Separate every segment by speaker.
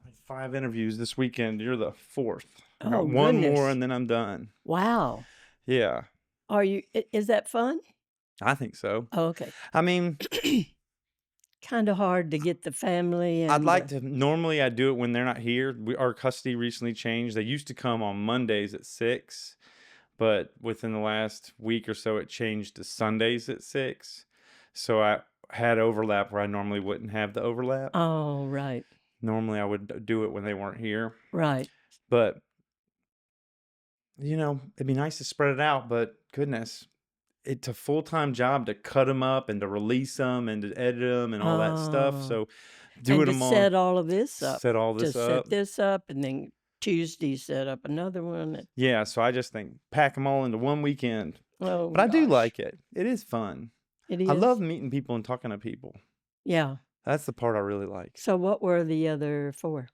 Speaker 1: Like 5 interviews this weekend. You're the fourth. I got
Speaker 2: Oh,
Speaker 1: one more
Speaker 2: goodness.
Speaker 1: and then I'm done.
Speaker 2: Wow.
Speaker 1: Yeah,
Speaker 2: Is that fun?
Speaker 1: I think so.
Speaker 2: Oh, okay.
Speaker 1: I mean,
Speaker 2: Kinda hard to get the family
Speaker 1: I'd
Speaker 2: and
Speaker 1: like
Speaker 2: the
Speaker 1: to. Normally, I do it when they're not here. Our custody recently changed. They used to come on Mondays at 6, but within the last week or so, it changed to Sundays at 6. So I had overlap where I normally wouldn't have the overlap.
Speaker 2: Oh, right.
Speaker 1: Normally, I would do it when they weren't here.
Speaker 2: Right.
Speaker 1: But, it'd be nice to spread it out, but goodness, it's a full-time job to cut them up and to release them and to edit them and all that stuff.
Speaker 2: Oh,
Speaker 1: So doing
Speaker 2: and to
Speaker 1: them all,
Speaker 2: set all of this up.
Speaker 1: set all
Speaker 2: To
Speaker 1: this
Speaker 2: set
Speaker 1: up.
Speaker 2: this up, and then Tuesday set up another one, and
Speaker 1: Yeah, so I just think pack them all into one weekend.
Speaker 2: oh
Speaker 1: But I do
Speaker 2: gosh.
Speaker 1: like it. It is fun.
Speaker 2: It
Speaker 1: I love
Speaker 2: is?
Speaker 1: meeting people and talking to people.
Speaker 2: Yeah.
Speaker 1: That's the part I really like.
Speaker 2: So what were the other 4?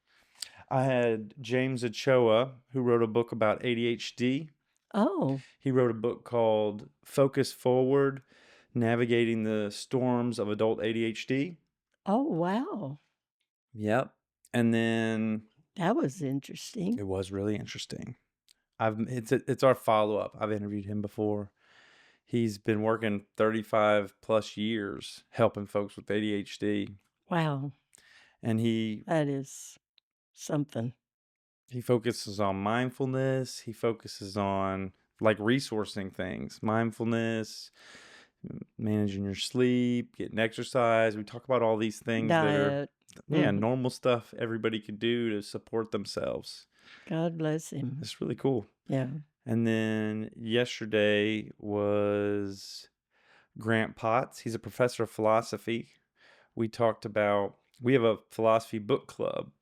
Speaker 1: I had James Ochoa, who wrote a book about ADHD.
Speaker 2: Oh.
Speaker 1: He wrote a book called Focus Forward: Navigating the Storms of Adult ADHD.
Speaker 2: Oh, wow.
Speaker 1: Yep. And then
Speaker 2: That was interesting.
Speaker 1: it was really interesting. It's our follow-up. I've interviewed him before. He's been working 35 plus years helping folks with ADHD.
Speaker 2: Wow.
Speaker 1: And
Speaker 2: That is something.
Speaker 1: he focuses on mindfulness. He focuses on like resourcing things, mindfulness, managing your sleep, getting exercise. We talk about all these things that are,
Speaker 2: Diet.
Speaker 1: yeah,
Speaker 2: Mhm.
Speaker 1: normal stuff everybody can do to support themselves.
Speaker 2: God bless him.
Speaker 1: It's really cool.
Speaker 2: Yeah.
Speaker 1: And then yesterday was Grant Potts. He's a professor of philosophy. We have a philosophy book club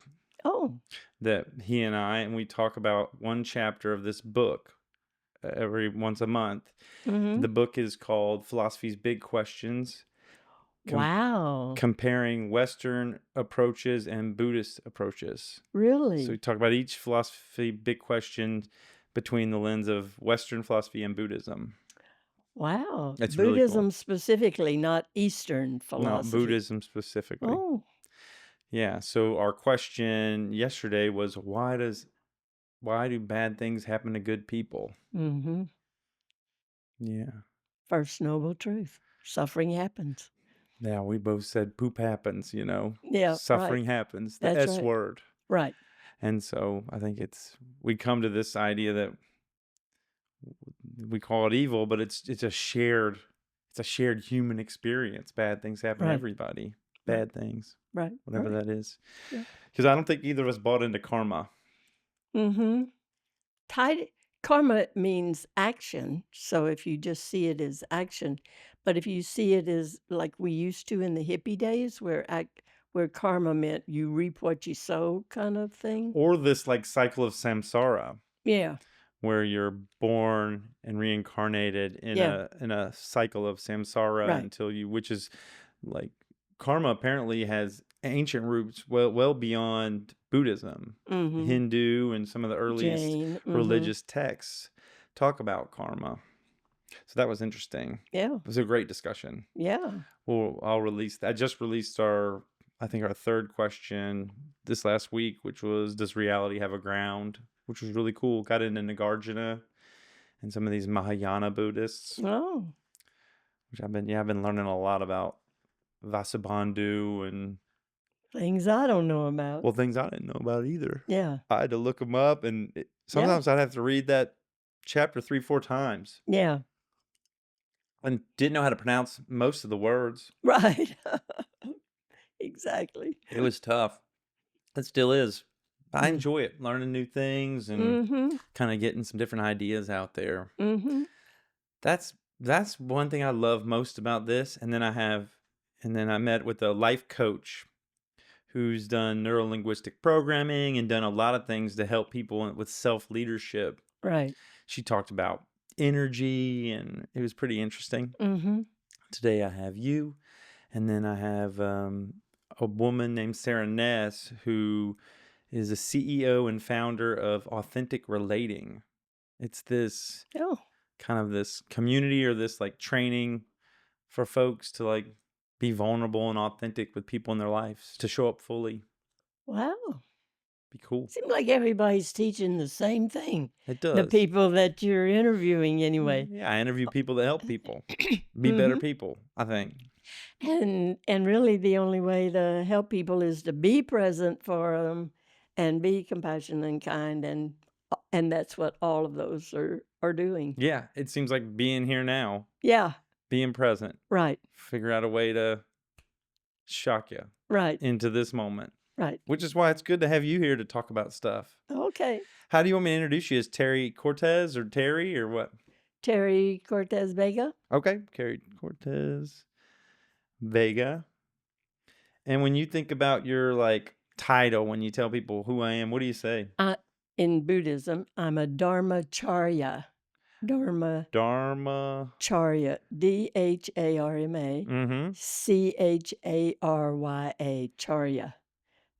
Speaker 2: Oh.
Speaker 1: that he and we talk about one chapter of this book every once a month.
Speaker 2: Mhm.
Speaker 1: The book is called Philosophy's Big Questions, com-
Speaker 2: Wow.
Speaker 1: comparing Western approaches and Buddhist approaches. So we
Speaker 2: Really?
Speaker 1: talk about each philosophy big question between the lens of Western philosophy and Buddhism.
Speaker 2: Wow.
Speaker 1: It's really cool.
Speaker 2: Buddhism specifically, not Eastern
Speaker 1: No,
Speaker 2: philosophy.
Speaker 1: Buddhism specifically.
Speaker 2: Oh.
Speaker 1: Yeah. So our question yesterday was why do bad things happen to good people?
Speaker 2: Mhm.
Speaker 1: Yeah.
Speaker 2: First noble truth. Suffering happens.
Speaker 1: Yeah, we both said poop happens,
Speaker 2: Yeah, right.
Speaker 1: suffering happens, the
Speaker 2: That's
Speaker 1: S
Speaker 2: right.
Speaker 1: word.
Speaker 2: Right.
Speaker 1: And so I think we come to this idea that we call it evil, but it's a shared human experience. Bad things happen to
Speaker 2: Right.
Speaker 1: everybody.
Speaker 2: Right.
Speaker 1: Bad things,
Speaker 2: Right.
Speaker 1: whatever
Speaker 2: Right.
Speaker 1: that is.
Speaker 2: Yeah.
Speaker 1: Because I don't think either of us bought into karma.
Speaker 2: Mhm. Tide Karma means action, so if you just see it as action, but if you see it as like we used to in the hippie days where karma meant you reap what you sow kind of thing.
Speaker 1: Or this like cycle of samsara,
Speaker 2: Yeah.
Speaker 1: where you're born and reincarnated in
Speaker 2: Yeah.
Speaker 1: a cycle of samsara
Speaker 2: Right.
Speaker 1: until which is like karma apparently has ancient roots well beyond Buddhism.
Speaker 2: Mhm.
Speaker 1: Hindu and some of the earliest
Speaker 2: Jane. Mhm.
Speaker 1: religious texts talk about karma. So that was interesting.
Speaker 2: Yeah.
Speaker 1: It was a great discussion.
Speaker 2: Yeah.
Speaker 1: Well, I just released I think our third question this last week, which was, does reality have a ground? Which was really cool. Got into Nagarjuna and some of these Mahayana Buddhists,
Speaker 2: Oh,
Speaker 1: which I've been learning a lot about Vasubandhu and,
Speaker 2: things I don't know about.
Speaker 1: well, things I didn't know about either.
Speaker 2: Yeah.
Speaker 1: I had to look them up, and
Speaker 2: Yeah.
Speaker 1: sometimes I'd have to read that chapter 3, 4 times
Speaker 2: Yeah.
Speaker 1: and didn't know how to pronounce most of the words.
Speaker 2: Right. Exactly.
Speaker 1: It was tough. It still is. I
Speaker 2: Mm.
Speaker 1: enjoy it, learning new things and
Speaker 2: Mhm.
Speaker 1: kind of getting some different ideas out there.
Speaker 2: Mhm.
Speaker 1: That's one thing I love most about this. And then I met with a life coach who's done neurolinguistic programming and done a lot of things to help people with self leadership.
Speaker 2: Right.
Speaker 1: She talked about energy, and it was pretty interesting.
Speaker 2: Mhm.
Speaker 1: Today I have you, and then I have a woman named Sarah Ness who is a CEO and founder of Authentic Relating. It's this
Speaker 2: Oh,
Speaker 1: kind of this community or this like training for folks to like be vulnerable and authentic with people in their lives, to show up fully.
Speaker 2: wow.
Speaker 1: Be cool.
Speaker 2: Seems like everybody's teaching the same thing.
Speaker 1: It
Speaker 2: The
Speaker 1: does.
Speaker 2: people that you're interviewing anyway.
Speaker 1: Yeah, I interview people that help people be better
Speaker 2: Mhm.
Speaker 1: people, I think.
Speaker 2: And really the only way to help people is to be present for them and be compassionate and kind, and that's what all of those are doing.
Speaker 1: Yeah, it seems like being here now,
Speaker 2: Yeah,
Speaker 1: being present,
Speaker 2: right,
Speaker 1: figure out a way to shock you
Speaker 2: right,
Speaker 1: into this moment,
Speaker 2: right.
Speaker 1: which is why it's good to have you here to talk about stuff.
Speaker 2: Okay.
Speaker 1: How do you want me to introduce you? As Terry Cortez or Terry or what?
Speaker 2: Terry Cortez Vega.
Speaker 1: Okay, Terry Cortez Vega. And when you think about your like title, when you tell people who I am, what do you say?
Speaker 2: In Buddhism, I'm a Dharmacharya. Dharmacharya.
Speaker 1: Dharma.
Speaker 2: Dharma.
Speaker 1: Mm-hmm.
Speaker 2: Charya. Charya.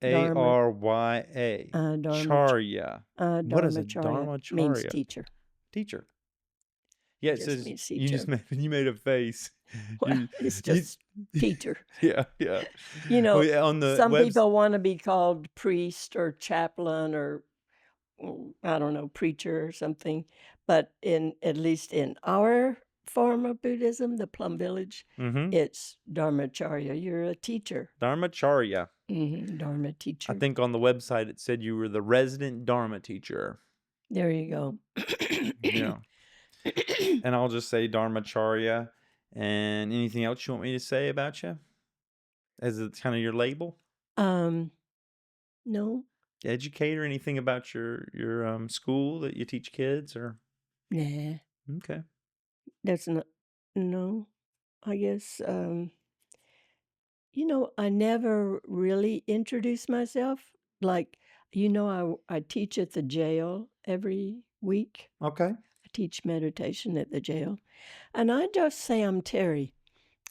Speaker 2: Dharma.
Speaker 1: Arya.
Speaker 2: Dharma.
Speaker 1: Charya. What is a
Speaker 2: Dharmacharya means
Speaker 1: Dharmacharya?
Speaker 2: teacher.
Speaker 1: Teacher. Yeah, it
Speaker 2: Just
Speaker 1: says
Speaker 2: means
Speaker 1: you just
Speaker 2: teacher.
Speaker 1: made you made a face.
Speaker 2: Well,
Speaker 1: You,
Speaker 2: it's
Speaker 1: you,
Speaker 2: just teacher.
Speaker 1: yeah, yeah.
Speaker 2: You
Speaker 1: Oh
Speaker 2: know,
Speaker 1: yeah, on the
Speaker 2: some
Speaker 1: webs.
Speaker 2: people want to be called priest or chaplain or I don't know, preacher or something. But at least in our form of Buddhism, the Plum Village,
Speaker 1: Mm-hmm.
Speaker 2: it's Dharmacharya. You're a teacher.
Speaker 1: Dharmacharya.
Speaker 2: Dharma
Speaker 1: I
Speaker 2: teacher.
Speaker 1: think on the website it said you were the resident Dharma teacher.
Speaker 2: There you go.
Speaker 1: Yeah. And I'll just say Dharmacharya. And anything else you want me to say about you? As it's kind of your label?
Speaker 2: No,
Speaker 1: Educator, anything about your school that you teach kids or
Speaker 2: nah,
Speaker 1: okay.
Speaker 2: that's not, no, I guess, I never really introduced myself. Like, I teach at the jail every week.
Speaker 1: Okay.
Speaker 2: I teach meditation at the jail. And I just say I'm Terry.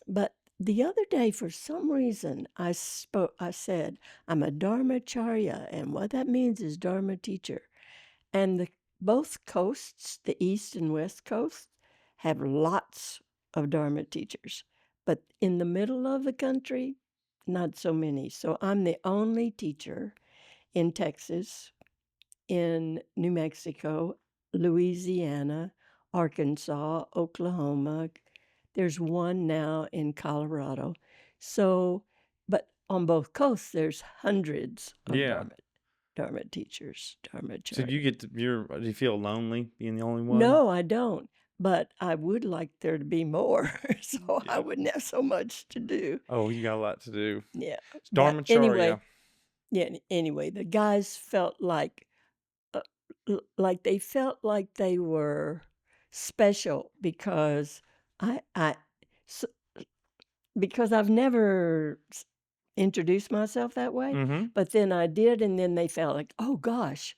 Speaker 2: But the other day, for some reason, I said, I'm a Dharmacharya. And what that means is Dharma teacher. And both coasts, the East and West Coast, have lots of Dharma teachers. But in the middle of the country, not so many. So I'm the only teacher in Texas, in New Mexico, Louisiana, Arkansas, Oklahoma. There's one now in Colorado. So, but on both coasts, there's hundreds of
Speaker 1: Yeah.
Speaker 2: Dharma teachers, Dharma
Speaker 1: So do
Speaker 2: charya.
Speaker 1: do you feel lonely being the only one?
Speaker 2: No, I don't. But I would like there to be more, so I
Speaker 1: Yeah.
Speaker 2: wouldn't have so much to do.
Speaker 1: Oh, you got a lot to do.
Speaker 2: Yeah.
Speaker 1: It's
Speaker 2: But anyway,
Speaker 1: Dharmacharya.
Speaker 2: the guys felt like they felt like they were special because I s- because I've never introduced myself that way,
Speaker 1: Mm-hmm.
Speaker 2: but then I did, and then they felt like, oh gosh,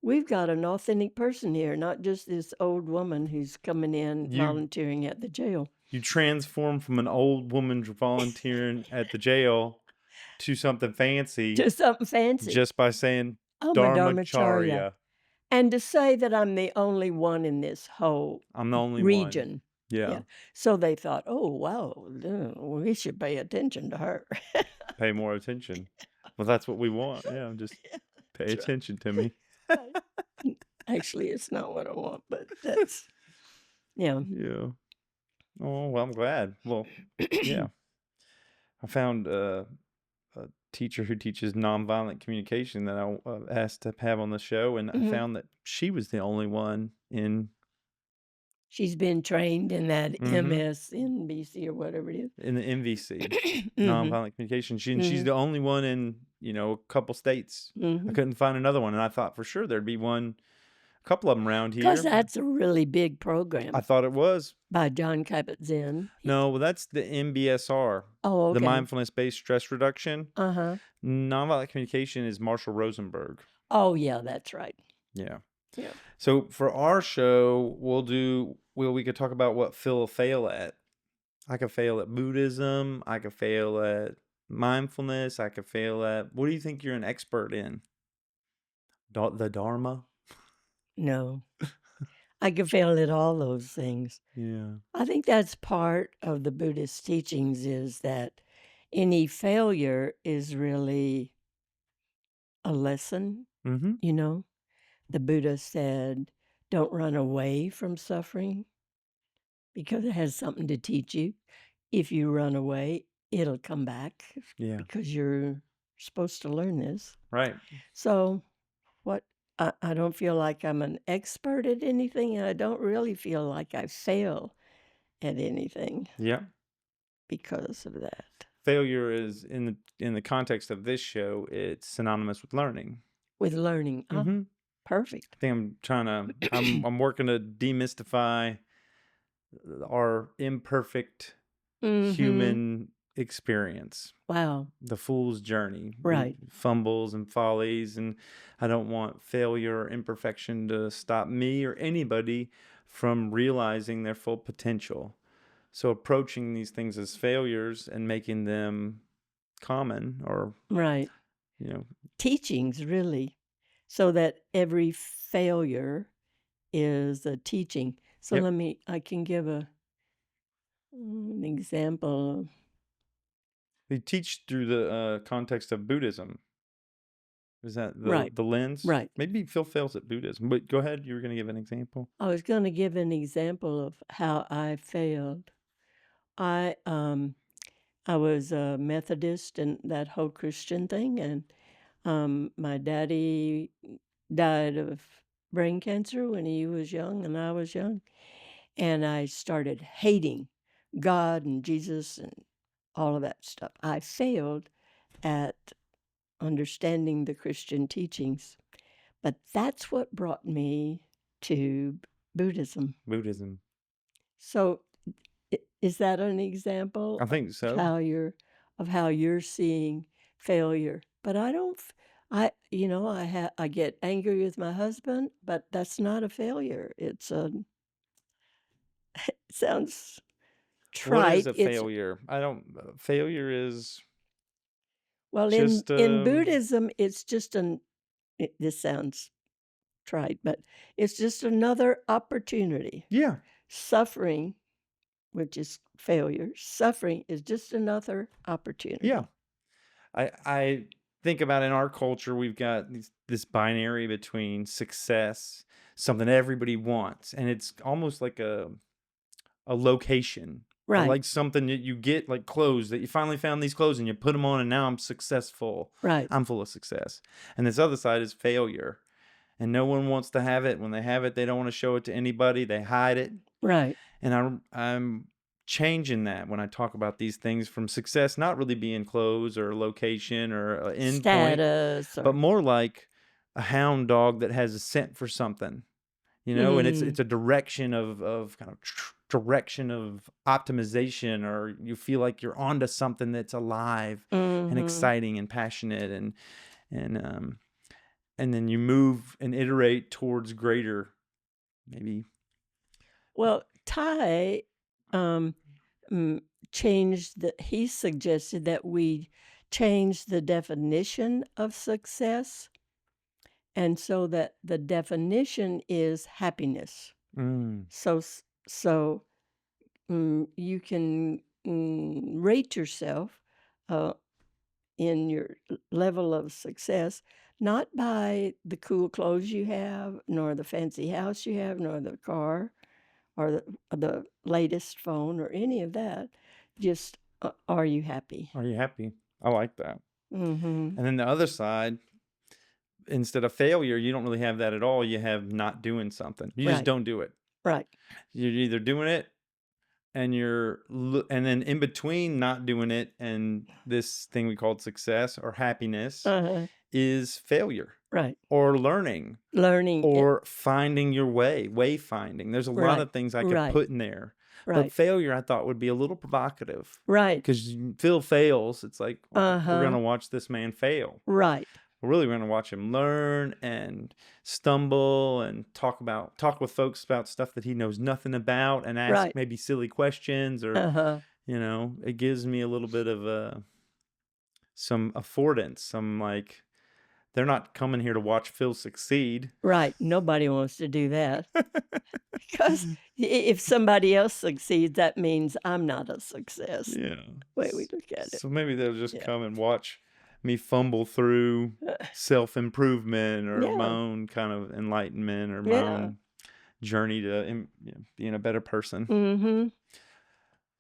Speaker 2: we've got an authentic person here, not just this old woman who's coming in
Speaker 1: You
Speaker 2: volunteering at the jail.
Speaker 1: you transform from an old woman volunteering at the jail to something fancy
Speaker 2: Just something fancy.
Speaker 1: just by saying
Speaker 2: I'm a Dharmacharya.
Speaker 1: Dharmacharya.
Speaker 2: And to say that I'm the only one in this whole
Speaker 1: I'm the only one.
Speaker 2: region.
Speaker 1: Yeah.
Speaker 2: So they thought, oh, wow, we should pay attention to her.
Speaker 1: Pay more attention. Well, that's what we want. Yeah, just pay
Speaker 2: That's right.
Speaker 1: attention to me.
Speaker 2: Actually, it's not what I want, but that's, yeah.
Speaker 1: Yeah. Oh, well, I'm glad. Well, yeah. I found a teacher who teaches nonviolent communication that I asked to have on the show, and I found that she was the only one in
Speaker 2: She's been trained in that
Speaker 1: Mhm.
Speaker 2: MSNBC or whatever it is.
Speaker 1: in the MVC,
Speaker 2: Mhm.
Speaker 1: nonviolent communication. She's the only one in a couple states. I
Speaker 2: Mhm.
Speaker 1: couldn't find another one, and I thought for sure there'd be a couple of them around here.
Speaker 2: Because that's a really big program
Speaker 1: I thought it was.
Speaker 2: by John Kabat-Zinn.
Speaker 1: No, well, that's the MBSR,
Speaker 2: Oh,
Speaker 1: the
Speaker 2: okay.
Speaker 1: mindfulness-based stress reduction.
Speaker 2: Uh-huh.
Speaker 1: Nonviolent communication is Marshall Rosenberg.
Speaker 2: Oh, yeah, that's right.
Speaker 1: Yeah.
Speaker 2: Yeah.
Speaker 1: So for our show, we could talk about what Phil will fail at. I could fail at Buddhism. I could fail at mindfulness. I could fail at, what do you think you're an expert in? The Dharma?
Speaker 2: No. I could fail at all those things.
Speaker 1: Yeah.
Speaker 2: I think that's part of the Buddhist teachings is that any failure is really a lesson
Speaker 1: Mm-hmm.
Speaker 2: You know, the Buddha said, don't run away from suffering because it has something to teach you. If you run away, it'll come back
Speaker 1: Yeah.
Speaker 2: because you're supposed to learn this.
Speaker 1: Right.
Speaker 2: So, what I don't feel like I'm an expert at anything, and I don't really feel like I fail at anything
Speaker 1: Yeah.
Speaker 2: because of that.
Speaker 1: Failure is in the context of this show, it's synonymous with learning.
Speaker 2: With learning,
Speaker 1: Mm-hmm.
Speaker 2: perfect.
Speaker 1: I think I'm working to demystify our imperfect
Speaker 2: Mm-hmm.
Speaker 1: human experience,
Speaker 2: Wow.
Speaker 1: the fool's journey.
Speaker 2: Right.
Speaker 1: Fumbles and follies, and I don't want failure or imperfection to stop me or anybody from realizing their full potential. So approaching these things as failures and making them common, or
Speaker 2: Right. Teachings, really, so that every failure is a teaching. So
Speaker 1: Yep.
Speaker 2: I can give an example.
Speaker 1: They teach through the context of Buddhism. Is that
Speaker 2: Right.
Speaker 1: the lens?
Speaker 2: Right.
Speaker 1: Maybe Phil fails at Buddhism, but go ahead. You were going to give an example.
Speaker 2: I was going to give an example of how I failed. I was a Methodist and that whole Christian thing, and my daddy died of brain cancer when he was young and I was young, and I started hating God and Jesus and all of that stuff. I failed at understanding the Christian teachings, but that's what brought me to Buddhism.
Speaker 1: Buddhism.
Speaker 2: So is that an example
Speaker 1: I think so.
Speaker 2: of how you're seeing failure? But I don't I get angry with my husband, but that's not a failure. It sounds
Speaker 1: What is
Speaker 2: trite.
Speaker 1: a
Speaker 2: It's
Speaker 1: failure? I don't. Failure is
Speaker 2: well
Speaker 1: just
Speaker 2: in Buddhism, it's just this sounds trite, but it's just another opportunity.
Speaker 1: yeah.
Speaker 2: Suffering, which is failure, suffering is just another opportunity.
Speaker 1: Yeah. I think about in our culture, we've got this binary between success, something everybody wants, and it's almost like a location. Or
Speaker 2: Right.
Speaker 1: like something that you get, like clothes, that you finally found these clothes and you put them on and now I'm successful.
Speaker 2: Right.
Speaker 1: I'm full of success. And this other side is failure. And no one wants to have it. When they have it, they don't want to show it to anybody. They hide it.
Speaker 2: Right.
Speaker 1: And I'm changing that when I talk about these things, from success not really being clothes or location or endpoint,
Speaker 2: Status
Speaker 1: but more like a hound dog that has a scent for something, and it's a direction of kind of direction of optimization, or you feel like you're onto something that's alive and exciting and passionate, and then you move and iterate towards greater, maybe.
Speaker 2: Well, Ty he suggested that we change the definition of success, and so that the definition is happiness. So you can rate yourself in your level of success not by the cool clothes you have, nor the fancy house you have, nor the car, or the latest phone, or any of that. Just are you happy?
Speaker 1: Are you happy? I like that.
Speaker 2: Mm-hmm.
Speaker 1: And then the other side, instead of failure, you don't really have that at all. You have not doing something. You just
Speaker 2: Right.
Speaker 1: don't do it.
Speaker 2: Right.
Speaker 1: You're either doing it and then in between not doing it and this thing we called success or happiness is failure.
Speaker 2: Right.
Speaker 1: Or learning. Or finding your way finding. There's a lot of things I could put in there. But failure, I thought, would be a little provocative.
Speaker 2: Right.
Speaker 1: Because Phil fails. It's like, we're going to watch this man fail.
Speaker 2: Right.
Speaker 1: Really, we're going to watch him learn and stumble and talk with folks about stuff that he knows nothing about, and ask maybe silly questions, or it gives me a little bit of some affordance, some like, they're not coming here to watch Phil succeed.
Speaker 2: Right. Nobody wants to do that. Because if somebody else succeeds, that means I'm not a success.
Speaker 1: Yeah.
Speaker 2: The way we look at it.
Speaker 1: So maybe they'll just come and watch me fumble through self-improvement or my
Speaker 2: Yeah,
Speaker 1: own kind of enlightenment or my
Speaker 2: yeah.
Speaker 1: own journey to being a better person.
Speaker 2: Mhm.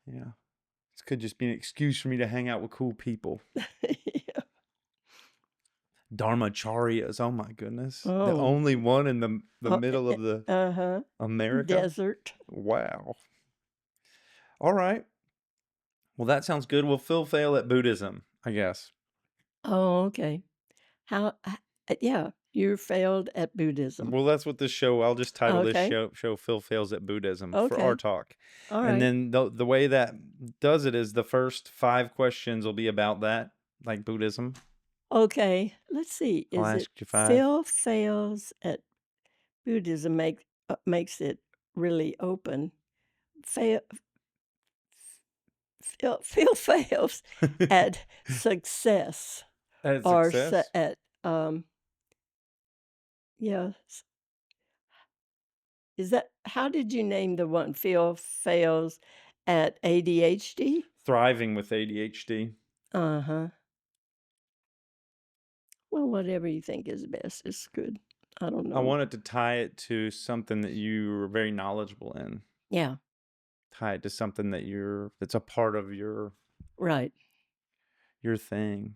Speaker 1: Yeah. This could just be an excuse for me to hang out with cool people.
Speaker 2: Yeah.
Speaker 1: Dharmacharyas, oh my goodness. The
Speaker 2: Oh,
Speaker 1: only one in the
Speaker 2: uh,
Speaker 1: middle of the
Speaker 2: uh-huh.
Speaker 1: America.
Speaker 2: Desert.
Speaker 1: Wow. All right. Well, that sounds good. We'll fail at Buddhism, I guess.
Speaker 2: Oh, okay. Yeah, you failed at Buddhism.
Speaker 1: Well, that's what this show. I'll just title this
Speaker 2: Okay.
Speaker 1: show "Phil Fails at Buddhism" for our
Speaker 2: Okay.
Speaker 1: talk.
Speaker 2: All
Speaker 1: And
Speaker 2: right.
Speaker 1: then the way that does it is the first 5 questions will be about that, like Buddhism.
Speaker 2: Okay. Let's see.
Speaker 1: I'll
Speaker 2: Is it
Speaker 1: ask you 5.
Speaker 2: Phil fails at Buddhism makes it really open. Fail Phil fails at success
Speaker 1: At
Speaker 2: or
Speaker 1: success.
Speaker 2: at yeah. Is that how did you name the one? Phil fails at ADHD?
Speaker 1: Thriving with ADHD.
Speaker 2: Uh-huh. Well, whatever you think is best is good. I don't
Speaker 1: I
Speaker 2: know.
Speaker 1: wanted to tie it to something that you are very knowledgeable in.
Speaker 2: Yeah,
Speaker 1: Tie it to something that's a part of
Speaker 2: right.
Speaker 1: your thing.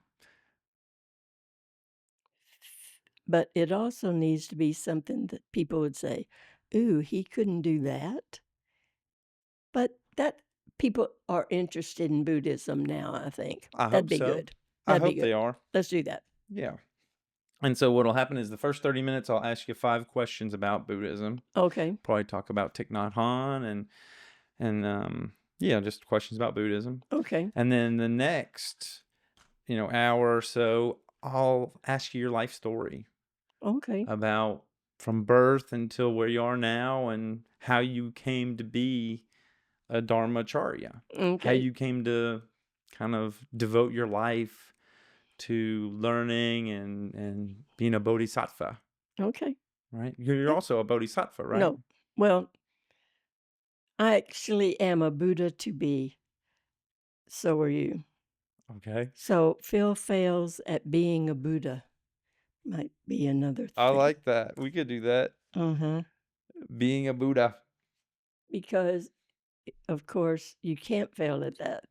Speaker 2: But it also needs to be something that people would say, "Ooh, he couldn't do that." But that people are interested in Buddhism now, I think.
Speaker 1: I
Speaker 2: That'd
Speaker 1: hope
Speaker 2: be
Speaker 1: so.
Speaker 2: good.
Speaker 1: I
Speaker 2: That'd be
Speaker 1: hope they
Speaker 2: good.
Speaker 1: are.
Speaker 2: Let's do that.
Speaker 1: Yeah. And so what'll happen is the first 30 minutes I'll ask you 5 questions about Buddhism.
Speaker 2: Okay.
Speaker 1: Probably talk about Thich Nhat Hanh and yeah, just questions about Buddhism.
Speaker 2: Okay.
Speaker 1: And then the next, hour or so, I'll ask you your life story
Speaker 2: Okay.
Speaker 1: about from birth until where you are now and how you came to be a Dharmacharya. How
Speaker 2: Okay.
Speaker 1: you came to kind of devote your life to learning and being a bodhisattva,
Speaker 2: Okay.
Speaker 1: right? You're
Speaker 2: Yeah.
Speaker 1: also a bodhisattva, right?
Speaker 2: No. Well, I actually am a Buddha to be. So are you.
Speaker 1: Okay.
Speaker 2: So Phil fails at being a Buddha might be another
Speaker 1: I
Speaker 2: thing.
Speaker 1: like that. We could do that.
Speaker 2: Uh-huh.
Speaker 1: Being a Buddha.
Speaker 2: Because of course you can't fail at that.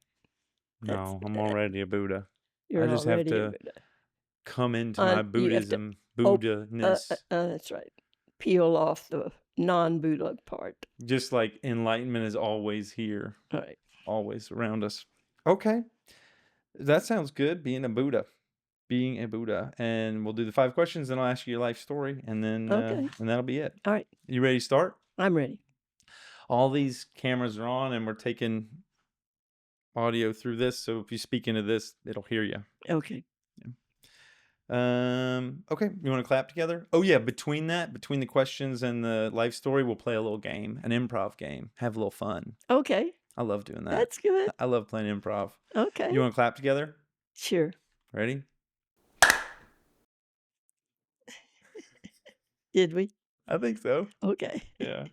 Speaker 2: That's
Speaker 1: No, I'm already a Buddha. I
Speaker 2: you're
Speaker 1: just have
Speaker 2: already a
Speaker 1: to
Speaker 2: Buddha.
Speaker 1: come into my
Speaker 2: You have to
Speaker 1: Buddhism,
Speaker 2: oh,
Speaker 1: Buddha-ness.
Speaker 2: that's right. Peel off the non-Buddha part.
Speaker 1: Just like enlightenment is always here,
Speaker 2: All right.
Speaker 1: always around us. Okay. That sounds good. Being a Buddha. Being a Buddha. And we'll do the 5 questions, then I'll ask you your life story, and then
Speaker 2: Okay.
Speaker 1: and that'll be it.
Speaker 2: All right.
Speaker 1: You ready to start?
Speaker 2: I'm ready.
Speaker 1: All these cameras are on and we're taking audio through this, so if you speak into this, it'll hear you.
Speaker 2: Okay.
Speaker 1: Okay, you want to clap together? Oh yeah, between the questions and the life story, we'll play a little game, an improv game. Have a little fun.
Speaker 2: Okay.
Speaker 1: I love doing that.
Speaker 2: That's good.
Speaker 1: I love playing improv.
Speaker 2: Okay.
Speaker 1: You want to clap together?
Speaker 2: Sure.
Speaker 1: Ready?
Speaker 2: Did we?
Speaker 1: I think so.
Speaker 2: Okay.
Speaker 1: Yeah.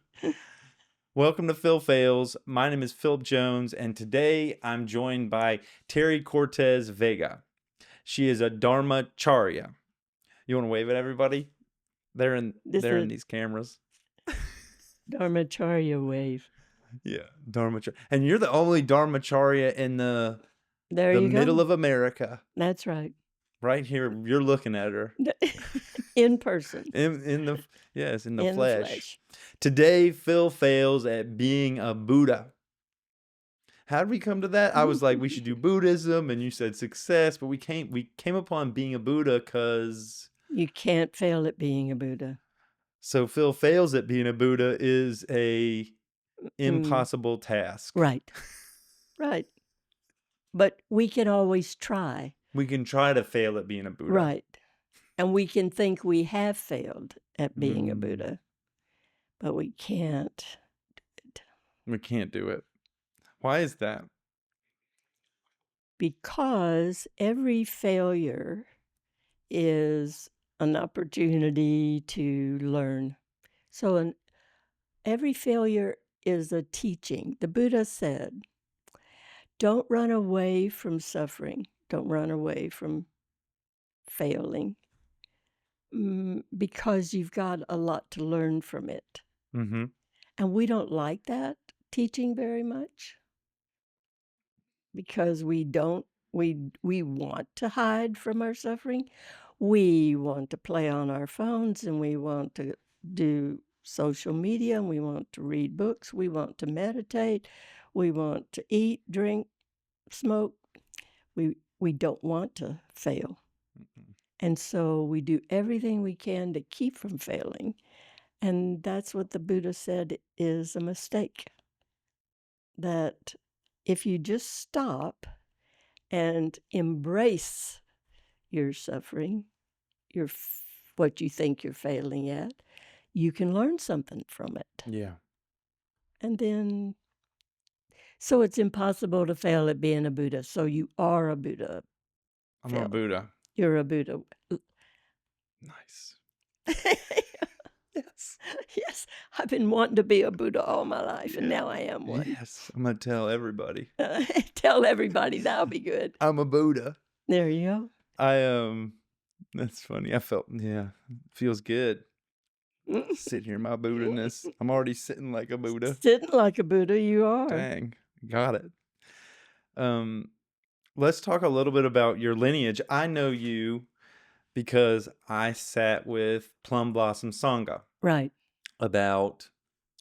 Speaker 1: Welcome to Phil Fails. My name is Philip Jones, and today I'm joined by Terry Cortez Vega. She is a Dharmacharya. You want to wave at everybody? They're in these cameras.
Speaker 2: Dharmacharya wave.
Speaker 1: Yeah, Dharmacharya. And you're the only Dharmacharya in the middle of America.
Speaker 2: That's right.
Speaker 1: Right here, you're looking at her.
Speaker 2: In person.
Speaker 1: In the
Speaker 2: In
Speaker 1: flesh. Today, Phil fails at being a Buddha. How did we come to that? I was like, we should do Buddhism, and you said success, but we came upon being a Buddha because
Speaker 2: you can't fail at being a Buddha.
Speaker 1: So Phil fails at being a Buddha is a impossible task.
Speaker 2: Right. Right. But we can always try.
Speaker 1: We can try to fail at being a Buddha.
Speaker 2: Right. And we can think we have failed at being a Buddha, but we can't do it.
Speaker 1: We can't do it. Why is that?
Speaker 2: Because every failure is an opportunity to learn. So every failure is a teaching. The Buddha said, don't run away from suffering. Don't run away from failing, because you've got a lot to learn from it.
Speaker 1: Mm-hmm.
Speaker 2: And we don't like that teaching very much because we want to hide from our suffering. We want to play on our phones, and we want to do social media, and we want to read books, we want to meditate, we want to eat, drink, smoke. We don't want to fail.
Speaker 1: Mm-hmm.
Speaker 2: And so we do everything we can to keep from failing. And that's what the Buddha said is a mistake. That if you just stop and embrace your suffering, what you think you're failing at, you can learn something from it.
Speaker 1: Yeah.
Speaker 2: And then, so it's impossible to fail at being a Buddha. So you are a Buddha.
Speaker 1: I'm a Buddha.
Speaker 2: You're a Buddha.
Speaker 1: Nice. Yes.
Speaker 2: Yes, I've been wanting to be a Buddha all my life, and now I am one.
Speaker 1: Yes. I'm going to tell everybody.
Speaker 2: Tell everybody, that'll be good.
Speaker 1: I'm a Buddha.
Speaker 2: There you go.
Speaker 1: That's funny. Feels good. Sitting here, my Buddha-ness. I'm already sitting like a Buddha.
Speaker 2: Sitting like a Buddha, you are.
Speaker 1: Dang. Got it. Let's talk a little bit about your lineage. I know you because I sat with Plum Blossom Sangha
Speaker 2: Right.
Speaker 1: about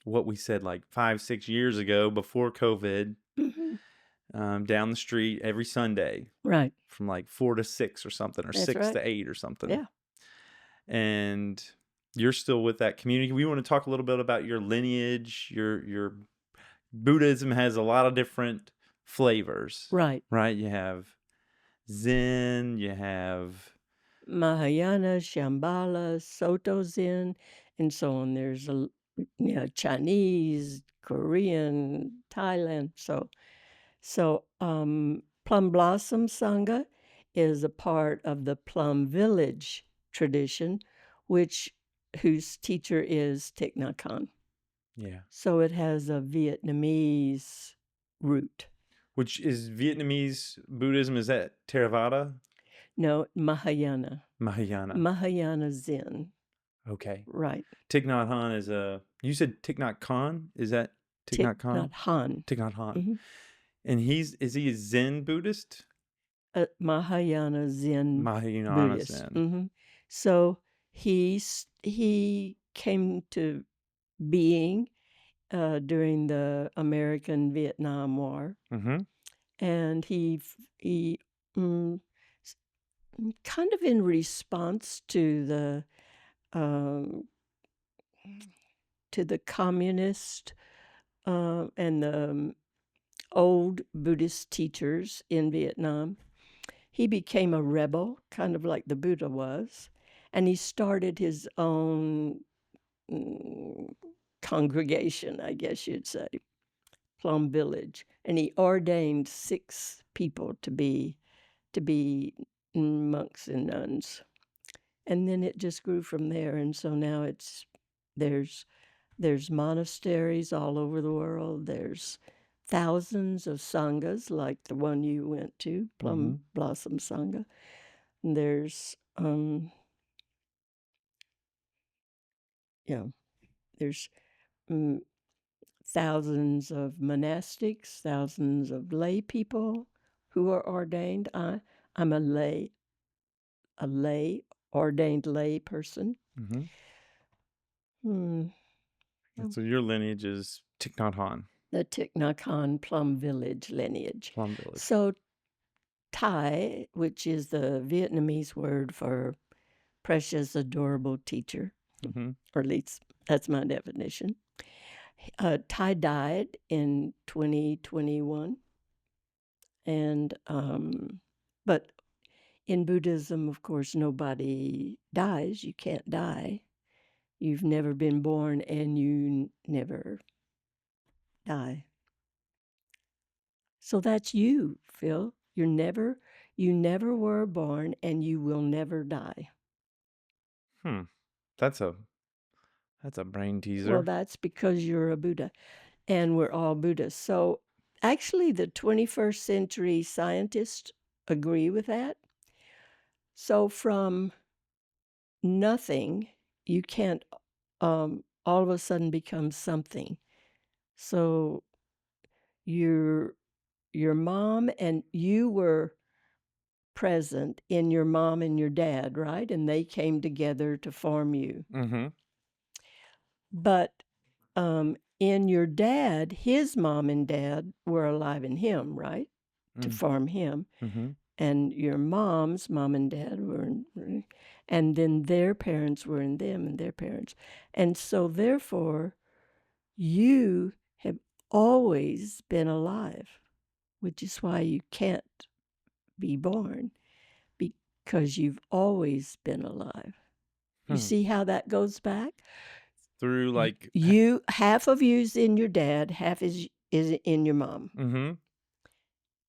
Speaker 1: what we said like 5-6 years ago before COVID, down the street every Sunday.
Speaker 2: Right.
Speaker 1: From like 4 to 6 or something, or
Speaker 2: That's
Speaker 1: 6
Speaker 2: right.
Speaker 1: to 8 or something.
Speaker 2: Yeah.
Speaker 1: And you're still with that community. We want to talk a little bit about your lineage. Your Buddhism has a lot of different flavors.
Speaker 2: Right.
Speaker 1: Right? You have Zen, you have
Speaker 2: Mahayana, Shambhala, Soto Zen, and so on. There's Chinese, Korean, Thailand. So Plum Blossom Sangha is a part of the Plum Village tradition, whose teacher is Thich Nhat Hanh.
Speaker 1: Yeah.
Speaker 2: So it has a Vietnamese root.
Speaker 1: Which is Vietnamese Buddhism? Is that Theravada?
Speaker 2: No, Mahayana.
Speaker 1: Mahayana
Speaker 2: Zen.
Speaker 1: Okay.
Speaker 2: Right.
Speaker 1: Thich Nhat Hanh is you said Thich Nhat Hanh? Is that Thich Nhat Hanh? Thich Nhat Hanh.
Speaker 2: Mm-hmm.
Speaker 1: And is he a Zen Buddhist?
Speaker 2: Mahayana Zen Buddhist.
Speaker 1: Zen.
Speaker 2: Mm-hmm. So he came to being during the American-Vietnam War.
Speaker 1: Mm-hmm.
Speaker 2: And he kind of in response to the communist and the old Buddhist teachers in Vietnam, he became a rebel, kind of like the Buddha was, and he started his own congregation, I guess you'd say, Plum Village, and he ordained 6 people to be monks and nuns, and then it just grew from there. And so now there's monasteries all over the world. There's thousands of sanghas like the one you went to, Plum Blossom Sangha. And there's thousands of monastics, thousands of lay people who are ordained. I'm a ordained lay person.
Speaker 1: And so your lineage is Thich Nhat Hanh.
Speaker 2: The Thich Nhat Hanh Plum Village lineage.
Speaker 1: Plum Village.
Speaker 2: So Thai, which is the Vietnamese word for precious, adorable teacher, or at least that's my definition. Thai died in 2021, and but in Buddhism, of course, nobody dies. You can't die. You've never been born, and you never die. So that's you, Phil. You never were born, and you will never die.
Speaker 1: That's a brain teaser.
Speaker 2: Well, that's because you're a Buddha, and we're all Buddhists. So actually, the 21st century scientists agree with that. So from nothing, you can't all of a sudden become something. So your mom and you were present in your mom and your dad, right? And they came together to form you.
Speaker 1: Mm-hmm.
Speaker 2: But in your dad, his mom and dad were alive in him, right? To form him.
Speaker 1: Mm-hmm.
Speaker 2: And your mom's mom and dad and then their parents were in them and their parents. And so therefore, you have always been alive, which is why you can't be born, because you've always been alive. You see how that goes back?
Speaker 1: Through like.
Speaker 2: You half of you's in your dad, half is in your mom.
Speaker 1: Mm-hmm.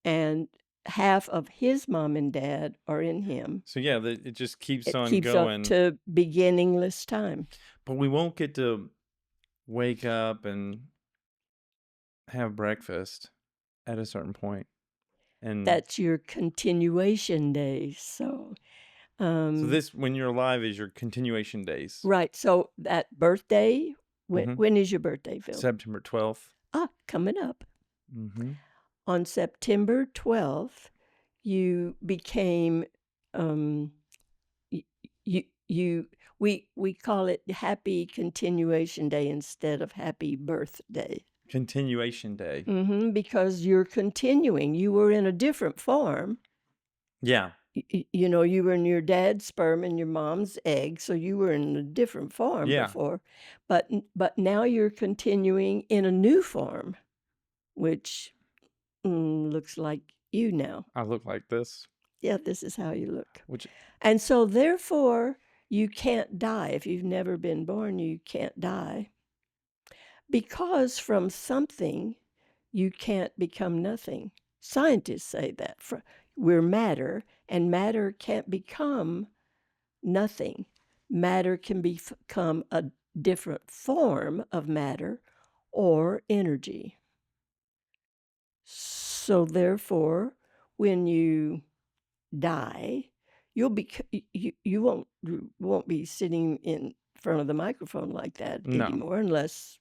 Speaker 2: And half of his mom and dad are in him.
Speaker 1: So yeah, it just keeps
Speaker 2: It
Speaker 1: on
Speaker 2: keeps up
Speaker 1: going.
Speaker 2: to beginningless time.
Speaker 1: But we won't get to wake up and have breakfast at a certain point. And
Speaker 2: That's your continuation day. So
Speaker 1: this, when you're alive, is your continuation days.
Speaker 2: right. So that birthday,
Speaker 1: Mhm.
Speaker 2: when is your birthday, Phil?
Speaker 1: September 12th.
Speaker 2: Coming up.
Speaker 1: Mm-hmm.
Speaker 2: On September 12th, you became we call it Happy Continuation Day instead of Happy Birthday.
Speaker 1: Continuation day.
Speaker 2: Because you're continuing. You were in a different form.
Speaker 1: Yeah.
Speaker 2: You know, you were in your dad's sperm and your mom's egg, so you were in a different form
Speaker 1: Yeah.
Speaker 2: before. But now you're continuing in a new form, which looks like you now.
Speaker 1: I look like this.
Speaker 2: Yeah, this is how you look.
Speaker 1: Which.
Speaker 2: And so therefore, you can't die. If you've never been born, you can't die. Because from something, you can't become nothing. Scientists say that. We're matter, and matter can't become nothing. Matter can become a different form of matter or energy. So therefore, when you die, you won't be sitting in front of the microphone like that
Speaker 1: No.
Speaker 2: anymore unless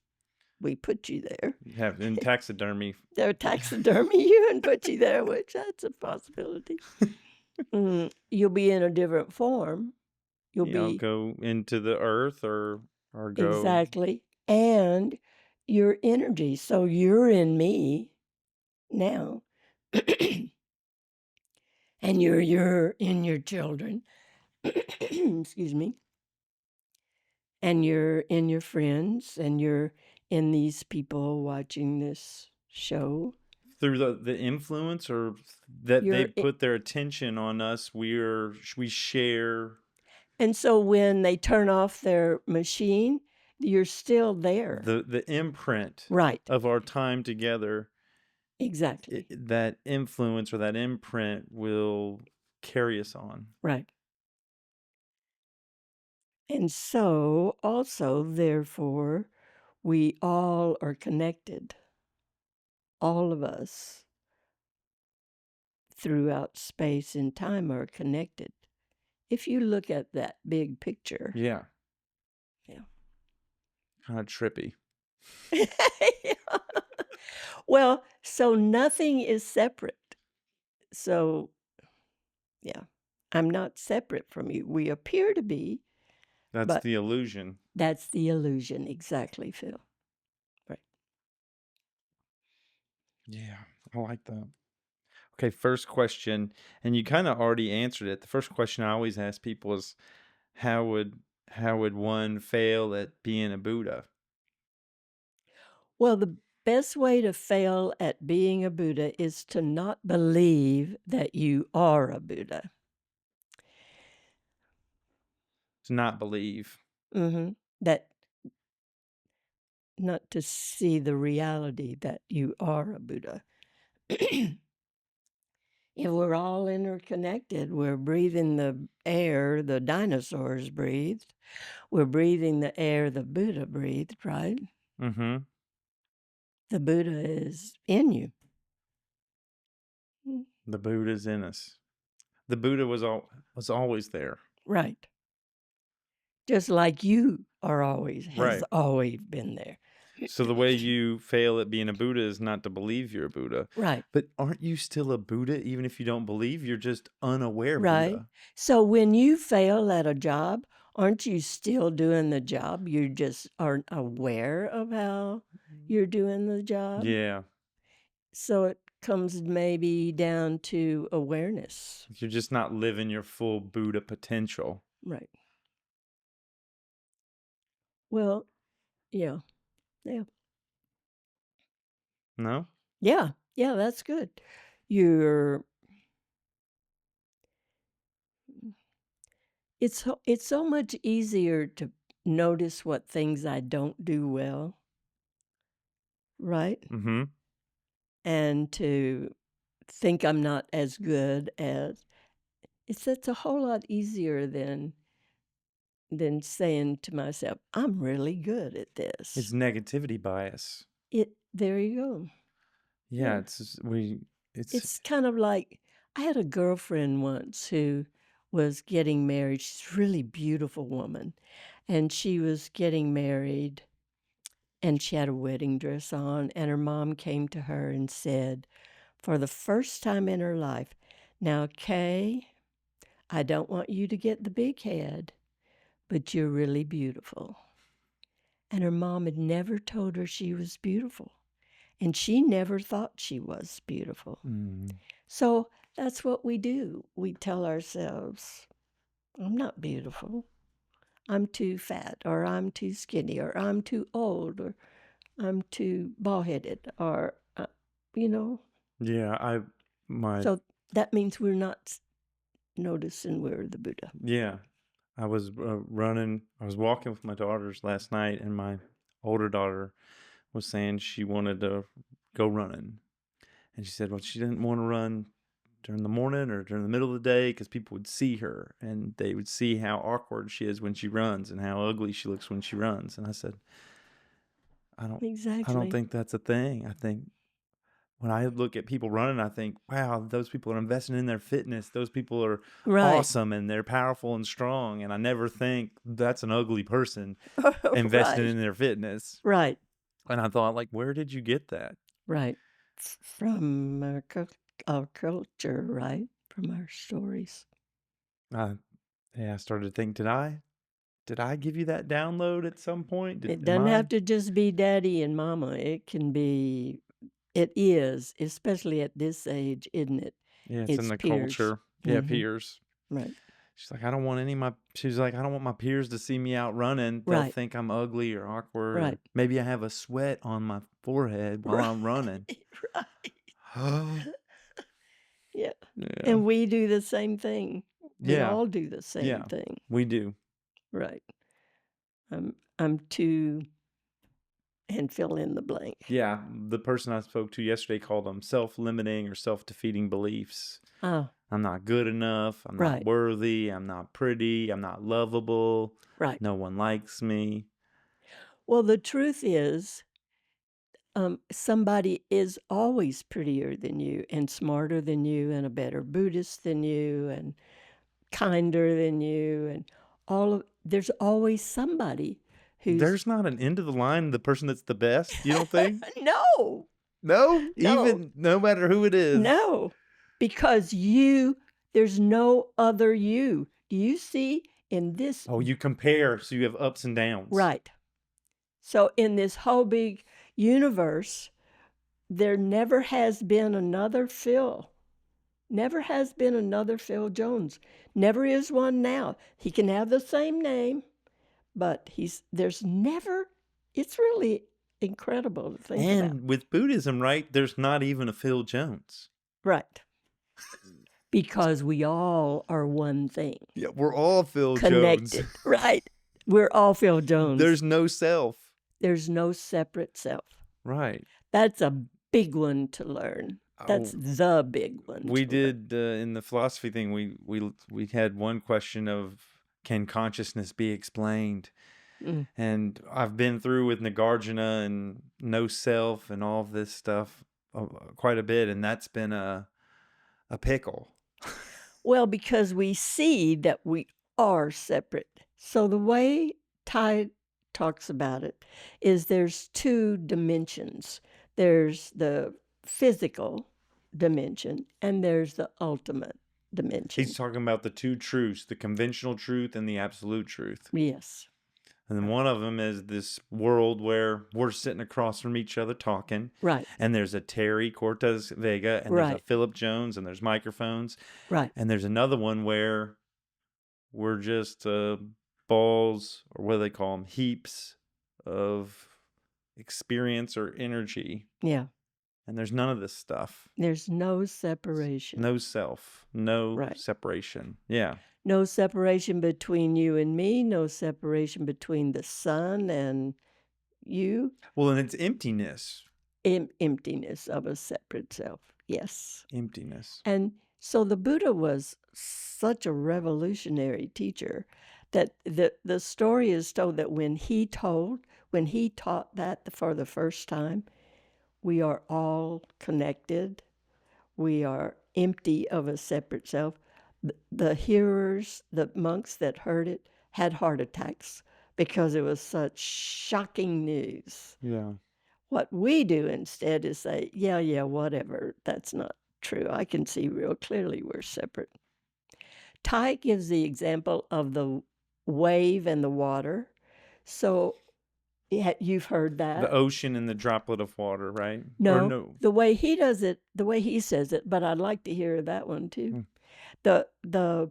Speaker 2: we put you there.
Speaker 1: You have in taxidermy.
Speaker 2: They'll taxidermy you and put you there, which that's a possibility. You'll be in a different form. You'll be
Speaker 1: go into the earth or go.
Speaker 2: exactly, and your energy. So you're in me now, and you're in your children. Excuse me. And you're in your friends, and you're in these people watching this show.
Speaker 1: Through the influence, or that they
Speaker 2: You're
Speaker 1: put their attention on us, we share.
Speaker 2: And so when they turn off their machine, you're still there.
Speaker 1: The imprint
Speaker 2: Right.
Speaker 1: of our time together.
Speaker 2: Exactly.
Speaker 1: That influence or that imprint will carry us on.
Speaker 2: Right. And so also, therefore, we all are connected. All of us throughout space and time are connected. If you look at that big picture.
Speaker 1: Yeah.
Speaker 2: Yeah.
Speaker 1: Kind of trippy.
Speaker 2: Well, so nothing is separate. So, yeah, I'm not separate from you. We appear to be.
Speaker 1: That's the illusion.
Speaker 2: That's the illusion. Exactly, Phil. Right.
Speaker 1: Yeah, I like that. Okay, first question, and you kind of already answered it. The first question I always ask people is, how would one fail at being a Buddha?
Speaker 2: Well, the best way to fail at being a Buddha is to not believe that you are a Buddha.
Speaker 1: To not believe.
Speaker 2: That not to see the reality that you are a Buddha. If we're all interconnected, we're breathing the air the dinosaurs breathed. We're breathing the air the Buddha breathed, right?
Speaker 1: Mm-hmm.
Speaker 2: The Buddha is in you.
Speaker 1: The Buddha's in us. The Buddha was always there.
Speaker 2: Right. Just like you are always has
Speaker 1: Right.
Speaker 2: always been there.
Speaker 1: So the way you fail at being a Buddha is not to believe you're a Buddha.
Speaker 2: Right.
Speaker 1: But aren't you still a Buddha even if you don't believe? You're just unaware
Speaker 2: Right.
Speaker 1: Buddha.
Speaker 2: So when you fail at a job, aren't you still doing the job? You just aren't aware of how you're doing the job.
Speaker 1: Yeah.
Speaker 2: So it comes maybe down to awareness.
Speaker 1: You're just not living your full Buddha potential.
Speaker 2: Right. Well, yeah. Yeah.
Speaker 1: No?
Speaker 2: Yeah. Yeah, that's good. You're it's so much easier to notice what things I don't do well, right?
Speaker 1: Mm-hmm.
Speaker 2: And to think I'm not as good as it's a whole lot easier than saying to myself, I'm really good at
Speaker 1: It's
Speaker 2: this.
Speaker 1: negativity bias.
Speaker 2: There you go.
Speaker 1: Yeah,
Speaker 2: Yeah.
Speaker 1: it's
Speaker 2: Kind of like I had a girlfriend once who was getting married. She's a really beautiful woman. And she was getting married and she had a wedding dress on. And her mom came to her and said, for the first time in her life, now, Kay, I don't want you to get the big head, but you're really beautiful. And her mom had never told her she was beautiful. And she never thought she was beautiful. So that's what we do. We tell ourselves, I'm not beautiful. I'm too fat, or I'm too skinny, or I'm too old, or I'm too bald-headed, or,
Speaker 1: yeah,
Speaker 2: So that means we're not noticing we're the Buddha.
Speaker 1: yeah. I was walking with my daughters last night, and my older daughter was saying she wanted to go running. And she said, well, she didn't want to run during the morning or during the middle of the day because people would see her and they would see how awkward she is when she runs and how ugly she looks when she runs. And I said, I don't
Speaker 2: Exactly.
Speaker 1: think that's a thing. I think when I look at people running, I think, wow, those people are investing in their fitness. Those people are
Speaker 2: Right.
Speaker 1: awesome and they're powerful and strong. And I never think that's an ugly person investing
Speaker 2: Right.
Speaker 1: in their fitness.
Speaker 2: Right.
Speaker 1: And I thought, like, where did you get that?
Speaker 2: Right. From our culture, right? From our stories.
Speaker 1: I started to think, did I give you that download at some point?
Speaker 2: It doesn't have to just be daddy and mama. It is, especially at this age, isn't it?
Speaker 1: Yeah, it's in the
Speaker 2: peers.
Speaker 1: culture. Yeah,
Speaker 2: Mhm.
Speaker 1: peers.
Speaker 2: Right.
Speaker 1: She's like, I don't want my peers to see me out running. They'll
Speaker 2: Right.
Speaker 1: think I'm ugly or awkward. Or
Speaker 2: Right.
Speaker 1: maybe I have a sweat on my forehead while I'm running.
Speaker 2: Right. Yeah.
Speaker 1: Yeah.
Speaker 2: And we do the same thing. We
Speaker 1: Yeah.
Speaker 2: all do the same
Speaker 1: Yeah.
Speaker 2: thing.
Speaker 1: We do.
Speaker 2: Right. I'm too, and fill in the blank.
Speaker 1: Yeah. The person I spoke to yesterday called them self-limiting or self-defeating beliefs.
Speaker 2: Oh,
Speaker 1: I'm not good enough. I'm
Speaker 2: Right.
Speaker 1: not worthy. I'm not pretty. I'm not lovable.
Speaker 2: right.
Speaker 1: No one likes me.
Speaker 2: Well, the truth is, somebody is always prettier than you and smarter than you and a better Buddhist than you and kinder than you and there's always somebody who's
Speaker 1: There's not an end of the line, the person that's the best, you don't think?
Speaker 2: No.
Speaker 1: No?
Speaker 2: No.
Speaker 1: Even no matter who it is.
Speaker 2: No. Because there's no other you. Do you see in this
Speaker 1: Oh, you compare, so you have ups and downs.
Speaker 2: Right. So in this whole big universe, there never has been another Phil. Never has been another Phil Jones. Never is one now. He can have the same name, but there's never, it's really incredible to think about.
Speaker 1: And with Buddhism, right, there's not even a Phil Jones.
Speaker 2: Right. Because we all are one thing.
Speaker 1: Yeah, we're all Phil
Speaker 2: Connected.
Speaker 1: Jones.
Speaker 2: Right. We're all Phil Jones.
Speaker 1: There's no self.
Speaker 2: There's no separate self.
Speaker 1: Right.
Speaker 2: That's a big one to learn. That's the big one.
Speaker 1: We did in the philosophy thing. We had one question of, can consciousness be explained?
Speaker 2: Mm.
Speaker 1: And I've been through with Nagarjuna and no self and all of this stuff quite a bit, and that's been a pickle.
Speaker 2: Well, because we see that we are separate. So the way Ty talks about it is there's two dimensions. There's the physical dimension and there's the ultimate dimension.
Speaker 1: He's talking about the two truths, the conventional truth and the absolute truth.
Speaker 2: Yes.
Speaker 1: And then one of them is this world where we're sitting across from each other talking.
Speaker 2: Right.
Speaker 1: And there's a Terry Cortez Vega, and there's a
Speaker 2: Right.
Speaker 1: Philip Jones, and there's microphones.
Speaker 2: Right.
Speaker 1: And there's another one where we're just balls, or what do they call them? Heaps of experience or energy.
Speaker 2: Yeah.
Speaker 1: And there's none of this stuff.
Speaker 2: There's no separation.
Speaker 1: No self, no
Speaker 2: Right.
Speaker 1: separation. Yeah.
Speaker 2: No separation between you and me, no separation between the sun and you.
Speaker 1: Well, and it's emptiness.
Speaker 2: Emptiness of a separate self. Yes.
Speaker 1: Emptiness.
Speaker 2: And so the Buddha was such a revolutionary teacher that the story is told that when he taught that for the first time, we are all connected. We are empty of a separate self. The hearers, the monks that heard it, had heart attacks because it was such shocking news.
Speaker 1: Yeah.
Speaker 2: What we do instead is say, yeah, whatever. That's not true. I can see real clearly we're separate. Ty gives the example of the wave and the water. So you've heard that.
Speaker 1: The ocean and the droplet of water, right?
Speaker 2: No,
Speaker 1: Or no.
Speaker 2: the way he does it, the way he says it, but I'd like to hear that one too. The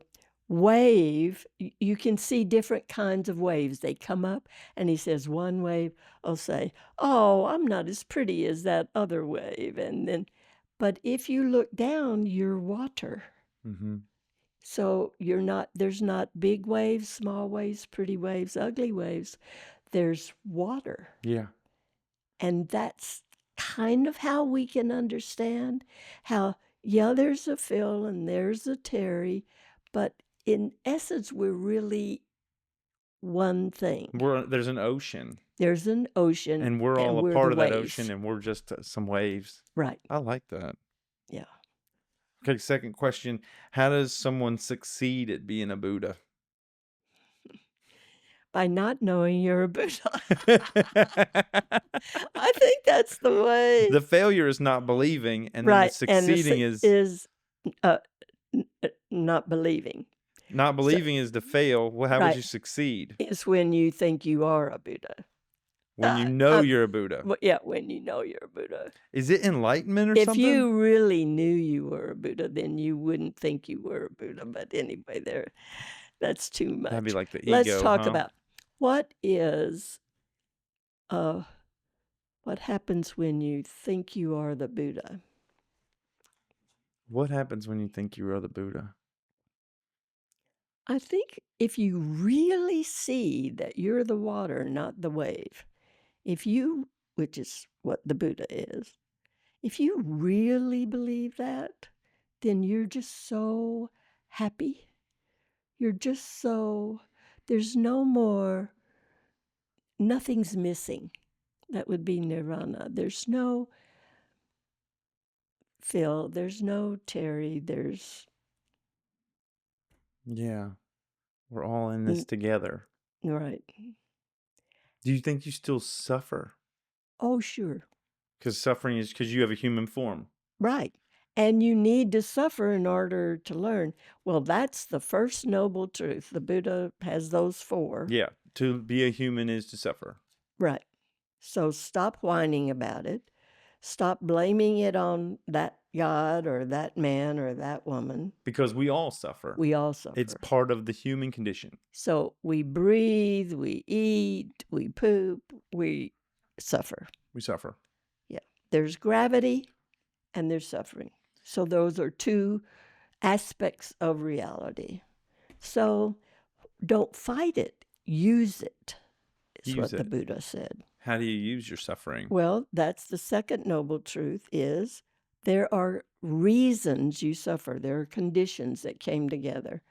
Speaker 2: wave, you can see different kinds of waves. They come up, and he says one wave will say, "Oh, I'm not as pretty as that other wave," and then, but if you look down, you're water.
Speaker 1: Mm-hmm.
Speaker 2: So you're not. There's not big waves, small waves, pretty waves, ugly waves. There's water.
Speaker 1: Yeah.
Speaker 2: And that's kind of how we can understand how, yeah, there's a Phil and there's a Terry, but in essence, we're really one thing.
Speaker 1: There's an ocean.
Speaker 2: There's an ocean.
Speaker 1: And we're all a
Speaker 2: we're
Speaker 1: part
Speaker 2: the
Speaker 1: of that
Speaker 2: waves.
Speaker 1: ocean, and we're just some waves.
Speaker 2: Right.
Speaker 1: I like that.
Speaker 2: Yeah.
Speaker 1: Okay, second question. How does someone succeed at being a Buddha?
Speaker 2: By not knowing you're a Buddha. I think that's the way.
Speaker 1: The failure is not believing, and
Speaker 2: right.
Speaker 1: then the succeeding
Speaker 2: is not believing.
Speaker 1: Not believing is to fail. Well, how would
Speaker 2: right.
Speaker 1: you succeed?
Speaker 2: It's when you think you are a Buddha.
Speaker 1: When you know you're a Buddha.
Speaker 2: Yeah, when you know you're a Buddha.
Speaker 1: Is it enlightenment or
Speaker 2: if
Speaker 1: something?
Speaker 2: If you really knew you were a Buddha, then you wouldn't think you were a Buddha. But anyway, that's too much.
Speaker 1: That'd be like the ego.
Speaker 2: Let's talk about what happens when you think you are the Buddha.
Speaker 1: What happens when you think you are the Buddha?
Speaker 2: I think if you really see that you're the water, not the wave, which is what the Buddha is, if you really believe that, then you're just so happy. You're just so, there's nothing's missing. That would be nirvana. There's no Phil, there's no Terry,
Speaker 1: Yeah. We're all in this together.
Speaker 2: Right.
Speaker 1: Do you think you still suffer?
Speaker 2: Oh, sure.
Speaker 1: Because suffering is because you have a human form.
Speaker 2: Right. And you need to suffer in order to learn. Well, that's the first noble truth. The Buddha has those 4.
Speaker 1: Yeah. To be a human is to suffer.
Speaker 2: Right. So stop whining about it. Stop blaming it on that God or that man or that woman.
Speaker 1: Because we all suffer.
Speaker 2: We all suffer.
Speaker 1: It's part of the human condition.
Speaker 2: So we breathe, we eat, we poop, we suffer.
Speaker 1: We suffer.
Speaker 2: Yeah. There's gravity and there's suffering. So those are 2 aspects of reality. So don't fight it. Use it. Is what the Buddha said.
Speaker 1: How do you use your suffering?
Speaker 2: Well, that's the second noble truth is there are reasons you suffer. There are conditions that came together.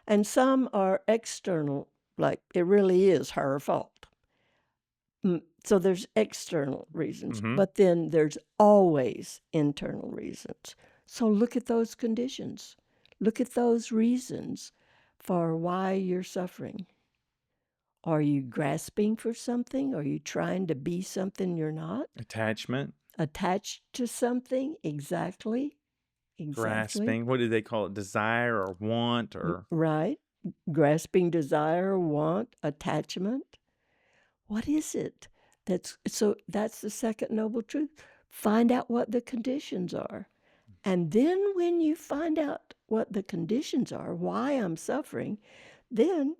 Speaker 2: And some are external, like it really is her fault. So there's external reasons, but then there's always internal reasons. So look at those conditions. Look at those reasons for why you're suffering. Are you grasping for something? Are you trying to be something you're not?
Speaker 1: Attachment,
Speaker 2: Attached to something? Exactly. Exactly.
Speaker 1: grasping. What do they call it? Desire or want or
Speaker 2: Right. Grasping desire, want, attachment. What is it? That's the second noble truth. Find out what the conditions are. And then when you find out what the conditions are, why I'm suffering, then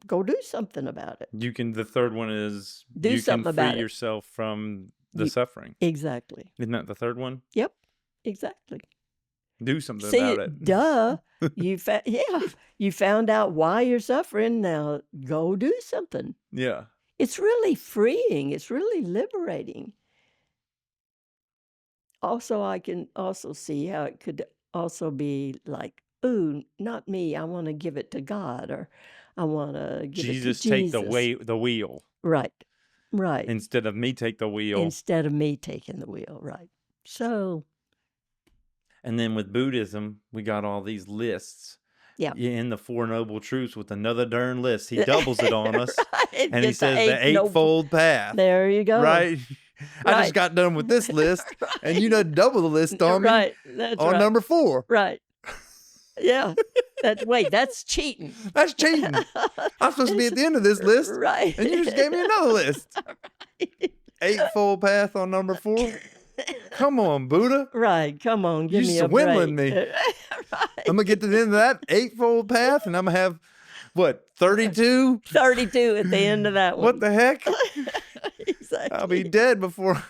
Speaker 2: go do something about it.
Speaker 1: you can. The third one is
Speaker 2: Do
Speaker 1: you can
Speaker 2: something
Speaker 1: free
Speaker 2: about it.
Speaker 1: yourself from the
Speaker 2: You,
Speaker 1: suffering.
Speaker 2: exactly.
Speaker 1: Isn't that the third one?
Speaker 2: Yep. Exactly.
Speaker 1: Do something
Speaker 2: See,
Speaker 1: about it.
Speaker 2: duh. You found out why you're suffering. Now go do something.
Speaker 1: Yeah.
Speaker 2: It's really freeing. It's really liberating. Also, I can also see how it could also be like, ooh, not me. I want to give it to God, or I want to give it to
Speaker 1: Jesus take the
Speaker 2: Jesus.
Speaker 1: wheel
Speaker 2: Right. Right.
Speaker 1: instead of me take the wheel.
Speaker 2: Instead of me taking the wheel. Right. So,
Speaker 1: And then with Buddhism, we got all these lists.
Speaker 2: yeah.
Speaker 1: In the Four Noble Truths with another darn list. He doubles it on us.
Speaker 2: Right.
Speaker 1: And he
Speaker 2: Get
Speaker 1: says the
Speaker 2: noble.
Speaker 1: Eightfold Path.
Speaker 2: There you go.
Speaker 1: Right? I just
Speaker 2: Right.
Speaker 1: got done with this list. And you
Speaker 2: Right.
Speaker 1: done double the list on me
Speaker 2: Right. That's
Speaker 1: on
Speaker 2: right.
Speaker 1: number 4.
Speaker 2: Right. Yeah. That's cheating.
Speaker 1: That's cheating. I'm supposed to be at the end of this list.
Speaker 2: Right.
Speaker 1: And you just gave me another list.
Speaker 2: Right.
Speaker 1: Eightfold Path on number 4. Come on, Buddha.
Speaker 2: Right. Come on, give
Speaker 1: You
Speaker 2: me a
Speaker 1: swindling
Speaker 2: break.
Speaker 1: me.
Speaker 2: Right.
Speaker 1: I'm going to get to the end of that Eightfold Path and I'm going to have, what, 32?
Speaker 2: 32 at the end of that one.
Speaker 1: What the heck?
Speaker 2: Exactly.
Speaker 1: I'll be dead before.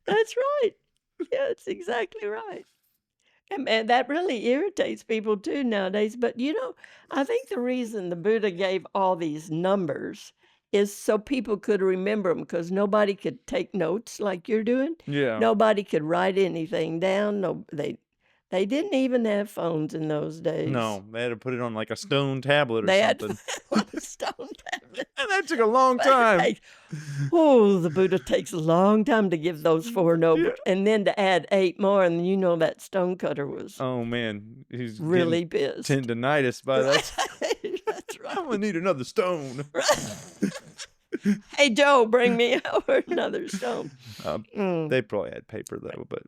Speaker 2: That's right. Yeah, that's exactly right. And man, that really irritates people too nowadays. But I think the reason the Buddha gave all these numbers is so people could remember them, because nobody could take notes like you're doing.
Speaker 1: Yeah.
Speaker 2: Nobody could write anything down. No, they didn't even have phones in those days.
Speaker 1: No, they had to put it on like a stone tablet or
Speaker 2: They had to
Speaker 1: something.
Speaker 2: put it on a stone tablet.
Speaker 1: And that took a long time.
Speaker 2: Oh, the Buddha takes a long time to give those 4 noble,
Speaker 1: Yeah.
Speaker 2: and then to add 8 more, and that stonecutter was
Speaker 1: Oh man, he's
Speaker 2: really
Speaker 1: getting
Speaker 2: pissed.
Speaker 1: tendonitis by that.
Speaker 2: Right. That's
Speaker 1: I'm
Speaker 2: right.
Speaker 1: gonna need another stone.
Speaker 2: Hey, Joe, bring me over another stone.
Speaker 1: They probably had paper though, but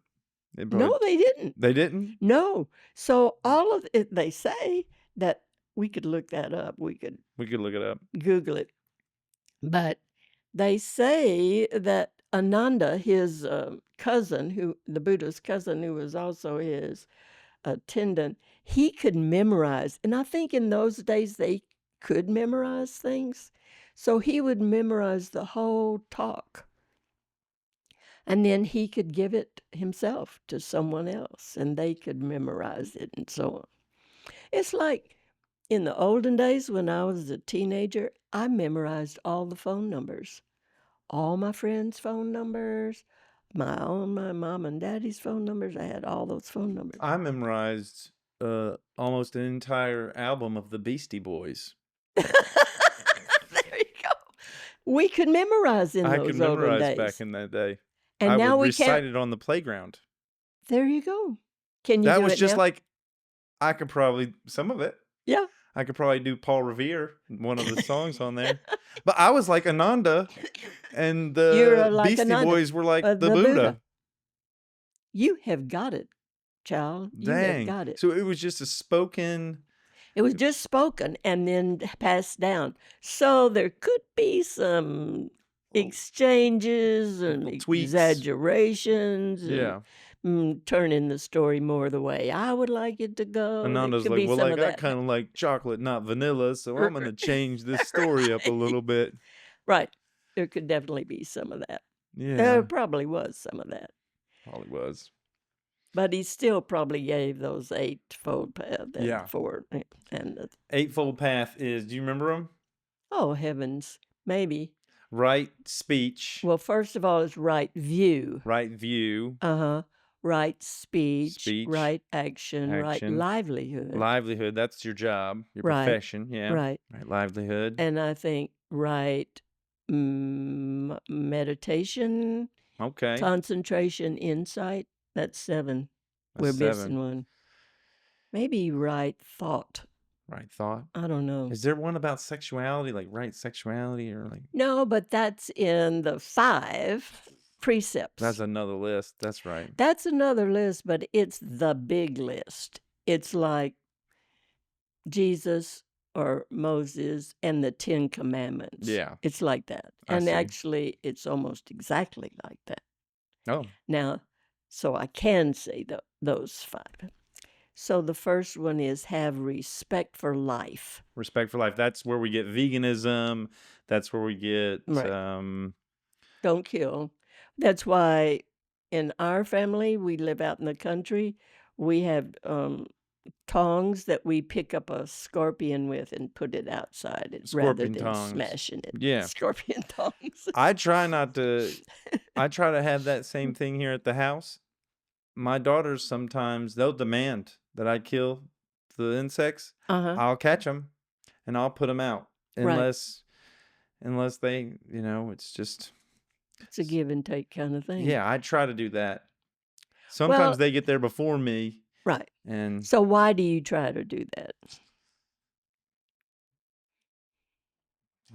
Speaker 2: No, they didn't.
Speaker 1: They didn't.
Speaker 2: No. So all of it, they say that we could look that up. We could
Speaker 1: We could look it up.
Speaker 2: Google it. But they say that Ananda, his cousin, the Buddha's cousin, who was also his attendant, he could memorize. And I think in those days they could memorize things. So he would memorize the whole talk. And then he could give it himself to someone else, and they could memorize it and so on. It's like in the olden days when I was a teenager, I memorized all the phone numbers, all my friends' phone numbers, my mom and daddy's phone numbers. I had all those phone numbers.
Speaker 1: I memorized almost an entire album of the Beastie Boys.
Speaker 2: There you go. We could memorize in
Speaker 1: I
Speaker 2: those
Speaker 1: could
Speaker 2: olden
Speaker 1: memorize
Speaker 2: days.
Speaker 1: back in that day.
Speaker 2: And
Speaker 1: I
Speaker 2: now
Speaker 1: would
Speaker 2: we
Speaker 1: recite
Speaker 2: can't.
Speaker 1: it on the playground.
Speaker 2: There you go. Can you
Speaker 1: That
Speaker 2: do
Speaker 1: was
Speaker 2: it
Speaker 1: just
Speaker 2: now?
Speaker 1: like I could probably some of it.
Speaker 2: Yeah.
Speaker 1: I could probably do Paul Revere, one of the songs on there. But I was like Ananda, and
Speaker 2: You're
Speaker 1: the
Speaker 2: like
Speaker 1: Beastie
Speaker 2: Ananda,
Speaker 1: Boys were like the
Speaker 2: the
Speaker 1: Buddha.
Speaker 2: Buddha. You have got it, child. You have
Speaker 1: Dang.
Speaker 2: got it.
Speaker 1: So it was just a spoken.
Speaker 2: It was just spoken and then passed down. So there could be some exchanges and
Speaker 1: Little tweaks.
Speaker 2: exaggerations and
Speaker 1: Yeah.
Speaker 2: turning the story more the way I would like it to go. There
Speaker 1: Ananda's
Speaker 2: could
Speaker 1: like,
Speaker 2: be
Speaker 1: well,
Speaker 2: some
Speaker 1: like
Speaker 2: of
Speaker 1: I
Speaker 2: that.
Speaker 1: kind of like chocolate, not vanilla, so I'm gonna change this story up a little bit.
Speaker 2: Right. There could definitely be some of that.
Speaker 1: Yeah,
Speaker 2: There probably was some of that.
Speaker 1: probably was.
Speaker 2: But he still probably gave those 8-fold path and
Speaker 1: Yeah.
Speaker 2: 4 and the,
Speaker 1: Eightfold Path is. Do you remember them?
Speaker 2: oh heavens, maybe.
Speaker 1: Right speech,
Speaker 2: Well, first of all, it's right view.
Speaker 1: right view,
Speaker 2: Right speech,
Speaker 1: Speech,
Speaker 2: right action, right
Speaker 1: action,
Speaker 2: livelihood.
Speaker 1: livelihood. That's your job, your
Speaker 2: Right.
Speaker 1: profession. Yeah,
Speaker 2: Right.
Speaker 1: right. Livelihood.
Speaker 2: And I think right meditation,
Speaker 1: Okay,
Speaker 2: concentration, insight. That's 7.
Speaker 1: that's
Speaker 2: We're
Speaker 1: 7.
Speaker 2: missing one. Maybe right thought.
Speaker 1: Right thought.
Speaker 2: I don't know.
Speaker 1: Is there one about sexuality, like right sexuality or like
Speaker 2: No, but that's in the 5
Speaker 1: that's
Speaker 2: precepts.
Speaker 1: another list. That's right.
Speaker 2: That's another list, but it's the big list. It's like Jesus or Moses and the 10 commandments.
Speaker 1: Yeah,
Speaker 2: It's like that.
Speaker 1: I
Speaker 2: And
Speaker 1: see.
Speaker 2: actually, it's almost exactly like that.
Speaker 1: Oh,
Speaker 2: Now, so I can say those 5. So the first one is have respect for life.
Speaker 1: respect for life. That's where we get veganism. That's where we get
Speaker 2: Right. Don't kill. That's why in our family, we live out in the country. We have tongs that we pick up a scorpion with and put it outside rather
Speaker 1: scorpion
Speaker 2: than
Speaker 1: tongues.
Speaker 2: smashing it.
Speaker 1: Yeah.
Speaker 2: Scorpion tongs.
Speaker 1: I try not to I try to have that same thing here at the house. My daughters sometimes they'll demand that I kill the insects.
Speaker 2: Uh-huh.
Speaker 1: I'll catch them and I'll put them out
Speaker 2: Right.
Speaker 1: unless they, it's just
Speaker 2: It's a give and take kind of thing.
Speaker 1: yeah, I try to do that. Sometimes
Speaker 2: Well,
Speaker 1: they get there before me
Speaker 2: right.
Speaker 1: and
Speaker 2: So why do you try to do that?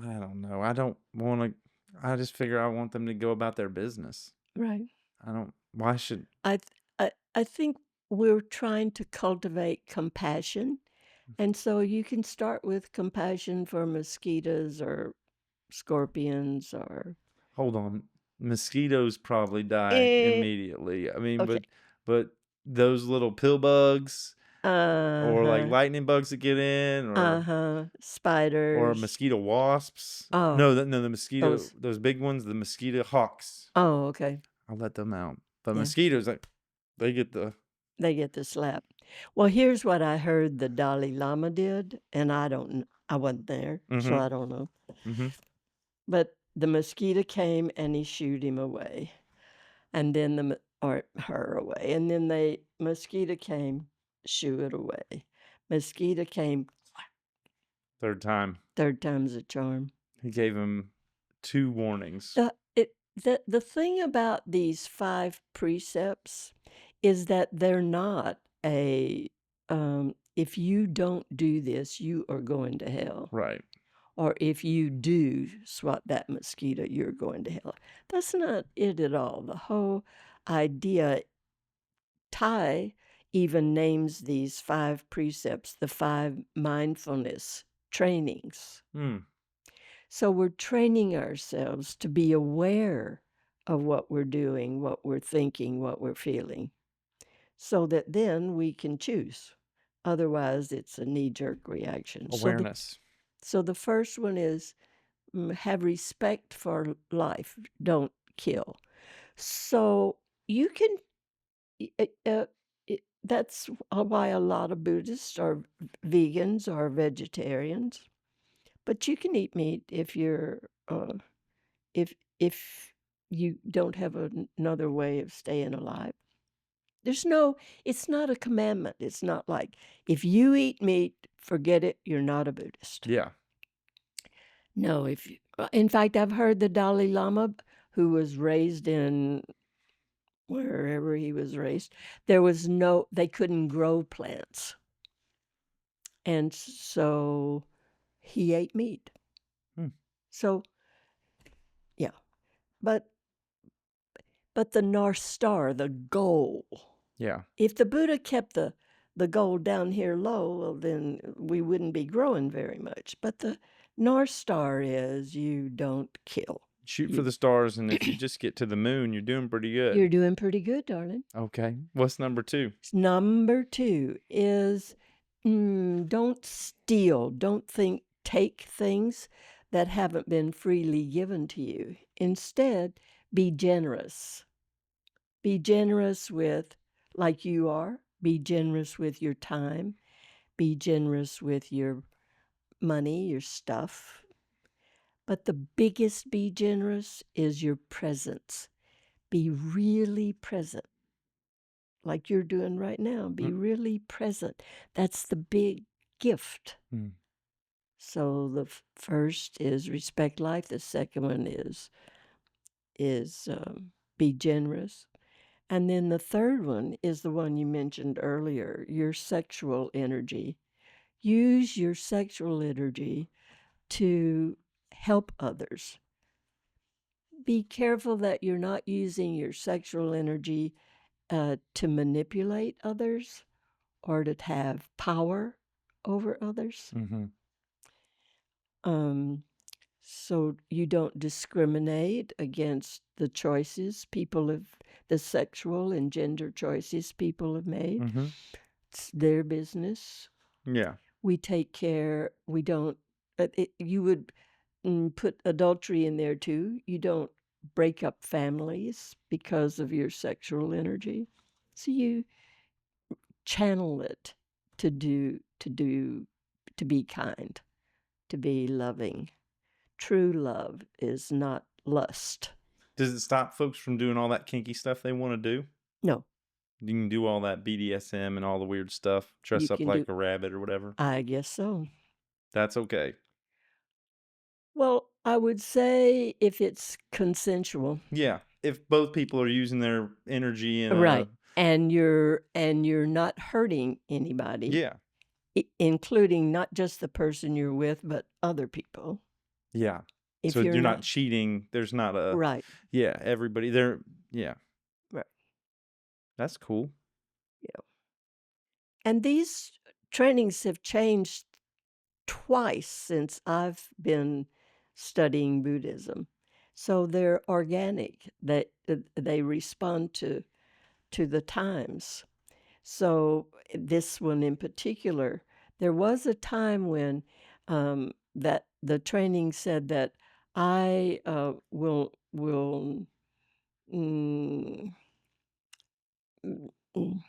Speaker 1: I don't know. I don't want to I just figure I want them to go about their business.
Speaker 2: Right.
Speaker 1: I don't why should
Speaker 2: I think we're trying to cultivate compassion. And so you can start with compassion for mosquitoes or scorpions or
Speaker 1: hold on. Mosquitoes probably die
Speaker 2: eh,
Speaker 1: immediately. I mean,
Speaker 2: okay.
Speaker 1: but those little pill bugs or like
Speaker 2: Uh-huh.
Speaker 1: lightning bugs that get in
Speaker 2: Uh-huh.
Speaker 1: or
Speaker 2: Spiders.
Speaker 1: mosquito wasps.
Speaker 2: Oh,
Speaker 1: No, the mosquito
Speaker 2: those.
Speaker 1: those big ones, the mosquito hawks.
Speaker 2: Oh, okay.
Speaker 1: I'll let them out. But
Speaker 2: Yeah.
Speaker 1: mosquitoes like they get the
Speaker 2: They get the slap. Well, here's what I heard the Dalai Lama did, and I wasn't there, so
Speaker 1: mhm.
Speaker 2: I don't know.
Speaker 1: Mhm.
Speaker 2: But the mosquito came and he shooed him away. And then or her away. And then mosquito came, shoo it away. Mosquito came,
Speaker 1: Third time.
Speaker 2: third time's a charm.
Speaker 1: He gave him 2 warnings.
Speaker 2: The thing about these 5 precepts is that they're not if you don't do this, you are going to hell.
Speaker 1: Right.
Speaker 2: Or if you do swat that mosquito, you're going to hell. That's not it at all. The whole idea, Ty even names these 5 precepts the 5 mindfulness trainings.
Speaker 1: Mm.
Speaker 2: So we're training ourselves to be aware of what we're doing, what we're thinking, what we're feeling, so that then we can choose. Otherwise, it's a knee-jerk reaction.
Speaker 1: Awareness.
Speaker 2: So the first one is have respect for life, don't kill. So you can that's why a lot of Buddhists are vegans or vegetarians. But you can eat meat if you're if you don't have another way of staying alive. It's not a commandment. It's not like if you eat meat, forget it, you're not a Buddhist.
Speaker 1: Yeah.
Speaker 2: No, in fact, I've heard the Dalai Lama, who was raised in wherever he was raised, they couldn't grow plants. And so he ate meat.
Speaker 1: Hmm.
Speaker 2: So, yeah. But the North Star, the goal,
Speaker 1: Yeah.
Speaker 2: if the Buddha kept the goal down here low, well, then we wouldn't be growing very much. But the North Star is you don't kill.
Speaker 1: Shoot for the stars, and if you just get to the moon, you're doing pretty good.
Speaker 2: You're doing pretty good, darling.
Speaker 1: Okay. What's number 2?
Speaker 2: Number 2 is don't steal. Don't take things that haven't been freely given to you. Instead, be generous. Be generous with, like you are, be generous with your time, be generous with your money, your stuff. But the biggest be generous is your presence. Be really present, like you're doing right now. Be really present. That's the big gift.
Speaker 1: Mm.
Speaker 2: So the first is respect life. The second one is be generous. And then the third one is the one you mentioned earlier, your sexual energy. Use your sexual energy to help others. Be careful that you're not using your sexual energy to manipulate others or to have power over others.
Speaker 1: Mm-hmm.
Speaker 2: Um, so you don't discriminate against the choices people have, the sexual and gender choices people have made.
Speaker 1: Mm-hmm.
Speaker 2: It's their business.
Speaker 1: Yeah.
Speaker 2: We take care, we don't, you would put adultery in there too. You don't break up families because of your sexual energy. So you channel it to be kind, to be loving. True love is not lust.
Speaker 1: Does it stop folks from doing all that kinky stuff they want to do?
Speaker 2: No,
Speaker 1: You can do all that BDSM and all the weird stuff,
Speaker 2: you
Speaker 1: dress up
Speaker 2: can do,
Speaker 1: like a rabbit or whatever.
Speaker 2: I guess so.
Speaker 1: That's okay.
Speaker 2: Well, I would say if it's consensual.
Speaker 1: Yeah. If both people are using their energy in
Speaker 2: Right.
Speaker 1: a,
Speaker 2: And you're not hurting anybody,
Speaker 1: yeah.
Speaker 2: including not just the person you're with, but other people.
Speaker 1: Yeah.
Speaker 2: If
Speaker 1: So
Speaker 2: you're
Speaker 1: you're not
Speaker 2: not
Speaker 1: cheating. There's not a,
Speaker 2: right,
Speaker 1: yeah, everybody there. Yeah.
Speaker 2: right.
Speaker 1: That's cool.
Speaker 2: Yeah. And these trainings have changed twice since I've been studying Buddhism. So they're organic. They respond to the times. So this one in particular, there was a time when that the training said that I will mm, mm,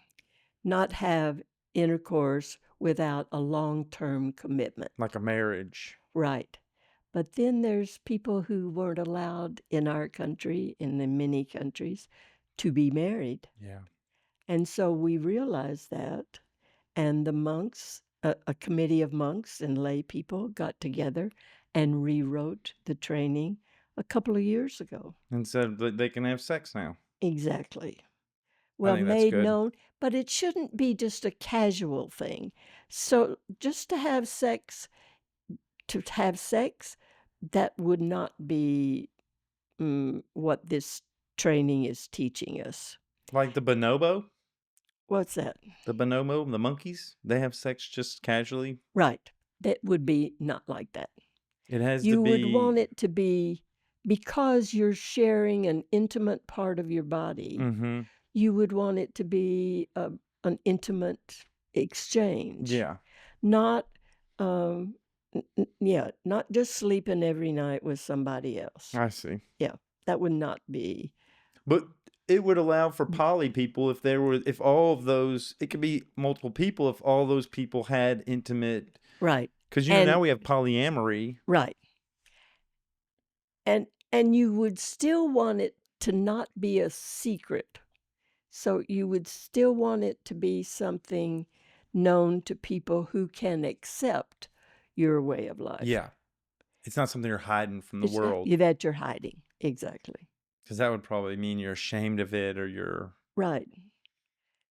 Speaker 2: not have intercourse without a long-term commitment.
Speaker 1: Like a marriage.
Speaker 2: Right. But then there's people who weren't allowed in our country, and in many countries, to be married.
Speaker 1: Yeah.
Speaker 2: And so we realized that, and the monks, a committee of monks and lay people got together and rewrote the training a couple of years ago.
Speaker 1: And said that they can have sex now.
Speaker 2: Exactly.
Speaker 1: I
Speaker 2: Well,
Speaker 1: think that's
Speaker 2: made
Speaker 1: good.
Speaker 2: known, but it shouldn't be just a casual thing. So just to have sex, that would not be what this training is teaching us.
Speaker 1: Like the bonobo,
Speaker 2: What's that?
Speaker 1: the bonobo, the monkeys, they have sex just casually.
Speaker 2: Right. That would be not like that.
Speaker 1: It has to
Speaker 2: You would want
Speaker 1: be.
Speaker 2: it to be because you're sharing an intimate part of your body.
Speaker 1: Mm-hmm.
Speaker 2: You would want it to be an intimate exchange,
Speaker 1: Yeah.
Speaker 2: not yeah, not just sleeping every night with somebody else.
Speaker 1: I see.
Speaker 2: Yeah, that would not be
Speaker 1: But it would allow for poly people if all of those, it could be multiple people if all those people had intimate,
Speaker 2: right.
Speaker 1: because now
Speaker 2: And
Speaker 1: we have polyamory.
Speaker 2: right. And you would still want it to not be a secret. So you would still want it to be something known to people who can accept your way of life.
Speaker 1: Yeah. It's not something you're hiding from the
Speaker 2: It's not
Speaker 1: world,
Speaker 2: that you're hiding. Exactly.
Speaker 1: because that would probably mean you're ashamed of it or you're,
Speaker 2: Right.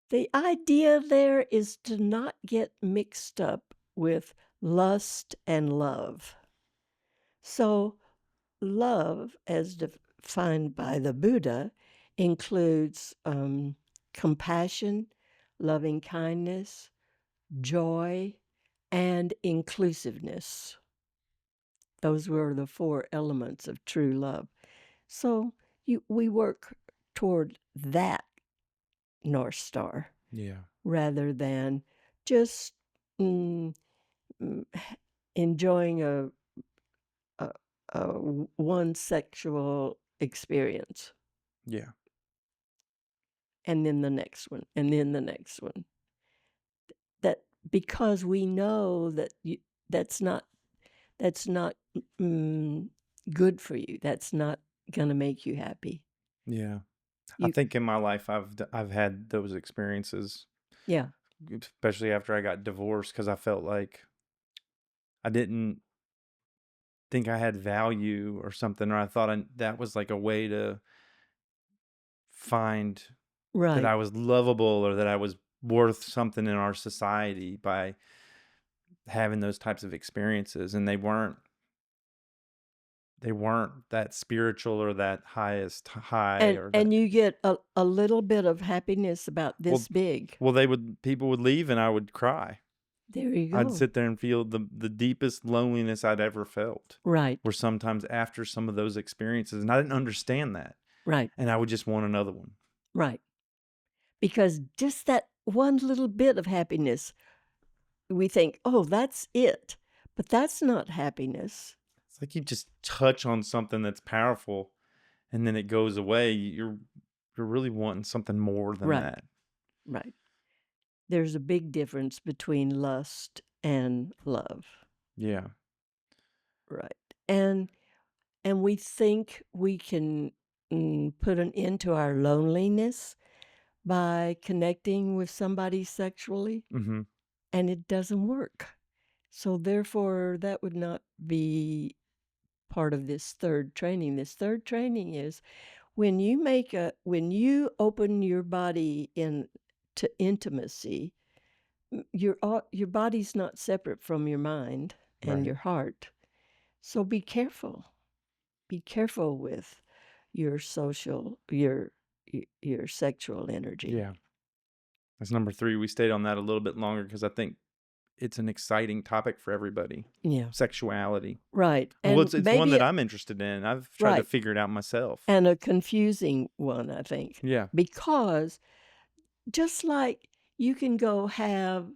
Speaker 2: The idea there is to not get mixed up with lust and love. So, love, as defined by the Buddha, includes compassion, loving kindness, joy, and inclusiveness. Those were the four elements of true love. So we work toward that North Star
Speaker 1: yeah.
Speaker 2: rather than just enjoying a one sexual experience
Speaker 1: Yeah.
Speaker 2: and then the next one and then the next one. That because we know that that's not good for you. That's not going to make you happy.
Speaker 1: Yeah. I think in my life I've had those experiences,
Speaker 2: Yeah.
Speaker 1: especially after I got divorced, because I felt like I didn't think I had value or something, or I thought that was like a way to find that
Speaker 2: Right.
Speaker 1: I was lovable or that I was worth something in our society by having those types of experiences, and they weren't that spiritual or that highest high or that
Speaker 2: And you get a little bit of happiness about
Speaker 1: well
Speaker 2: this big.
Speaker 1: well, people would leave and I would cry.
Speaker 2: There you
Speaker 1: I'd
Speaker 2: go.
Speaker 1: sit there and feel the deepest loneliness I'd ever felt,
Speaker 2: Right.
Speaker 1: were sometimes after some of those experiences, and I didn't understand that,
Speaker 2: Right.
Speaker 1: and I would just want another one.
Speaker 2: Right. Because just that one little bit of happiness, we think, "Oh, that's it." But that's not happiness.
Speaker 1: It's like you just touch on something that's powerful, and then it goes away. You're really wanting something more than
Speaker 2: Right.
Speaker 1: that.
Speaker 2: Right. There's a big difference between lust and love.
Speaker 1: Yeah.
Speaker 2: Right. And we think we can, put an end to our loneliness by connecting with somebody sexually,
Speaker 1: Mhm.
Speaker 2: and it doesn't work. So therefore, that would not be part of this third training. This third training is when you open your body in to intimacy, your body's not separate from your mind and
Speaker 1: Right.
Speaker 2: your heart. So be careful. Be careful with your social your sexual energy.
Speaker 1: Yeah. That's number 3. We stayed on that a little bit longer because I think it's an exciting topic for everybody.
Speaker 2: Yeah.
Speaker 1: Sexuality.
Speaker 2: Right.
Speaker 1: Well,
Speaker 2: And
Speaker 1: it's one
Speaker 2: maybe
Speaker 1: that I'm interested in. I've tried to
Speaker 2: right.
Speaker 1: figure it out myself.
Speaker 2: And a confusing one, I think.
Speaker 1: Yeah.
Speaker 2: Because just like you can go have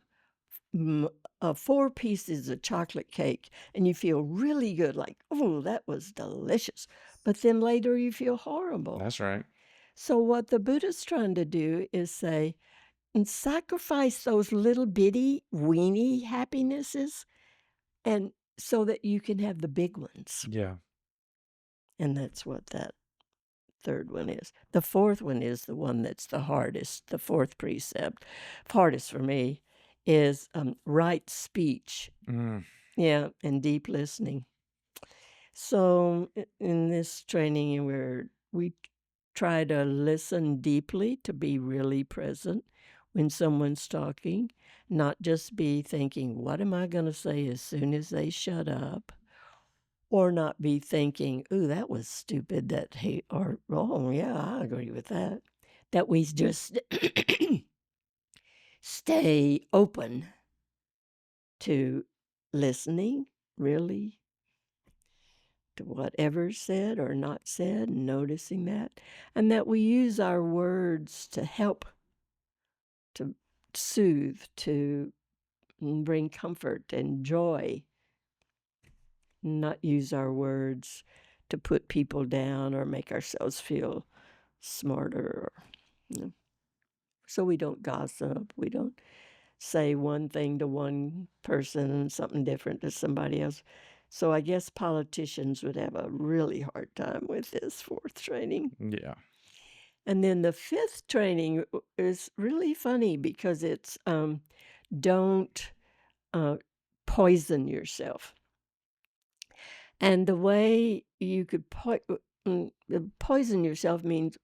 Speaker 2: 4 pieces of chocolate cake and you feel really good, like, oh, that was delicious. But then later you feel horrible.
Speaker 1: That's right.
Speaker 2: So, what the Buddha's trying to do is say, and sacrifice those little bitty, weeny happinesses, and so that you can have the big ones.
Speaker 1: Yeah.
Speaker 2: And that's what that third one is. The fourth one is the one that's the hardest. The fourth precept, hardest for me, is right speech.
Speaker 1: Mm.
Speaker 2: Yeah, and deep listening. So in this training, we try to listen deeply, to be really present when someone's talking, not just be thinking, "What am I going to say as soon as they shut up?" Or not be thinking, "Ooh, that was stupid." That he or oh yeah, I agree with that. That we just stay open to listening, really, to whatever's said or not said, noticing that, and that we use our words to help, to soothe, to bring comfort and joy, not use our words to put people down or make ourselves feel smarter. You know. So we don't gossip. We don't say one thing to one person and something different to somebody else. So I guess politicians would have a really hard time with this fourth training.
Speaker 1: Yeah.
Speaker 2: And then the fifth training is really funny because it's don't uh, poison yourself. And the way you could poison yourself means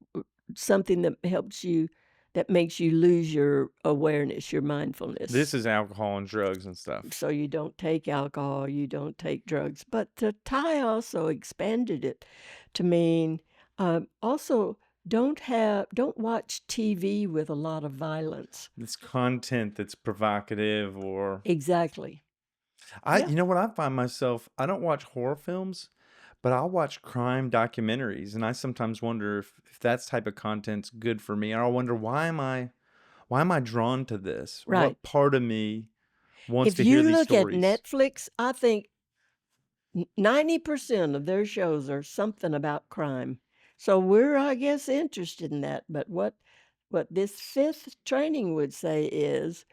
Speaker 2: something that helps you, that makes you lose your awareness, your mindfulness.
Speaker 1: This is alcohol and drugs and stuff.
Speaker 2: So you don't take alcohol, you don't take drugs. But the Thai also expanded it to mean also don't watch TV with a lot of violence.
Speaker 1: It's content that's provocative or
Speaker 2: Exactly. Yeah.
Speaker 1: you know what I find myself, I don't watch horror films, but I'll watch crime documentaries, and I sometimes wonder if that's type of content's good for me. Or I wonder why am I drawn to this?
Speaker 2: Right.
Speaker 1: What part of me wants
Speaker 2: If
Speaker 1: to hear
Speaker 2: you
Speaker 1: these
Speaker 2: look at
Speaker 1: stories?
Speaker 2: Netflix, I think 90% of their shows are something about crime. So we're, I guess, interested in that. But what this fifth training would say is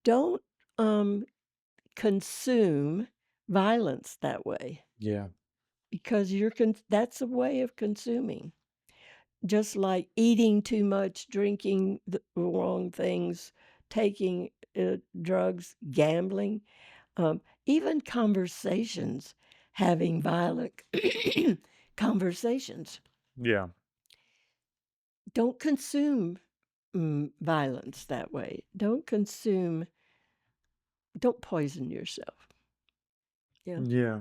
Speaker 2: don't um, consume violence that way
Speaker 1: Yeah.
Speaker 2: because that's a way of consuming. Just like eating too much, drinking the wrong things, taking drugs, gambling, even conversations, having violent conversations.
Speaker 1: Yeah.
Speaker 2: Don't consume violence that way. Don't consume, don't poison yourself. Yeah.
Speaker 1: Yeah.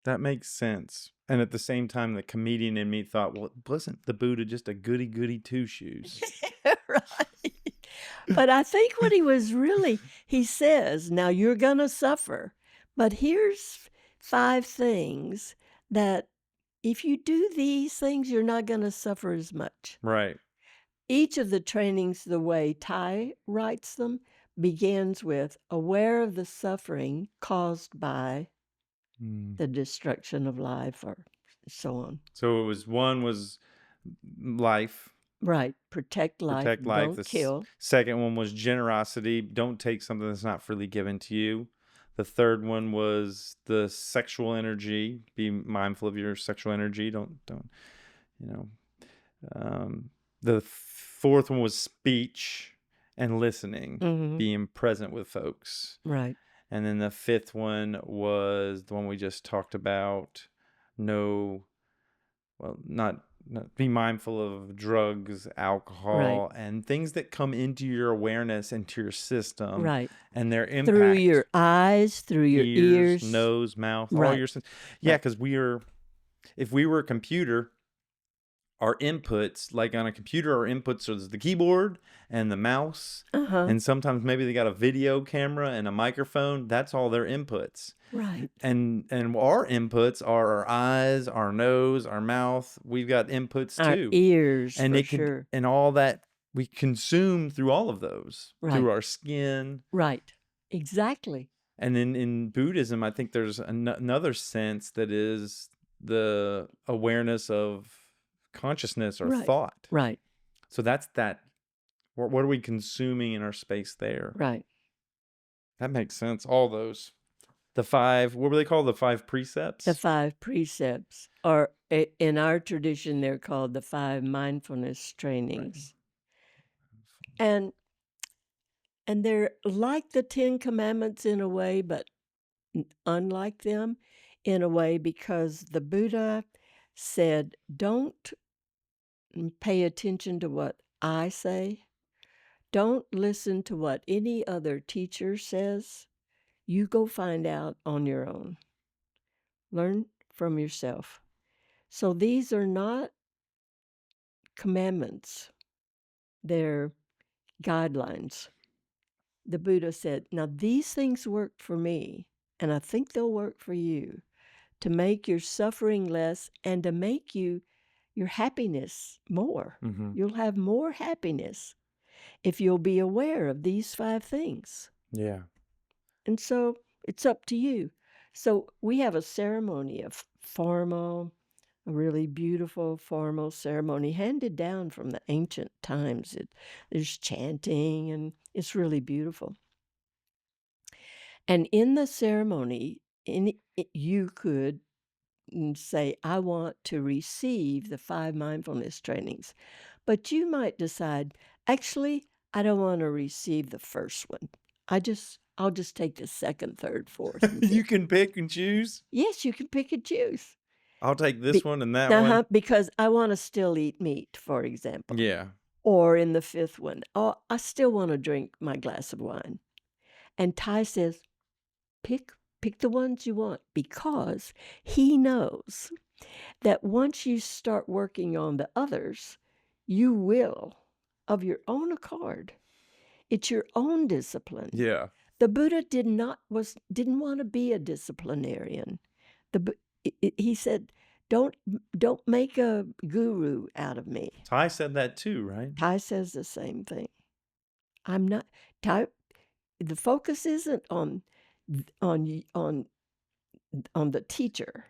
Speaker 1: That makes sense. And at the same time, the comedian in me thought, well, wasn't the Buddha just a goody goody two shoes?
Speaker 2: Right. But I think what he says, now you're going to suffer, but here's 5 things that if you do these things, you're not going to suffer as much.
Speaker 1: Right.
Speaker 2: Each of the trainings, the way Ty writes them, begins with aware of the suffering caused by
Speaker 1: Mm.
Speaker 2: the destruction of life or so on.
Speaker 1: So it was one was life,
Speaker 2: Right. Protect life.
Speaker 1: protect life.
Speaker 2: Don't
Speaker 1: The
Speaker 2: kill.
Speaker 1: second one was generosity. Don't take something that's not freely given to you. The third one was the sexual energy. Be mindful of your sexual energy. Don't, you know. The fourth one was speech and listening,
Speaker 2: Mhm.
Speaker 1: being present with folks.
Speaker 2: Right.
Speaker 1: And then the fifth one was the one we just talked about. No, well, not be mindful of drugs, alcohol, and things that come into your awareness, into your system,
Speaker 2: Right.
Speaker 1: and their impact.
Speaker 2: Through your eyes, through your ears.
Speaker 1: nose, mouth, all
Speaker 2: Right.
Speaker 1: your senses. Yeah,
Speaker 2: Right.
Speaker 1: because if we were a computer, our inputs, like on a computer, our inputs are the keyboard and the mouse.
Speaker 2: Uh-huh.
Speaker 1: And sometimes maybe they got a video camera and a microphone. That's all their inputs.
Speaker 2: Right.
Speaker 1: And our inputs are our eyes, our nose, our mouth. We've got inputs
Speaker 2: Our
Speaker 1: too.
Speaker 2: ears,
Speaker 1: And
Speaker 2: for sure.
Speaker 1: and all that we consume through all of those,
Speaker 2: Right.
Speaker 1: through our skin.
Speaker 2: Right. Exactly.
Speaker 1: And in Buddhism, I think there's another sense that is the awareness of consciousness or
Speaker 2: Right.
Speaker 1: thought.
Speaker 2: Right.
Speaker 1: So that's that. What are we consuming in our space there?
Speaker 2: Right.
Speaker 1: That makes sense. All those. The 5, what were they called? The 5 precepts?
Speaker 2: The 5 precepts, or in our tradition, they're called the 5 mindfulness trainings. Right. And they're like the 10 Commandments in a way, but unlike them in a way, because the Buddha said, don't pay attention to what I say. Don't listen to what any other teacher says. You go find out on your own. Learn from yourself. So these are not commandments. They're guidelines. The Buddha said, now these things worked for me, and I think they'll work for you to make your suffering less and to make your happiness more.
Speaker 1: Mm-hmm.
Speaker 2: You'll have more happiness if you'll be aware of these 5 things.
Speaker 1: Yeah.
Speaker 2: And so it's up to you. So we have a ceremony, a really beautiful formal ceremony handed down from the ancient times. There's chanting, and it's really beautiful. And in the ceremony, you could say, I want to receive the 5 mindfulness trainings. But you might decide, actually, I don't want to receive the first one. I'll just take the second, third, fourth.
Speaker 1: You can pick and choose?
Speaker 2: Yes, you can pick and choose.
Speaker 1: I'll take this one and that one.
Speaker 2: Because I want to still eat meat, for example.
Speaker 1: Yeah.
Speaker 2: Or in the 5th one, oh, I still want to drink my glass of wine. And Ty says, pick the ones you want, because he knows that once you start working on the others, you will, of your own accord. It's your own discipline.
Speaker 1: Yeah.
Speaker 2: The Buddha didn't want to be a disciplinarian. He said, don't make a guru out of me.
Speaker 1: Ty said that too, right?
Speaker 2: Ty says the same thing. I'm not Ty. The focus isn't on the teacher.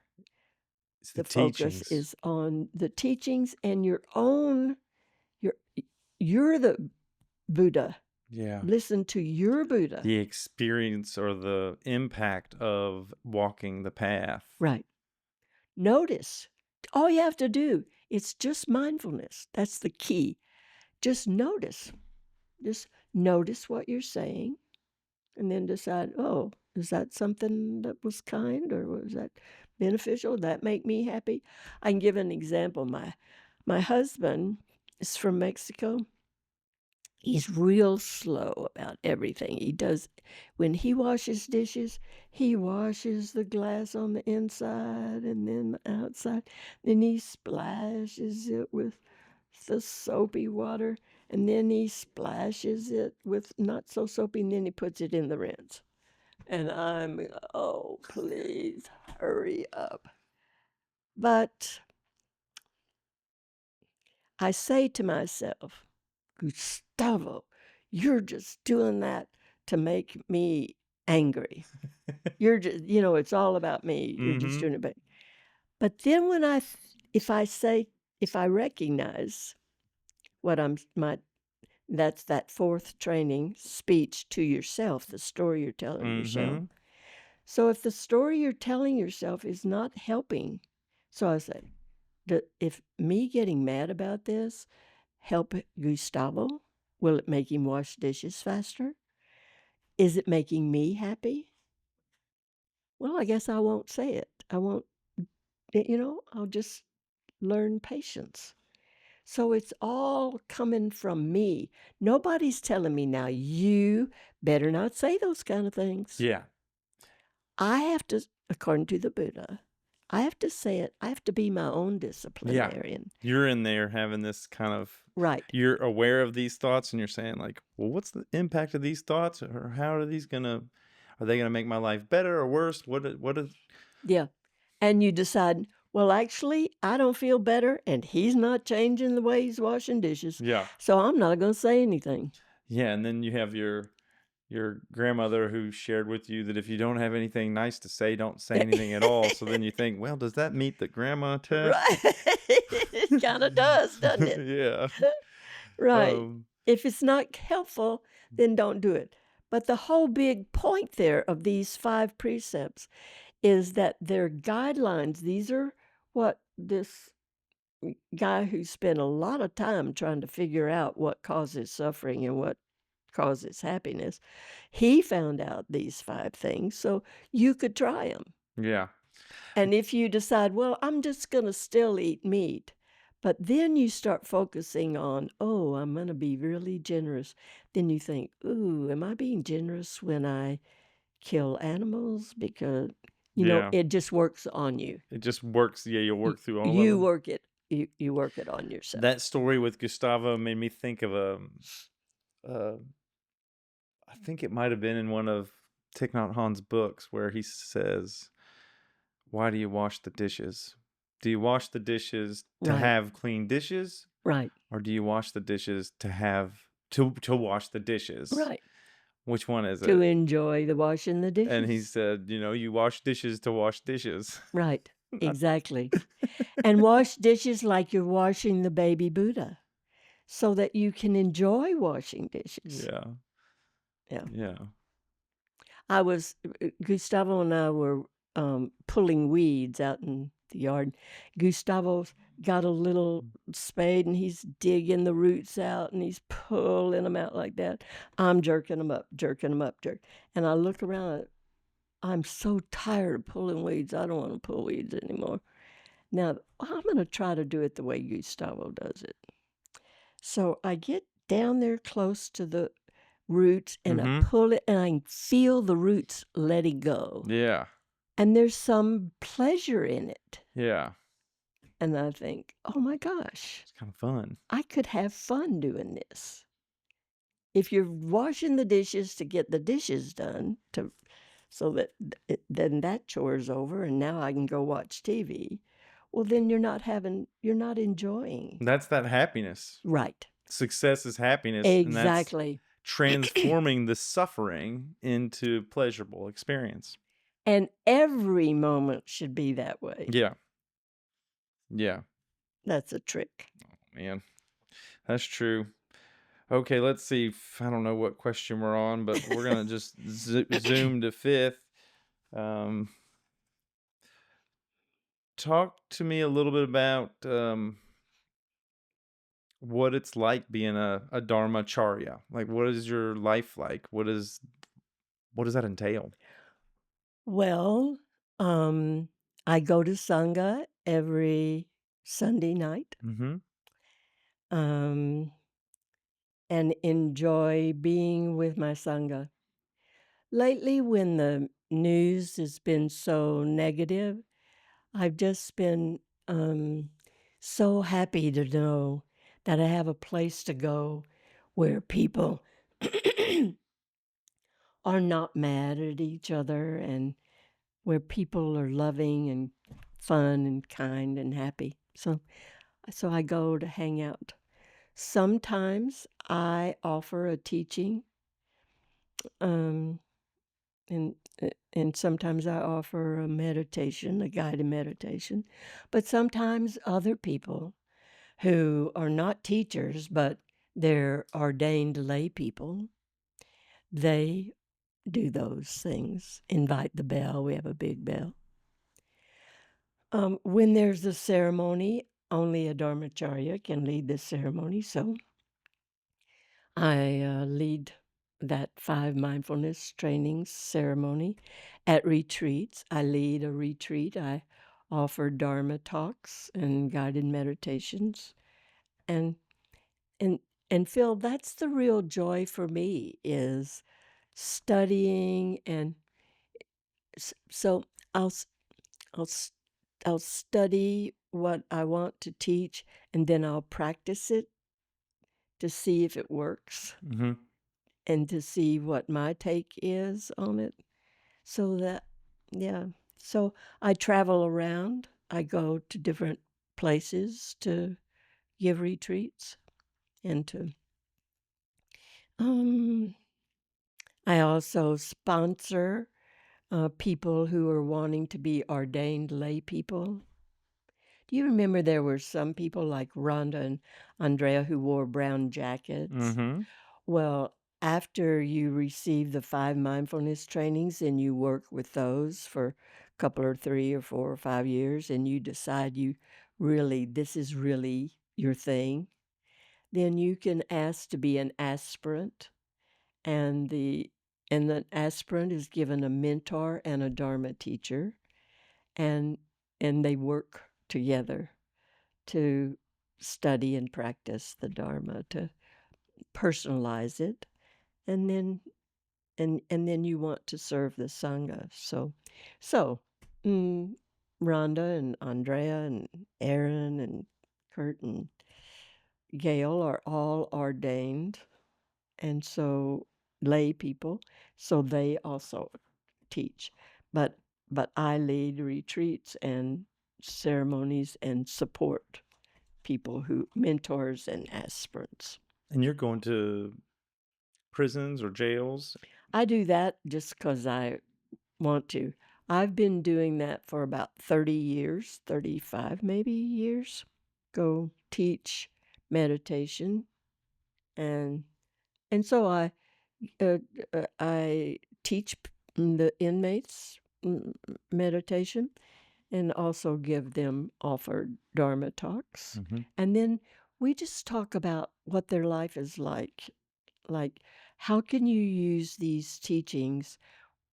Speaker 1: It's the
Speaker 2: focus
Speaker 1: teachings.
Speaker 2: is on the teachings and your own. You're the Buddha.
Speaker 1: Yeah.
Speaker 2: Listen to your Buddha.
Speaker 1: The experience or the impact of walking the path.
Speaker 2: Right. Notice. All you have to do, it's just mindfulness. That's the key. Just notice. Just notice what you're saying, and then decide, oh, is that something that was kind, or was that beneficial? That make me happy? I can give an example. My husband is from Mexico. He's real slow about everything. He does when he washes dishes, he washes the glass on the inside and then the outside. Then he splashes it with the soapy water, and then he splashes it with not so soapy, and then he puts it in the rinse. And I'm, oh, please hurry up. But I say to myself, Gustavo, you're just doing that to make me angry. You're just, it's all about me. You're just
Speaker 1: Mhm.
Speaker 2: doing it. But then when if I say, if I recognize what that's that fourth training speech to yourself, the story you're telling yourself.
Speaker 1: Mhm.
Speaker 2: So if the story you're telling yourself is not helping, so I say, if me getting mad about this help Gustavo? Will it make him wash dishes faster? Is it making me happy? Well, I guess I won't say it. I won't, I'll just learn patience. So it's all coming from me. Nobody's telling me now, you better not say those kind of things.
Speaker 1: Yeah.
Speaker 2: I have to, according to the Buddha, I have to say it. I have to be my own
Speaker 1: Yeah.
Speaker 2: disciplinarian.
Speaker 1: You're in there having this kind of
Speaker 2: Right.
Speaker 1: you're aware of these thoughts and you're saying like, "Well, what's the impact of these thoughts or how are these gonna are they gonna make my life better or worse? What is
Speaker 2: Yeah. And you decide, well, actually, I don't feel better, and he's not changing the way he's washing dishes,
Speaker 1: Yeah.
Speaker 2: so I'm not going to say anything.
Speaker 1: Yeah, and then you have your grandmother who shared with you that if you don't have anything nice to say, don't say anything at all. So then you think, well, does that meet the grandma test?
Speaker 2: Right. It kind of does, doesn't it?
Speaker 1: Yeah.
Speaker 2: Right.
Speaker 1: Um,
Speaker 2: If it's not helpful, then don't do it. But the whole big point there of these 5 precepts is that they're guidelines. These are what this guy who spent a lot of time trying to figure out what causes suffering and what causes happiness. He found out these 5 things, so you could try them.
Speaker 1: yeah.
Speaker 2: And if you decide, "Well, I'm just gonna still eat meat," but then you start focusing on, "Oh, I'm gonna be really generous." Then you think, "Ooh, am I being generous when I kill animals?" Because,
Speaker 1: Yeah.
Speaker 2: it just works on you.
Speaker 1: It just works. Yeah, you'll
Speaker 2: You
Speaker 1: work through all of
Speaker 2: you
Speaker 1: them.
Speaker 2: work it you work it on yourself.
Speaker 1: That story with Gustavo made me think of uh, I think it might have been in one of Thich Nhat Hanh's books where he says, "Why do you wash the dishes? Do you wash the dishes to
Speaker 2: Right,
Speaker 1: have clean dishes,
Speaker 2: right,
Speaker 1: or do you wash the dishes to have to wash the dishes?
Speaker 2: right.
Speaker 1: Which one is
Speaker 2: To
Speaker 1: it?"
Speaker 2: enjoy the washing the
Speaker 1: And he
Speaker 2: dishes.
Speaker 1: said, "You wash dishes to wash dishes."
Speaker 2: Right,
Speaker 1: I-
Speaker 2: exactly. And wash dishes like you're washing the baby Buddha so that you can enjoy washing dishes.
Speaker 1: yeah,
Speaker 2: Yeah.
Speaker 1: yeah,
Speaker 2: Gustavo and I were pulling weeds out in the yard. Gustavo's got a little spade and he's digging the roots out and he's pulling them out like that. I'm jerking them up, jerking them up, jerk. And I look around. I'm so tired of pulling weeds. I don't want to pull weeds anymore. Now, I'm going to try to do it the way Gustavo does it. So I get down there close to the roots and I
Speaker 1: mm-hmm,
Speaker 2: pull it and I can feel the roots letting go.
Speaker 1: yeah,
Speaker 2: And there's some pleasure in it.
Speaker 1: yeah.
Speaker 2: And I think, oh my gosh,
Speaker 1: It's kind of fun.
Speaker 2: I could have fun doing this. If you're washing the dishes to get the dishes done, so that then that chore's over and now I can go watch TV. Well, then you're not enjoying.
Speaker 1: That's that happiness.
Speaker 2: Right.
Speaker 1: Success is happiness, and that's
Speaker 2: Exactly.
Speaker 1: transforming the suffering into pleasurable experience.
Speaker 2: And every moment should be that way.
Speaker 1: Yeah, yeah,
Speaker 2: That's a trick.
Speaker 1: man, that's true. Okay, let's see. I don't know what question we're on, but we're gonna just zoom to fifth. Um, talk to me a little bit about what it's like being a dharmacharya. Like, what is your life like? What does that entail?
Speaker 2: Well, I go to Sangha every Sunday night.
Speaker 1: Mm-hmm.
Speaker 2: um, and enjoy being with my Sangha. Lately, when the news has been so negative, I've just been so happy to know that I have a place to go where people are not mad at each other and where people are loving and fun and kind and happy. So I go to hang out. Sometimes I offer a teaching, um, and and sometimes I offer a meditation, a guided meditation. But sometimes other people who are not teachers, but they're ordained lay people, they do those things. Invite the bell. We have a big bell. When there's a ceremony, only a dharmacharya can lead the ceremony. So I lead that 5 mindfulness training ceremony at retreats. I lead a retreat. I offer dharma talks and guided meditations. And and and Phil, that's the real joy for me is studying and so I'll s- I'll s- I'll study what I want to teach and then I'll practice it to see if it works
Speaker 1: Hmm.
Speaker 2: and to see what my take is on it. So that, yeah. So I travel around. I go to different places to give retreats and to, um, I also sponsor people who are wanting to be ordained lay people. Do you remember there were some people like Rhonda and Andrea who wore brown jackets?
Speaker 1: Hmm.
Speaker 2: Well, after you receive the 5 mindfulness trainings and you work with those for a couple or 3 or 4 or 5 years and you decide this is really your thing, then you can ask to be an aspirant and the aspirant is given a mentor and a dharma teacher and they work together to study and practice the dharma to personalize it and then you want to serve the sangha. So mm, Rhonda and Andrea and Aaron and Kurt and Gail are all ordained, and so lay people, so they also teach. But I lead retreats and ceremonies and support people who mentors and aspirants.
Speaker 1: And you're going to prisons or jails?
Speaker 2: I do that just because I want to. I've been doing that for about 30 years, 35 maybe years. Go teach meditation and so uh, I teach the inmates meditation and also give them offered dharma talks.
Speaker 1: Hmm.
Speaker 2: And then we just talk about what their life is like how can you use these teachings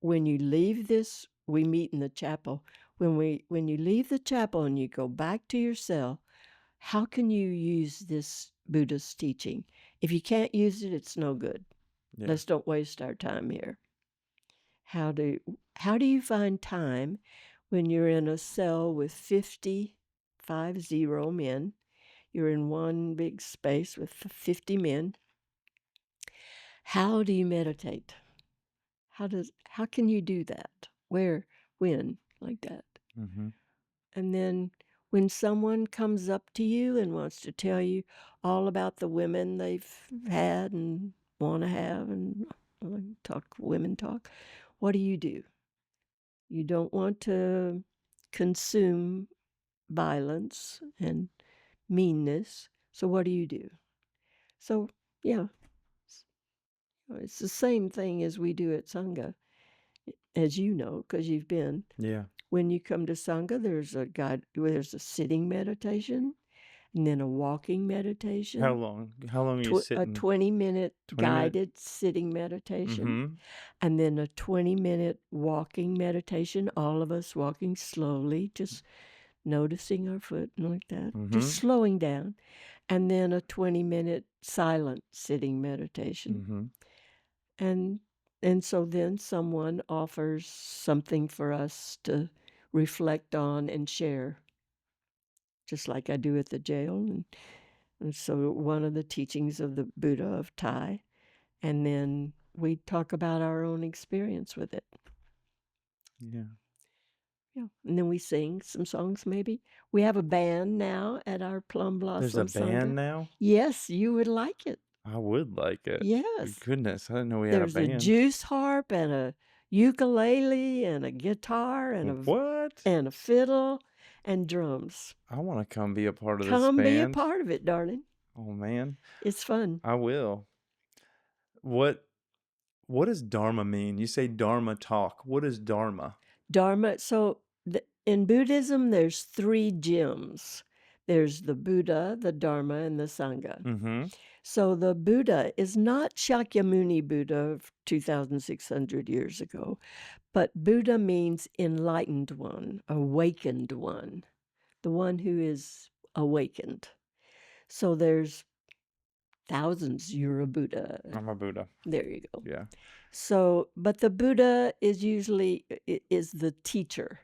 Speaker 2: when you leave this. We meet in the chapel. When you leave the chapel and you go back to your cell, how can you use this Buddhist teaching? If you can't use it, it's no good.
Speaker 1: Yeah.
Speaker 2: Let's don't waste our time here. How do you find time when you're in a cell with 50 men? You're in one big space with 50 men. How do you meditate? How can you do that? Where, when, like that?
Speaker 1: Hmm.
Speaker 2: And then when someone comes up to you and wants to tell you all about the women they've had and want to have and talk women talk, what do? You don't want to consume violence and meanness. So what do? So yeah, it's the same thing as we do at Sangha, as you know, because you've been.
Speaker 1: Yeah.
Speaker 2: When you come to Sangha, there's a sitting meditation and then a walking
Speaker 1: How
Speaker 2: meditation,
Speaker 1: long? How long are you
Speaker 2: a
Speaker 1: sitting?
Speaker 2: 20-minute
Speaker 1: 20 minutes?
Speaker 2: guided sitting meditation,
Speaker 1: Mm-hmm.
Speaker 2: and then a 20-minute walking meditation, all of us walking slowly, just noticing our foot and like that, just
Speaker 1: Mm-hmm.
Speaker 2: slowing down, and then a 20-minute silent sitting meditation.
Speaker 1: Mm-hmm.
Speaker 2: And and so then someone offers something for us to reflect on and share, just like I do at the jail. And so one of the teachings of the Buddha of Thai, and then we talk about our own experience with it.
Speaker 1: Yeah.
Speaker 2: Yeah. And then we sing some songs maybe. We have a band now at our Plum
Speaker 1: There's a
Speaker 2: Blossom
Speaker 1: band
Speaker 2: Sangha.
Speaker 1: now?
Speaker 2: Yes, you would like it.
Speaker 1: I would like it.
Speaker 2: Yes.
Speaker 1: Goodness, I didn't know we had a
Speaker 2: There's a
Speaker 1: band.
Speaker 2: juice harp and a ukulele and a guitar
Speaker 1: What?
Speaker 2: and a fiddle and drums.
Speaker 1: I want to come be a part of this
Speaker 2: Come be a
Speaker 1: band.
Speaker 2: part of it, darling.
Speaker 1: Oh man,
Speaker 2: It's fun.
Speaker 1: I will. What what does dharma mean? You say dharma talk. What is dharma?
Speaker 2: Dharma. So in Buddhism, there's 3 gems. There's the Buddha, the Dharma, and the Sangha.
Speaker 1: Mm-hmm.
Speaker 2: So the Buddha is not Shakyamuni Buddha of 2,600 years ago, but Buddha means enlightened one, awakened one, the one who is awakened. So there's thousands, you're a Buddha.
Speaker 1: I'm a Buddha.
Speaker 2: There you go.
Speaker 1: Yeah.
Speaker 2: So, but the Buddha is usually is the teacher.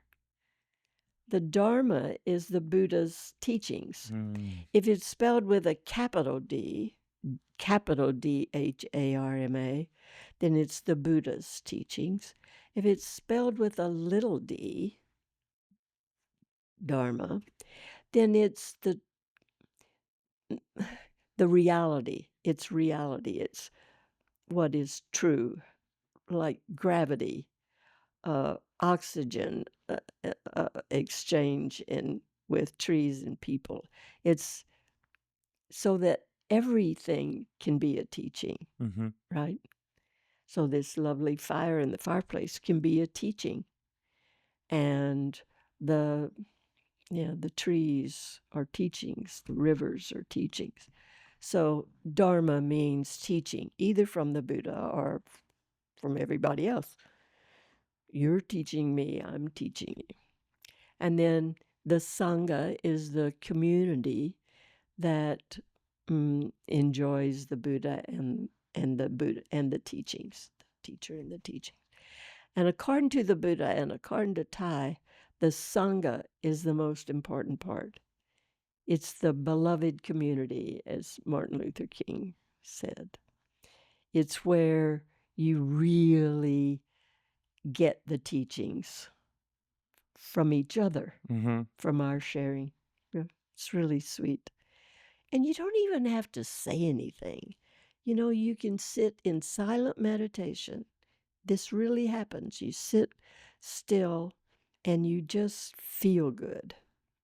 Speaker 2: The Dharma is the Buddha's teachings.
Speaker 1: Mm.
Speaker 2: If it's spelled with a capital D, capital Dharma, then it's the Buddha's teachings. If it's spelled with a little d, Dharma, then it's the reality. It's reality. It's what is true, like gravity, oxygen exchange with trees and people. It's so that everything can be a teaching,
Speaker 1: Mm-hmm.
Speaker 2: right? So this lovely fire in the fireplace can be a teaching, and the trees are teachings, the rivers are teachings. So Dharma means teaching, either from the Buddha or from everybody else. You're teaching me, I'm teaching you. And then the Sangha is the community that enjoys the Buddha and the teachings, the teacher and the teaching. And according to the Buddha and according to Thai, the Sangha is the most important part. It's the beloved community, as Martin Luther King said. It's where you really get the teachings from each other,
Speaker 1: Mm-hmm.
Speaker 2: from our sharing. Yeah, it's really sweet. And you don't even have to say anything. You know, you can sit in silent meditation. This really happens. You sit still and you just feel good.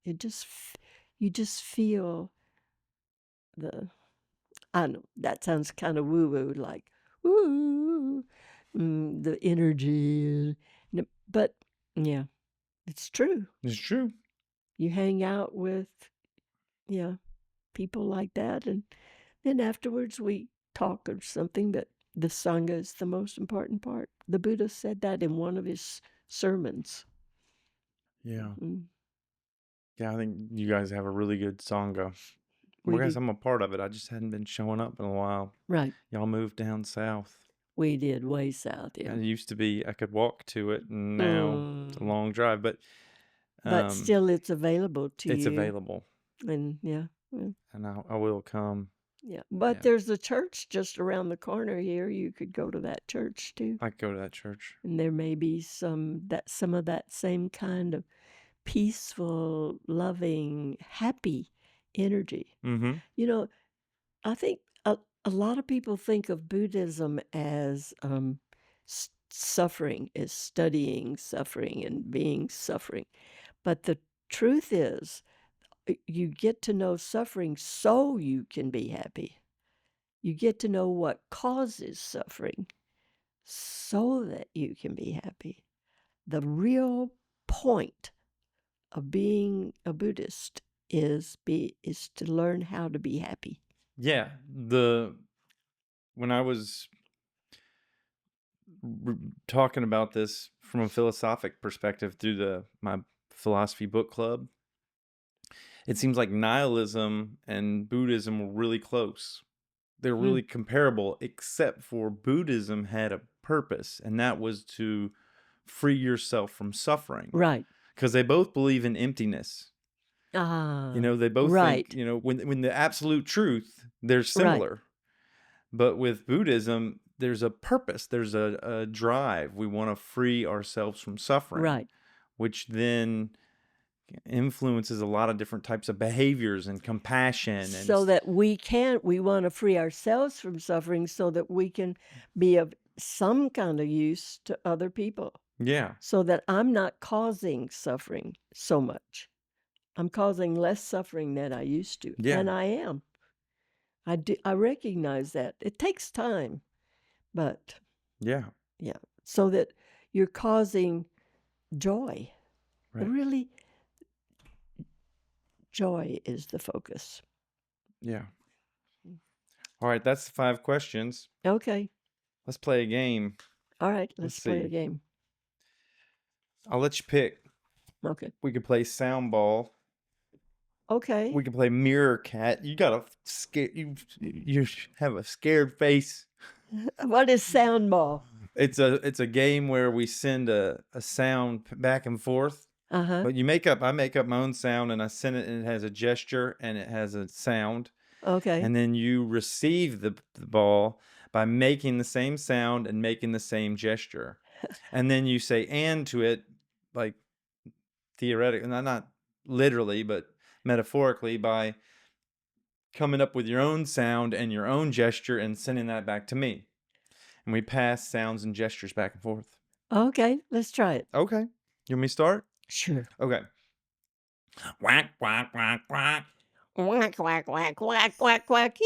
Speaker 2: You just feel I don't know, that sounds kind of woo-woo, like, woo, the energy. But yeah, it's true.
Speaker 1: It's true.
Speaker 2: You hang out with, yeah, people like that, and then afterwards we talk or something, but the Sangha is the most important part. The Buddha said that in one of his sermons.
Speaker 1: Yeah.
Speaker 2: Mm.
Speaker 1: Yeah, I think you guys have a really good sangha.
Speaker 2: We
Speaker 1: I guess
Speaker 2: did.
Speaker 1: I'm a part of it. I just hadn't been showing up in a while.
Speaker 2: Right.
Speaker 1: Y'all moved down south.
Speaker 2: We did, way south, yeah.
Speaker 1: It used to be I could walk to it, and now it's a long drive. But
Speaker 2: still it's available to
Speaker 1: it's
Speaker 2: you.
Speaker 1: available,
Speaker 2: And yeah.
Speaker 1: and I will come.
Speaker 2: Yeah. But there's a church just around the corner here. You could go to that church too.
Speaker 1: I could go to that church.
Speaker 2: And there may be some of that same kind of peaceful, loving, happy energy.
Speaker 1: Mm-hmm.
Speaker 2: You know, I think a lot of people think of Buddhism as suffering, as studying suffering and being suffering. But the truth is, you get to know suffering so you can be happy. You get to know what causes suffering so that you can be happy. The real point of being a Buddhist is to learn how to be happy.
Speaker 1: Yeah, when I was talking about this from a philosophic perspective through my philosophy book club, it seems like nihilism and Buddhism were really close. They're
Speaker 2: Mm,
Speaker 1: really comparable, except for Buddhism had a purpose, and that was to free yourself from suffering.
Speaker 2: right.
Speaker 1: Because they both believe in emptiness.
Speaker 2: Ah,
Speaker 1: They both think,
Speaker 2: right,
Speaker 1: when the absolute truth, they're
Speaker 2: right,
Speaker 1: similar. But with Buddhism, there's a purpose, there's a drive. We want to free ourselves from suffering,
Speaker 2: right.
Speaker 1: which then influences a lot of different types of behaviors and compassion
Speaker 2: So that we want to free ourselves from suffering so that we can be of some kind of use to other people,
Speaker 1: yeah,
Speaker 2: so that I'm not causing suffering so much. I'm causing less suffering than I used to,
Speaker 1: yeah,
Speaker 2: and I am. I recognize that. It takes time, but
Speaker 1: yeah,
Speaker 2: yeah, so that you're causing joy.
Speaker 1: right,
Speaker 2: Really, joy is the focus.
Speaker 1: yeah. All right, that's the 5 questions.
Speaker 2: Okay.
Speaker 1: Let's play a game.
Speaker 2: All right,
Speaker 1: Let's
Speaker 2: let's play a
Speaker 1: see.
Speaker 2: game.
Speaker 1: I'll let you pick.
Speaker 2: Okay.
Speaker 1: We could play sound ball.
Speaker 2: Okay.
Speaker 1: We could play mirror cat. You got a scare. You have a scared face.
Speaker 2: What is sound ball?
Speaker 1: It's a game where we send a sound back and forth.
Speaker 2: Uh-huh.
Speaker 1: But I make up my own sound and I send it, and it has a gesture and it has a sound.
Speaker 2: Okay.
Speaker 1: And then you receive the ball by making the same sound and making the same gesture. And then you say and to it, like theoretically, not literally, but metaphorically, by coming up with your own sound and your own gesture and sending that back to me. And we pass sounds and gestures back and forth.
Speaker 2: Okay, let's try it.
Speaker 1: Okay. You want me to start?
Speaker 2: Sure.
Speaker 1: Okay. Quack, quack, quack, quack.
Speaker 2: Quack, quack, quack, quack, quack, quack.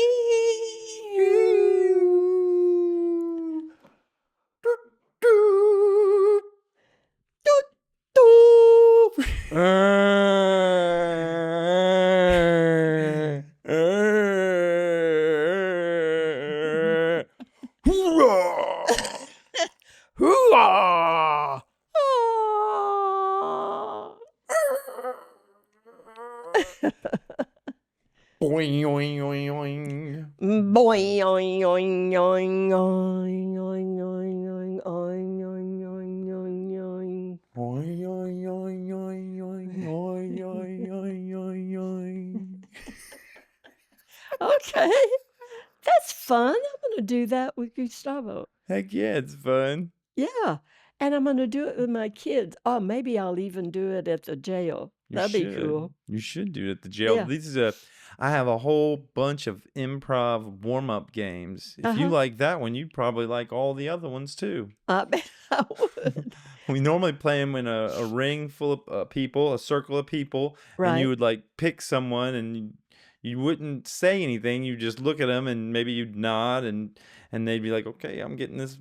Speaker 1: Doot, doot.
Speaker 2: Doot, doot.
Speaker 1: Hoorah!
Speaker 2: Hoo-ah!
Speaker 1: Boing, oing, oing, oing.
Speaker 2: Boing, oing, oing, oing, oing, oing, oing, oing, oing, oing, oing, oing, oing.
Speaker 1: Oing, oing, oing, oing, oing, oing, oing, oing, oing, oing.
Speaker 2: Okay, that's fun. I'm gonna do that with Gustavo.
Speaker 1: Heck yeah, it's fun.
Speaker 2: Yeah, and I'm gonna do it with my kids. Oh, maybe I'll even do it at the jail.
Speaker 1: You
Speaker 2: That'd be
Speaker 1: should.
Speaker 2: cool.
Speaker 1: You should do it at the jail.
Speaker 2: Yeah.
Speaker 1: I have a whole bunch of improv warm-up games. If you
Speaker 2: Uh-huh.
Speaker 1: like that one, you'd probably like all the other ones too.
Speaker 2: I bet I would.
Speaker 1: We normally play them in a ring full of people, a circle of people, and you
Speaker 2: Right.
Speaker 1: would like pick someone, and you wouldn't say anything. You just look at them, and maybe you'd nod, and they'd be like, "Okay, I'm getting this,"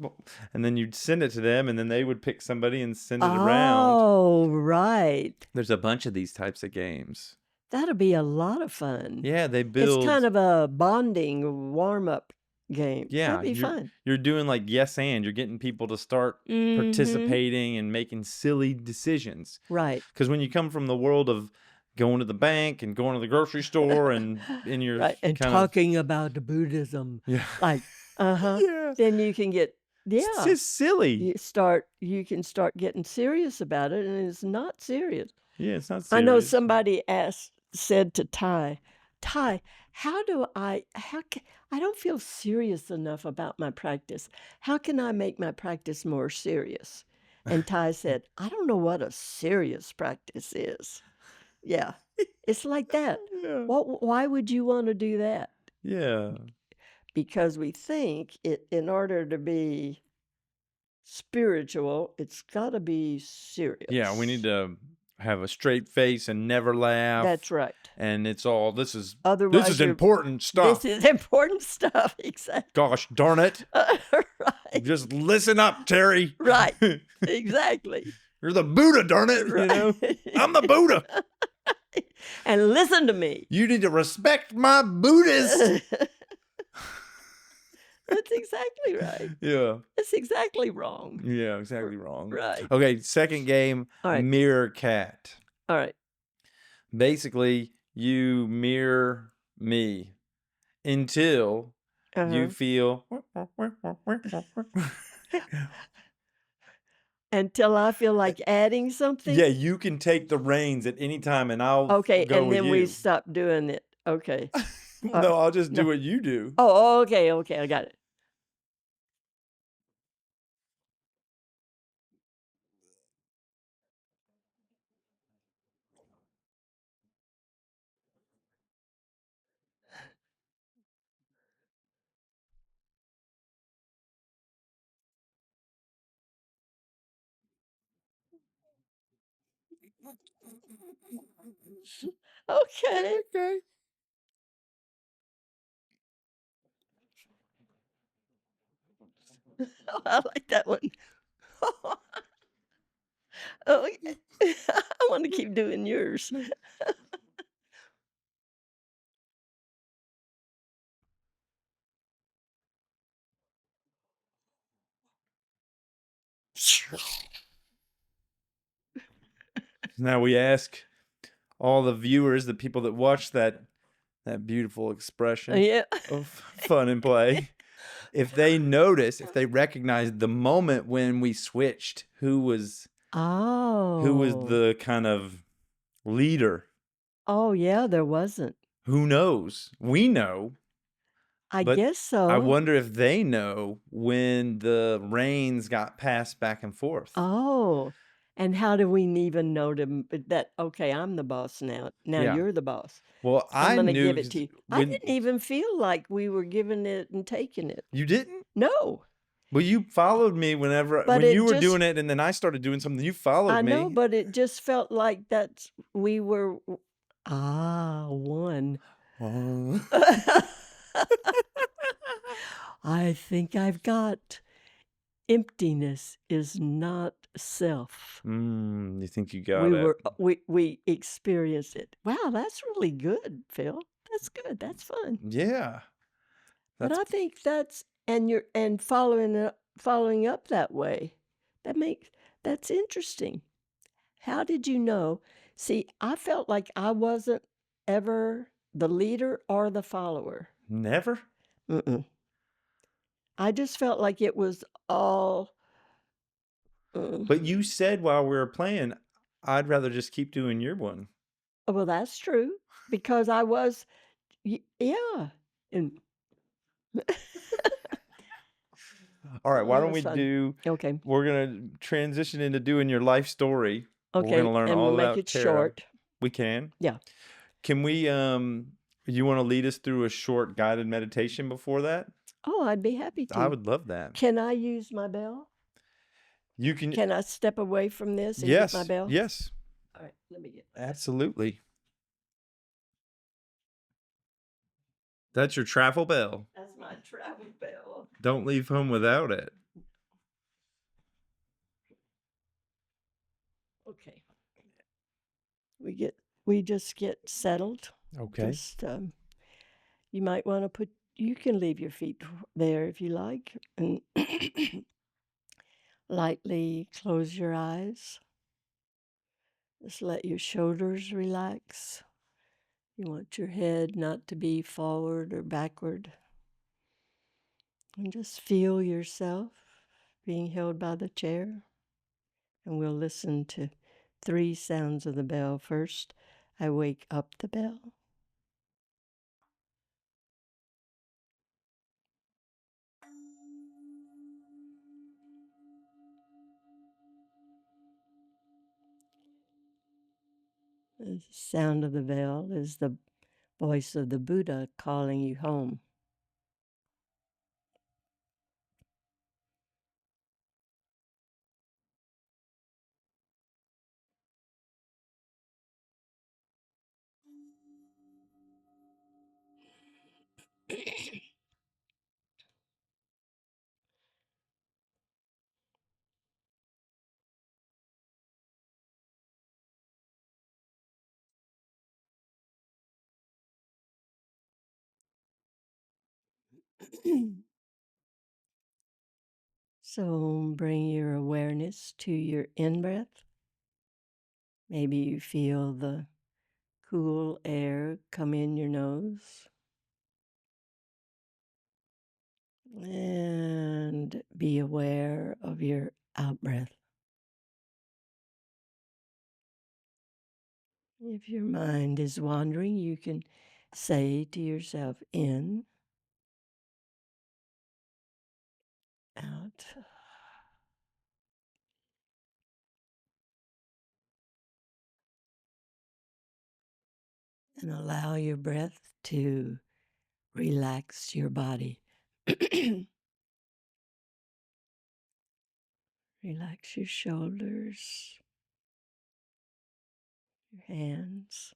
Speaker 1: and then you'd send it to them, and then they would pick somebody and send it around.
Speaker 2: Oh, right.
Speaker 1: There's a bunch of these types of games.
Speaker 2: That'll be a lot of fun.
Speaker 1: Yeah, they
Speaker 2: It's
Speaker 1: build.
Speaker 2: kind of a bonding warm-up game. That'd
Speaker 1: Yeah,
Speaker 2: be fun.
Speaker 1: you're doing like yes and you're getting people to start
Speaker 2: Mhm.
Speaker 1: participating and making silly decisions.
Speaker 2: Right.
Speaker 1: Because when you come from the world of going to the bank and going to the grocery store and in your
Speaker 2: Right, and
Speaker 1: kind of
Speaker 2: talking about Buddhism,
Speaker 1: yeah
Speaker 2: like uh-huh,
Speaker 1: yeah,
Speaker 2: then you can get
Speaker 1: it's
Speaker 2: yeah,
Speaker 1: just silly.
Speaker 2: you can start getting serious about it, and it's not serious.
Speaker 1: Yeah, it's not
Speaker 2: I know
Speaker 1: serious.
Speaker 2: somebody said to Ty, I don't feel serious enough about my practice. How can I make my practice more serious? And Ty said, I don't know what a serious practice is. Yeah, it's like that.
Speaker 1: Yeah,
Speaker 2: Why would you want to do that?
Speaker 1: yeah,
Speaker 2: Because we think in order to be spiritual, it's got to be
Speaker 1: yeah. We need
Speaker 2: serious.
Speaker 1: to have a straight face and never
Speaker 2: That's
Speaker 1: laugh.
Speaker 2: right.
Speaker 1: And it's all this is
Speaker 2: Otherwise,
Speaker 1: important
Speaker 2: this
Speaker 1: stuff.
Speaker 2: is important stuff. Exactly.
Speaker 1: Gosh darn it!
Speaker 2: Right.
Speaker 1: Just listen up, Terry.
Speaker 2: Right. Exactly.
Speaker 1: You're the Buddha, darn it.
Speaker 2: Right.
Speaker 1: I'm the Buddha.
Speaker 2: And listen to me.
Speaker 1: You need to respect my Buddhist.
Speaker 2: That's exactly right.
Speaker 1: Yeah.
Speaker 2: That's exactly wrong.
Speaker 1: Yeah, exactly wrong.
Speaker 2: Right.
Speaker 1: Okay, second game,
Speaker 2: All right.
Speaker 1: Mirror Cat.
Speaker 2: All right.
Speaker 1: Basically, you mirror me until you
Speaker 2: Uh-huh.
Speaker 1: feel
Speaker 2: Until I feel like adding
Speaker 1: yeah,
Speaker 2: something?
Speaker 1: you can take the reins at any time and I'll
Speaker 2: Okay,
Speaker 1: go
Speaker 2: and
Speaker 1: with
Speaker 2: then we
Speaker 1: you.
Speaker 2: stop doing it. Okay. Uh,
Speaker 1: No, I'll just
Speaker 2: no.
Speaker 1: do what you do.
Speaker 2: Oh, okay, okay, I got it. Okay.
Speaker 1: Okay.
Speaker 2: Oh, I like that one. Oh, yeah. I wanna keep doing yours.
Speaker 1: Now we ask all the viewers, the people that watch that beautiful expression
Speaker 2: Yeah.
Speaker 1: of fun and play, if they notice, if they recognize the moment when we switched, who was
Speaker 2: Oh.
Speaker 1: the kind of leader?
Speaker 2: Oh, yeah, there wasn't.
Speaker 1: Who knows? We know,
Speaker 2: I
Speaker 1: but
Speaker 2: guess
Speaker 1: I
Speaker 2: so.
Speaker 1: wonder if they know when the reins got passed back and forth.
Speaker 2: Oh, and how do we even know that, "Okay, I'm the boss now. Now
Speaker 1: Yeah.
Speaker 2: you're the boss.
Speaker 1: Well,
Speaker 2: So I'm
Speaker 1: I
Speaker 2: gonna
Speaker 1: knew
Speaker 2: give it
Speaker 1: 'cause
Speaker 2: to you." I
Speaker 1: when
Speaker 2: didn't even feel like we were giving it and taking it.
Speaker 1: you didn't?
Speaker 2: No,
Speaker 1: Well, you followed me
Speaker 2: but
Speaker 1: when you
Speaker 2: it
Speaker 1: were
Speaker 2: just
Speaker 1: doing it and then I started doing something, you followed
Speaker 2: I know,
Speaker 1: me.
Speaker 2: but it just felt like that's we were w ah, 1.
Speaker 1: Oh.
Speaker 2: I think I've got emptiness is not self.
Speaker 1: You think you got it.
Speaker 2: We experienced it. Wow, that's really good, Phil. That's good, that's fun.
Speaker 1: Yeah.
Speaker 2: But
Speaker 1: That's
Speaker 2: I think that's and you're and following up that way, that makes that's interesting. How did you know? See, I felt like I wasn't ever the leader or the follower.
Speaker 1: never.
Speaker 2: Mm-mm. I just felt like it was all, mm,
Speaker 1: But you said while we were playing, I'd rather just keep doing your one.
Speaker 2: well, that's true because I was, yeah, and
Speaker 1: All right,
Speaker 2: oh,
Speaker 1: why
Speaker 2: that
Speaker 1: don't
Speaker 2: was
Speaker 1: we
Speaker 2: fun.
Speaker 1: do
Speaker 2: Okay,
Speaker 1: we're going to transition into doing your life story. We're going
Speaker 2: okay,
Speaker 1: to learn
Speaker 2: and we'll
Speaker 1: all
Speaker 2: make
Speaker 1: about
Speaker 2: it
Speaker 1: Tara.
Speaker 2: short.
Speaker 1: We can.
Speaker 2: Yeah.
Speaker 1: Can we you want to lead us through a short guided meditation before that?
Speaker 2: Oh, I'd be happy
Speaker 1: I
Speaker 2: to.
Speaker 1: would love that.
Speaker 2: Can I use my bell?
Speaker 1: You can
Speaker 2: Can I step away from this and get my
Speaker 1: yes.
Speaker 2: bell?
Speaker 1: Yes.
Speaker 2: All right, let me get that.
Speaker 1: Absolutely. That's your travel bell.
Speaker 2: That's my travel bell.
Speaker 1: Don't leave home without it.
Speaker 2: Okay. We just get settled.
Speaker 1: Okay.
Speaker 2: Just you might want to you can leave your feet there if you like and lightly close your eyes. Just let your shoulders relax. You want your head not to be forward or backward. And just feel yourself being held by the chair. And we'll listen to 3 sounds of the bell. First, I wake up the bell. The sound of the bell is the voice of the Buddha calling you home. So bring your awareness to your in breath. Maybe you feel the cool air come in your nose. And be aware of your out breath. If your mind is wandering, you can say to yourself, in, out. And allow your breath to relax your body. Relax your shoulders, your hands.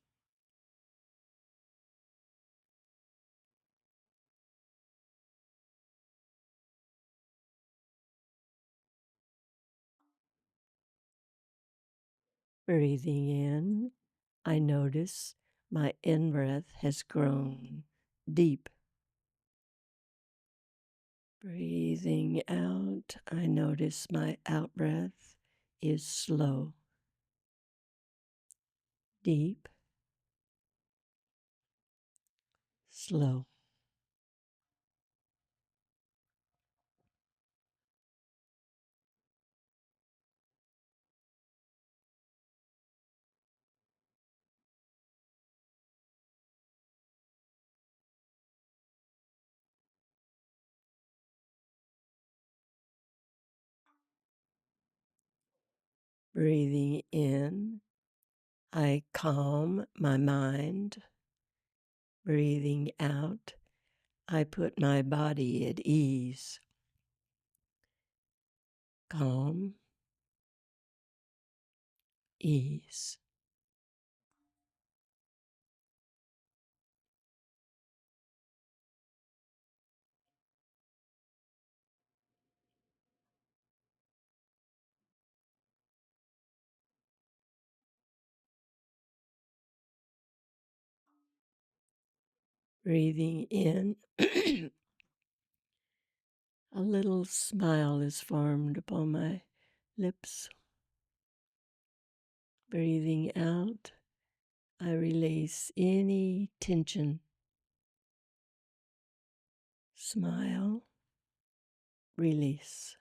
Speaker 2: Breathing in, I notice my in breath has grown deep. Breathing out, I notice my out breath is slow, deep, slow. Breathing in, I calm my mind. Breathing out, I put my body at ease. Calm, ease. Breathing in, a little smile is formed upon my lips. Breathing out, I release any tension. Smile, release.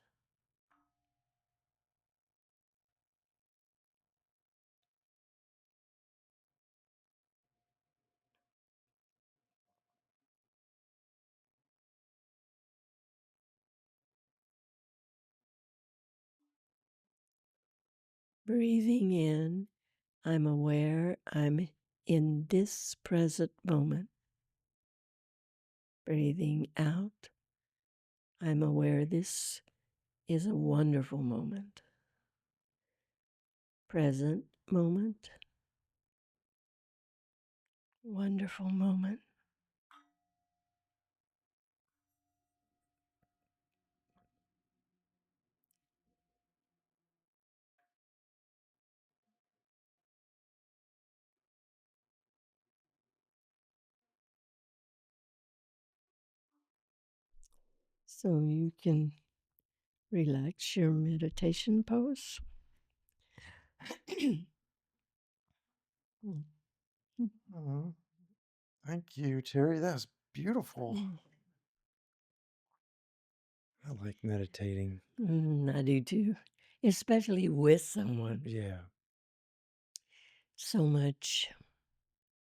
Speaker 2: Breathing in, I'm aware I'm in this present moment. Breathing out, I'm aware this is a wonderful moment. Present moment, wonderful moment. So you can relax your meditation pose.
Speaker 1: Oh, thank you, Terry. That's beautiful. I like meditating.
Speaker 2: I do too, especially with someone.
Speaker 1: Yeah.
Speaker 2: So much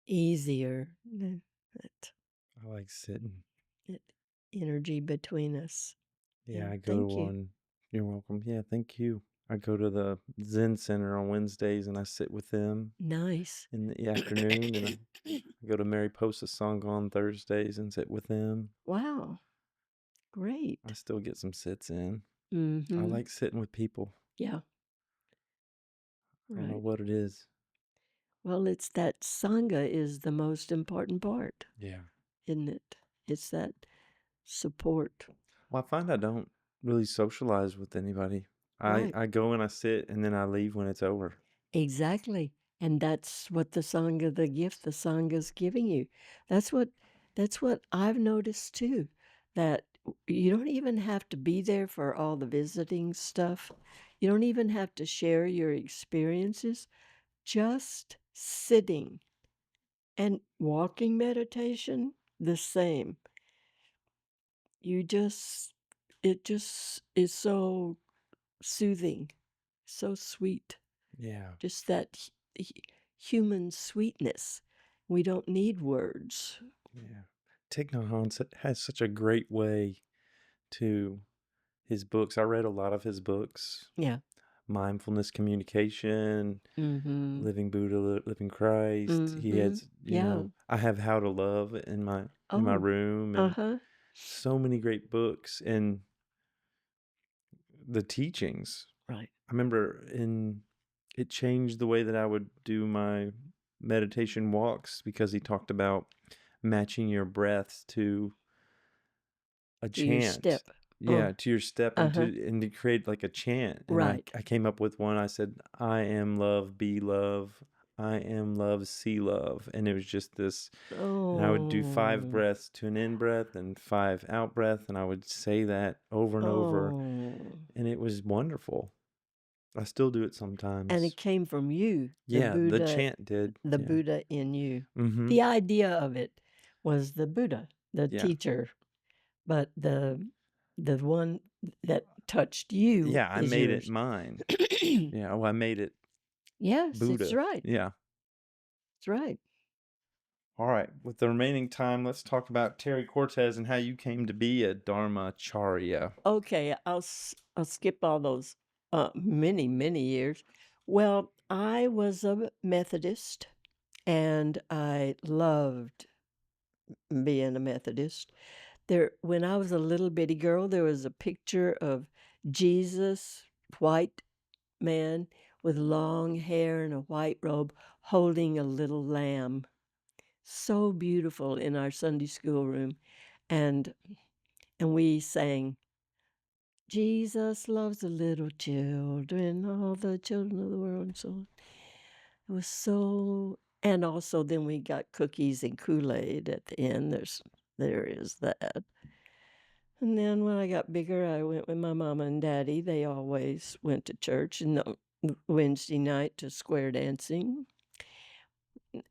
Speaker 2: easier. That,
Speaker 1: I like sitting.
Speaker 2: that energy between us.
Speaker 1: Yeah,
Speaker 2: Yeah,
Speaker 1: I go to
Speaker 2: thank you.
Speaker 1: one. You're welcome. Yeah, thank you. I go to the Zen Center on Wednesdays and I sit with them
Speaker 2: Nice.
Speaker 1: in the afternoon, and I go to Mariposa Sangha on Thursdays and sit with them.
Speaker 2: Wow, great.
Speaker 1: I still get some sits in. I
Speaker 2: Mm-hmm.
Speaker 1: like sitting with people.
Speaker 2: Yeah,
Speaker 1: I don't know
Speaker 2: right.
Speaker 1: what it is.
Speaker 2: Well, it's that Sangha is the most important part,
Speaker 1: Yeah.
Speaker 2: isn't it? It's that support.
Speaker 1: Well, I find I don't really socialize with anybody. I,
Speaker 2: Right.
Speaker 1: I go and I sit and then I leave when it's over.
Speaker 2: Exactly. And that's what the Sangha, the gift the Sangha's giving you. That's what I've noticed too. That you don't even have to be there for all the visiting stuff. You don't even have to share your experiences. Just sitting And walking meditation, the same. You just it just is so soothing, so sweet.
Speaker 1: Yeah.
Speaker 2: Just that human sweetness. We don't need words.
Speaker 1: Yeah. Thich Nhat Hanh has such a great way to his books. I read a lot of his books.
Speaker 2: Yeah.
Speaker 1: Mindfulness Communication,
Speaker 2: Mhm.
Speaker 1: Living Buddha, Living Christ. He
Speaker 2: Mhm.
Speaker 1: has,
Speaker 2: Yeah.
Speaker 1: I have How to Love in my
Speaker 2: Oh.
Speaker 1: room, and
Speaker 2: Uh-huh.
Speaker 1: so many great books, and the teachings.
Speaker 2: Right.
Speaker 1: I remember it changed the way that I would do my meditation walks, because he talked about matching your breaths to a
Speaker 2: To your
Speaker 1: chant.
Speaker 2: step.
Speaker 1: Yeah, to your step, and
Speaker 2: Uh-huh.
Speaker 1: to create like a chant. And
Speaker 2: Right.
Speaker 1: I came up with one. I said, I am love, be love. I am love, see love. And it was just this, and I would do 5
Speaker 2: Oh.
Speaker 1: breaths to an in breath and 5 out breath, and I would say that over and over,
Speaker 2: Oh.
Speaker 1: and it was wonderful. I still do it
Speaker 2: And
Speaker 1: sometimes.
Speaker 2: it came from you,
Speaker 1: Yeah, the chant did.
Speaker 2: The
Speaker 1: Yeah.
Speaker 2: Buddha in you.
Speaker 1: Mhm.
Speaker 2: The idea of it was the Buddha, the
Speaker 1: Yeah.
Speaker 2: teacher, but the one that touched you
Speaker 1: Yeah, I
Speaker 2: is
Speaker 1: made it
Speaker 2: yours.
Speaker 1: mine. Yeah, well, I made it
Speaker 2: Yes, it's
Speaker 1: Buddha.
Speaker 2: right.
Speaker 1: Yeah.
Speaker 2: It's right.
Speaker 1: All right. With the remaining time, let's talk about Terry Cortez and how you came to be a Dharmacharya.
Speaker 2: Okay, I'll skip all those many, many years. Well, I was a Methodist and I loved being a Methodist. There, when I was a little bitty girl, there was a picture of Jesus, white man with long hair and a white robe, holding a little lamb. So beautiful in our Sunday school room. And we sang, Jesus loves the little children, all the children of the world, and so on. It was so, and also then we got cookies and Kool-Aid at the end. There is that. And then when I got bigger, I went with my mama and daddy. They always went to church, and Wednesday night to square dancing.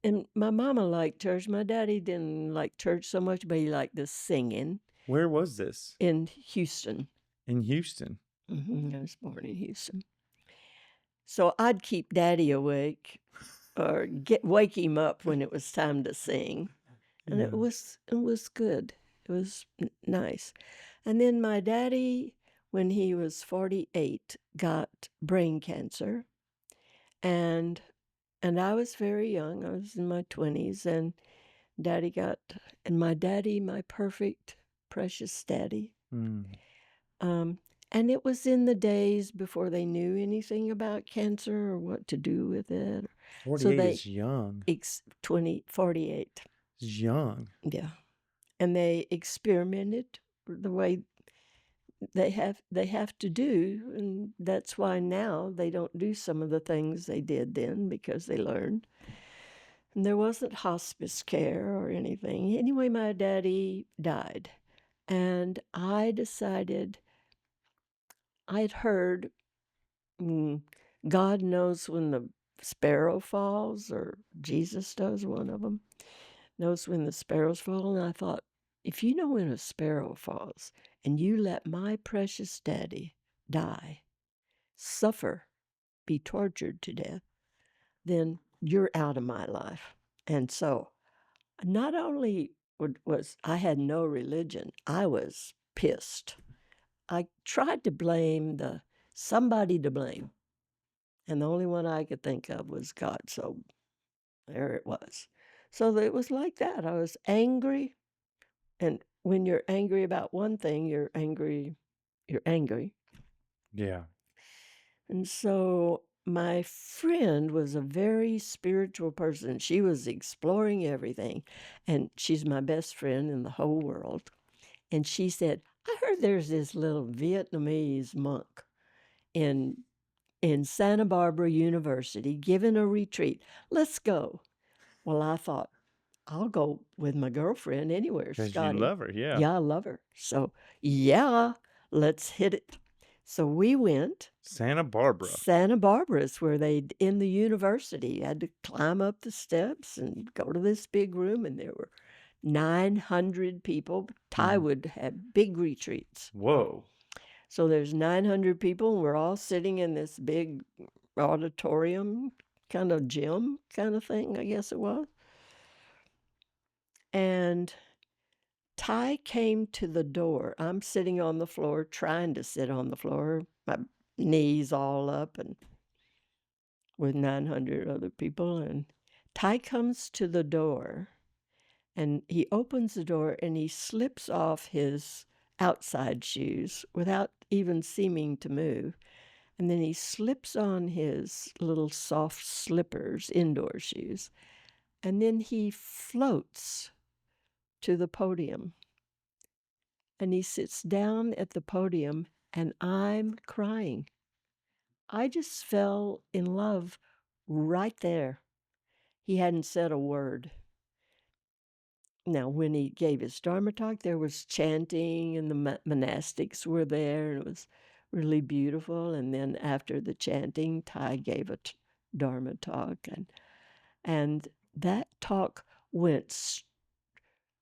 Speaker 2: And my mama liked church. My daddy didn't like church so much, but he liked the singing
Speaker 1: Where was this?
Speaker 2: in Houston.
Speaker 1: In Houston.
Speaker 2: I was born in Houston. So I'd keep daddy awake or wake him up when it was time to sing. And
Speaker 1: Yeah.
Speaker 2: it was good. It was nice. And then my daddy, when he was 48, got brain cancer. And I was very young. I was in my 20s, and daddy got, and my daddy, my perfect, precious daddy.
Speaker 1: Mm.
Speaker 2: And it was in the days before they knew anything about cancer or what to do with it. So
Speaker 1: 48
Speaker 2: they
Speaker 1: is young.
Speaker 2: 48.
Speaker 1: It's young.
Speaker 2: Yeah. And they experimented the way they have to do, and that's why now they don't do some of the things they did then, because they learned. And there wasn't hospice care or anything. Anyway, my daddy died, and I decided, I'd heard, God knows when the sparrow falls, or Jesus does, one of them knows when the sparrows fall. And I thought, if you know when a sparrow falls and you let my precious daddy die, suffer, be tortured to death, then you're out of my life. And so not only was I had no religion, I was pissed. I tried to blame somebody to blame. And the only one I could think of was God. So there it was. So it was like that. I was angry. And when you're angry about one thing, you're angry. You're angry.
Speaker 1: Yeah.
Speaker 2: And so my friend was a very spiritual person. She was exploring everything. And she's my best friend in the whole world. And she said, I heard there's this little Vietnamese monk in Santa Barbara University giving a retreat. Let's go. Well, I thought, I'll go with my girlfriend anywhere,
Speaker 1: Because you
Speaker 2: Scotty.
Speaker 1: love her. Yeah.
Speaker 2: Yeah, I love her. So, yeah, let's hit it. So we went.
Speaker 1: Santa Barbara.
Speaker 2: Santa Barbara is where they'd in the university, you had to climb up the steps and go to this big room, and there were 900 people. Ty
Speaker 1: Mhm.
Speaker 2: would have big retreats.
Speaker 1: Whoa.
Speaker 2: So there's 900 people, and we're all sitting in this big auditorium, kind of gym kind of thing, I guess it was. And Ty came to the door. I'm sitting on the floor, trying to sit on the floor, my knees all up, and with 900 other people. And Ty comes to the door, and he opens the door, and he slips off his outside shoes without even seeming to move. And then he slips on his little soft slippers, indoor shoes, and then he floats to the podium. And he sits down at the podium, and I'm crying. I just fell in love right there. He hadn't said a word. Now, when he gave his Dharma talk, there was chanting, and the monastics were there, and it was really beautiful. And then after the chanting, Ty gave a Dharma talk, and that talk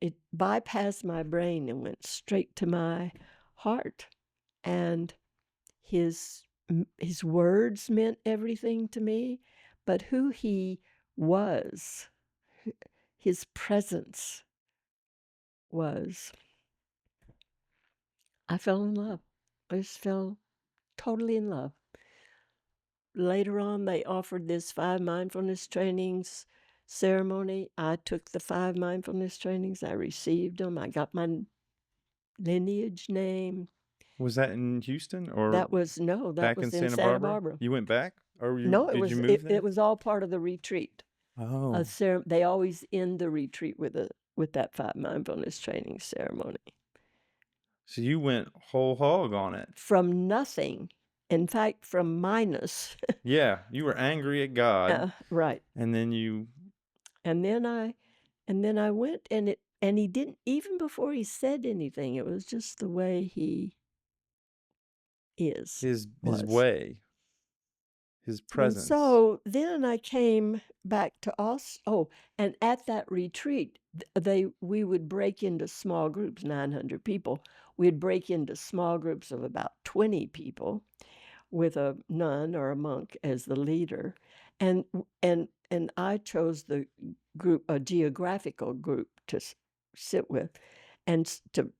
Speaker 2: it bypassed my brain and went straight to my heart. And his words meant everything to me, but who he was, his presence was. I fell in love. I just fell totally in love. Later on, they offered this 5 mindfulness trainings ceremony. I took the 5 mindfulness trainings. I received them. I got my lineage name.
Speaker 1: Was that in Houston or
Speaker 2: That was
Speaker 1: back in
Speaker 2: in
Speaker 1: Santa
Speaker 2: Santa
Speaker 1: Barbara?
Speaker 2: Barbara.
Speaker 1: You went back, or
Speaker 2: No,
Speaker 1: did you move there?
Speaker 2: it was all part of the retreat.
Speaker 1: Oh,
Speaker 2: They always end the retreat with that 5 mindfulness training ceremony.
Speaker 1: so you went whole hog on it.
Speaker 2: From nothing, in fact, from minus.
Speaker 1: Yeah, you were angry at God,
Speaker 2: Right.
Speaker 1: and then you
Speaker 2: And then I went, and he didn't, even before he said anything, it was just the way he
Speaker 1: his
Speaker 2: was.
Speaker 1: way, his
Speaker 2: And
Speaker 1: presence.
Speaker 2: so then I came back to us. Oh, and at that retreat, we would break into small groups, 900 people. We'd break into small groups of about 20 people with a nun or a monk as the leader. And I chose the group, a geographical group to sit with and to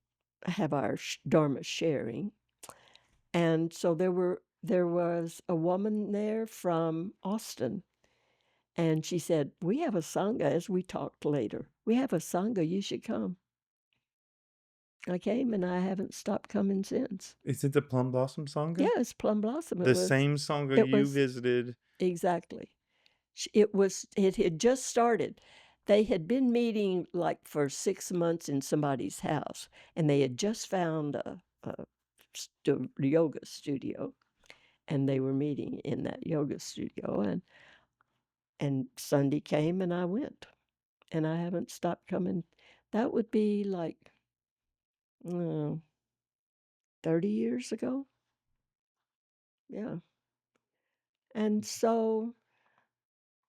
Speaker 2: have our Dharma sharing. And so there was a woman there from Austin, and she said, "We have a Sangha," as we talked later. "We have a Sangha, you should come." I came, and I haven't stopped coming since.
Speaker 1: Is it the Plum Blossom Sangha?
Speaker 2: Yeah, it's Plum Blossom.
Speaker 1: The same Sangha you visited?
Speaker 2: Exactly. It had just started. They had been meeting like for 6 months in somebody's house, and they had just found a yoga studio, and they were meeting in that yoga studio, and Sunday came, and I went, and I haven't stopped coming. That would be like, 30 years ago. Yeah. And so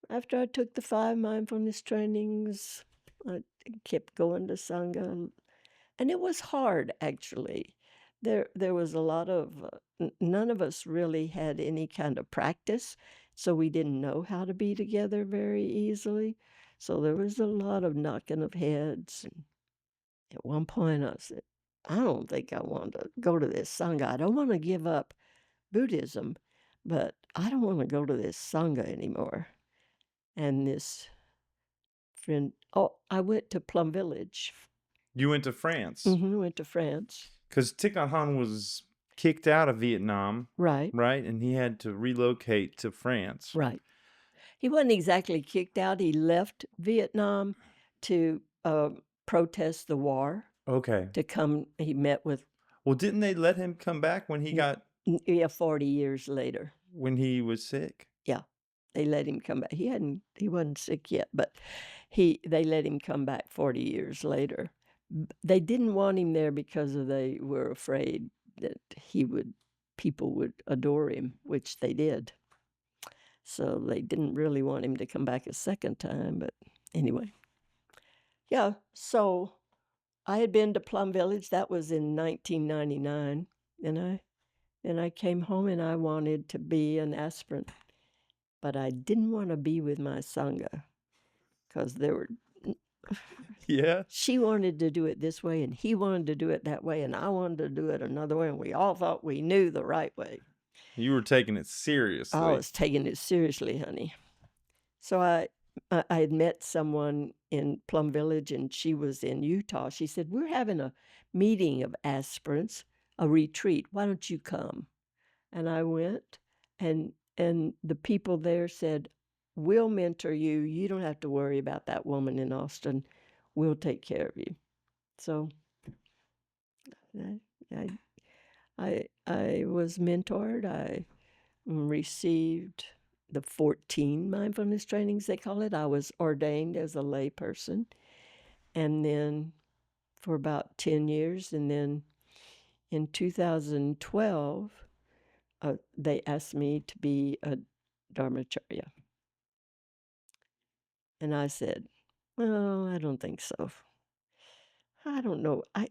Speaker 2: after I took the 5 mindfulness trainings, I kept going to Sangha, and it was hard, actually. There was a lot of none of us really had any kind of practice, so we didn't know how to be together very easily. So there was a lot of knocking of heads. And at one point, I said, "I don't think I want to go to this Sangha. I don't want to give up Buddhism, but I don't want to go to this Sangha anymore." And this friend, I went to Plum Village.
Speaker 1: You went to France?
Speaker 2: Went to France.
Speaker 1: Because Thich Nhat Hanh was kicked out of Vietnam,
Speaker 2: Right.
Speaker 1: right? And he had to relocate to France.
Speaker 2: Right. He wasn't exactly kicked out. He left Vietnam to protest the war.
Speaker 1: Okay.
Speaker 2: To come, he met with.
Speaker 1: Well, didn't they let him come back when he got?
Speaker 2: Yeah, 40 years later.
Speaker 1: When he was sick?
Speaker 2: Yeah, they let him come back. He wasn't sick yet, but they let him come back 40 years later. They didn't want him there because they were afraid that he would people would adore him, which they did. So they didn't really want him to come back a second time, but anyway. Yeah, so I had been to Plum Village. That was in 1999, and I came home and I wanted to be an aspirant, but I didn't want to be with my sangha because there were
Speaker 1: Yeah.
Speaker 2: she wanted to do it this way and he wanted to do it that way and I wanted to do it another way and we all thought we knew the right way.
Speaker 1: You were taking it
Speaker 2: I
Speaker 1: seriously.
Speaker 2: was taking it seriously, honey. So I had met someone in Plum Village and she was in Utah. She said, "We're having a meeting of aspirants, a retreat. Why don't you come?" And I went, and the people there said, "We'll mentor you. You don't have to worry about that woman in Austin. We'll take care of you." So I I was mentored. I received the 14 mindfulness trainings, they call it. I was ordained as a lay person, and then for about 10 years. And then in 2012, they asked me to be a Dharmacharya. And I said, "Well, I don't think so. I don't know. I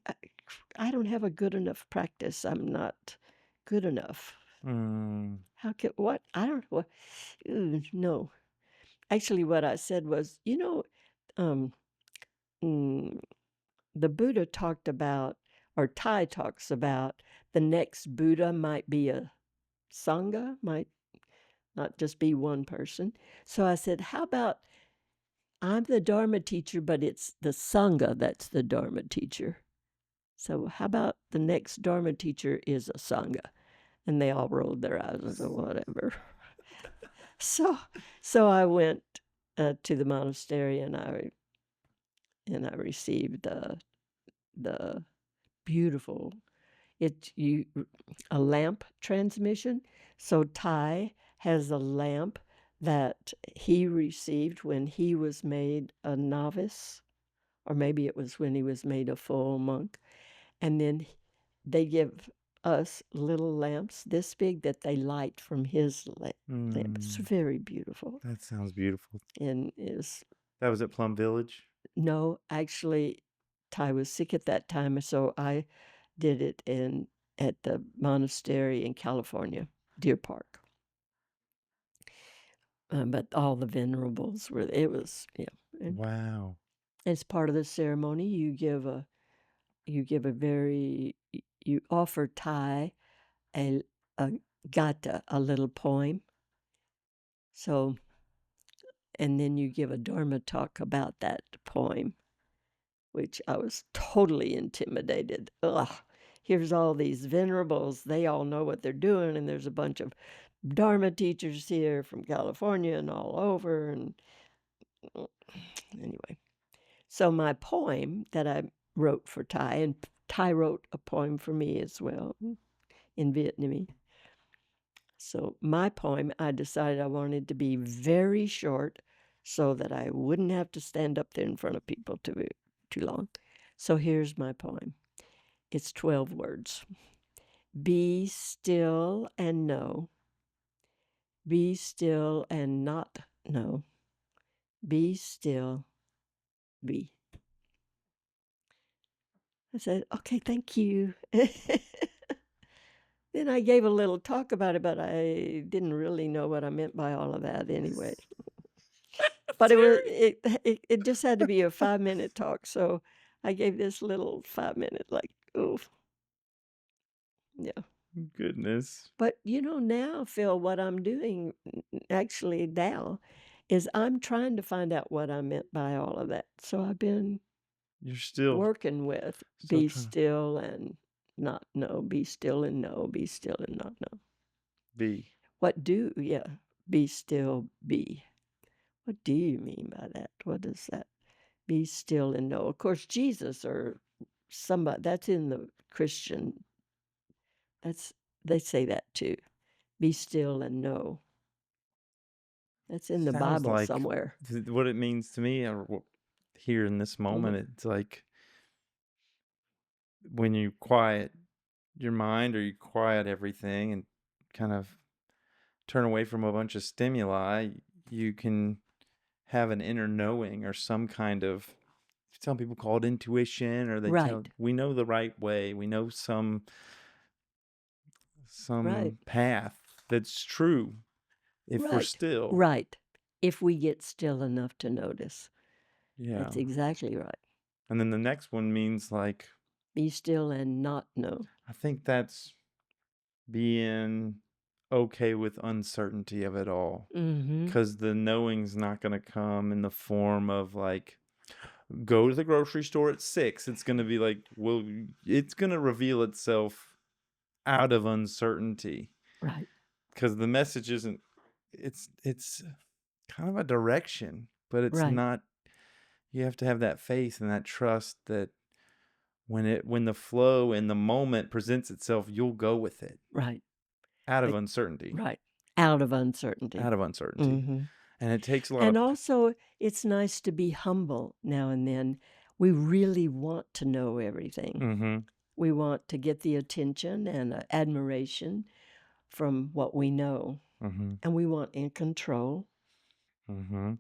Speaker 2: don't have a good enough practice. I'm not good enough.
Speaker 1: Mm.
Speaker 2: How can what? I don't know. No." Actually, what I said was, um, mm, the Buddha talked about, or Thai talks about, the next Buddha might be a Sangha, might not just be one person. So I said, how about I'm the Dharma teacher, but it's the Sangha that's the Dharma teacher. So how about the next Dharma teacher is a Sangha? And they all rolled their eyes and said, whatever. So I went to the monastery and I received the beautiful a lamp transmission. So Thai has a lamp that he received when he was made a novice, or maybe it was when he was made a full monk. And then they give us little lamps this big that they light from his lamp. It's very beautiful.
Speaker 1: That sounds beautiful.
Speaker 2: And is
Speaker 1: That was at Plum Village?
Speaker 2: No, actually, Ty was sick at that time, so I did it at the monastery in California, Deer Park. But all the venerables were. It was
Speaker 1: Wow.
Speaker 2: as part of the ceremony, you offer Ty a gata, a little poem. So, and then you give a Dharma talk about that poem, which I was totally intimidated. Ugh, here's all these venerables. They all know what they're doing, and there's a bunch of Dharma teachers here from California and all over. And anyway, so my poem that I wrote for Ty, and Ty wrote a poem for me as well in Vietnamese. So my poem, I decided I wanted to be very short so that I wouldn't have to stand up there in front of people too long. So here's my poem. It's 12 words. Be still and know. Be still and not know. Be still, be. I said, okay, thank you. Then I gave a little talk about it, but I didn't really know what I meant by all of that anyway. But it just had to be a 5-minute talk, so I gave this little 5-minute, yeah.
Speaker 1: Goodness.
Speaker 2: But now, Phil, what I'm doing actually now is I'm trying to find out what I meant by all of that. So I've been
Speaker 1: You're still
Speaker 2: working with be still and not know, be still and know, be still and not know.
Speaker 1: be.
Speaker 2: Be still, be. What do you mean by that? What is that? Be still and know. Of course, Jesus or somebody, that's in the Christian, they say that too. Be still and know. That's in the
Speaker 1: Sounds
Speaker 2: Bible
Speaker 1: like
Speaker 2: somewhere.
Speaker 1: what it means to me, or here in this moment, it's like when you quiet your mind or you quiet everything and kind of turn away from a bunch of stimuli, you can have an inner knowing or some kind of, some people call it intuition, or they tell
Speaker 2: Right.
Speaker 1: we know the right way, we know
Speaker 2: Right.
Speaker 1: some path that's true if we're
Speaker 2: Right.
Speaker 1: still.
Speaker 2: Right. If we get still enough to notice.
Speaker 1: Yeah.
Speaker 2: That's exactly right.
Speaker 1: And then the next one means like,
Speaker 2: Be still and not know.
Speaker 1: I think that's being okay with uncertainty of it all.
Speaker 2: Mhm.
Speaker 1: Because the knowing's not going to come in the form of like, go to the grocery store at 6. It's going to be like, well, it's going to reveal itself out of uncertainty.
Speaker 2: Right.
Speaker 1: Because the message isn't, it's kind of a direction, but it's
Speaker 2: Right.
Speaker 1: not. You have to have that faith and that trust that when the flow and the moment presents itself, you'll go with it
Speaker 2: Right.
Speaker 1: out of
Speaker 2: Like
Speaker 1: uncertainty.
Speaker 2: right. Out of uncertainty.
Speaker 1: Out of uncertainty.
Speaker 2: Mhm.
Speaker 1: And it takes a lot
Speaker 2: And
Speaker 1: of.
Speaker 2: also, it's nice to be humble now and then. We really want to know everything.
Speaker 1: Mm-hmm.
Speaker 2: We want to get the attention and admiration from what we know.
Speaker 1: Mm-hmm.
Speaker 2: And we want in control.
Speaker 1: Mm-hmm.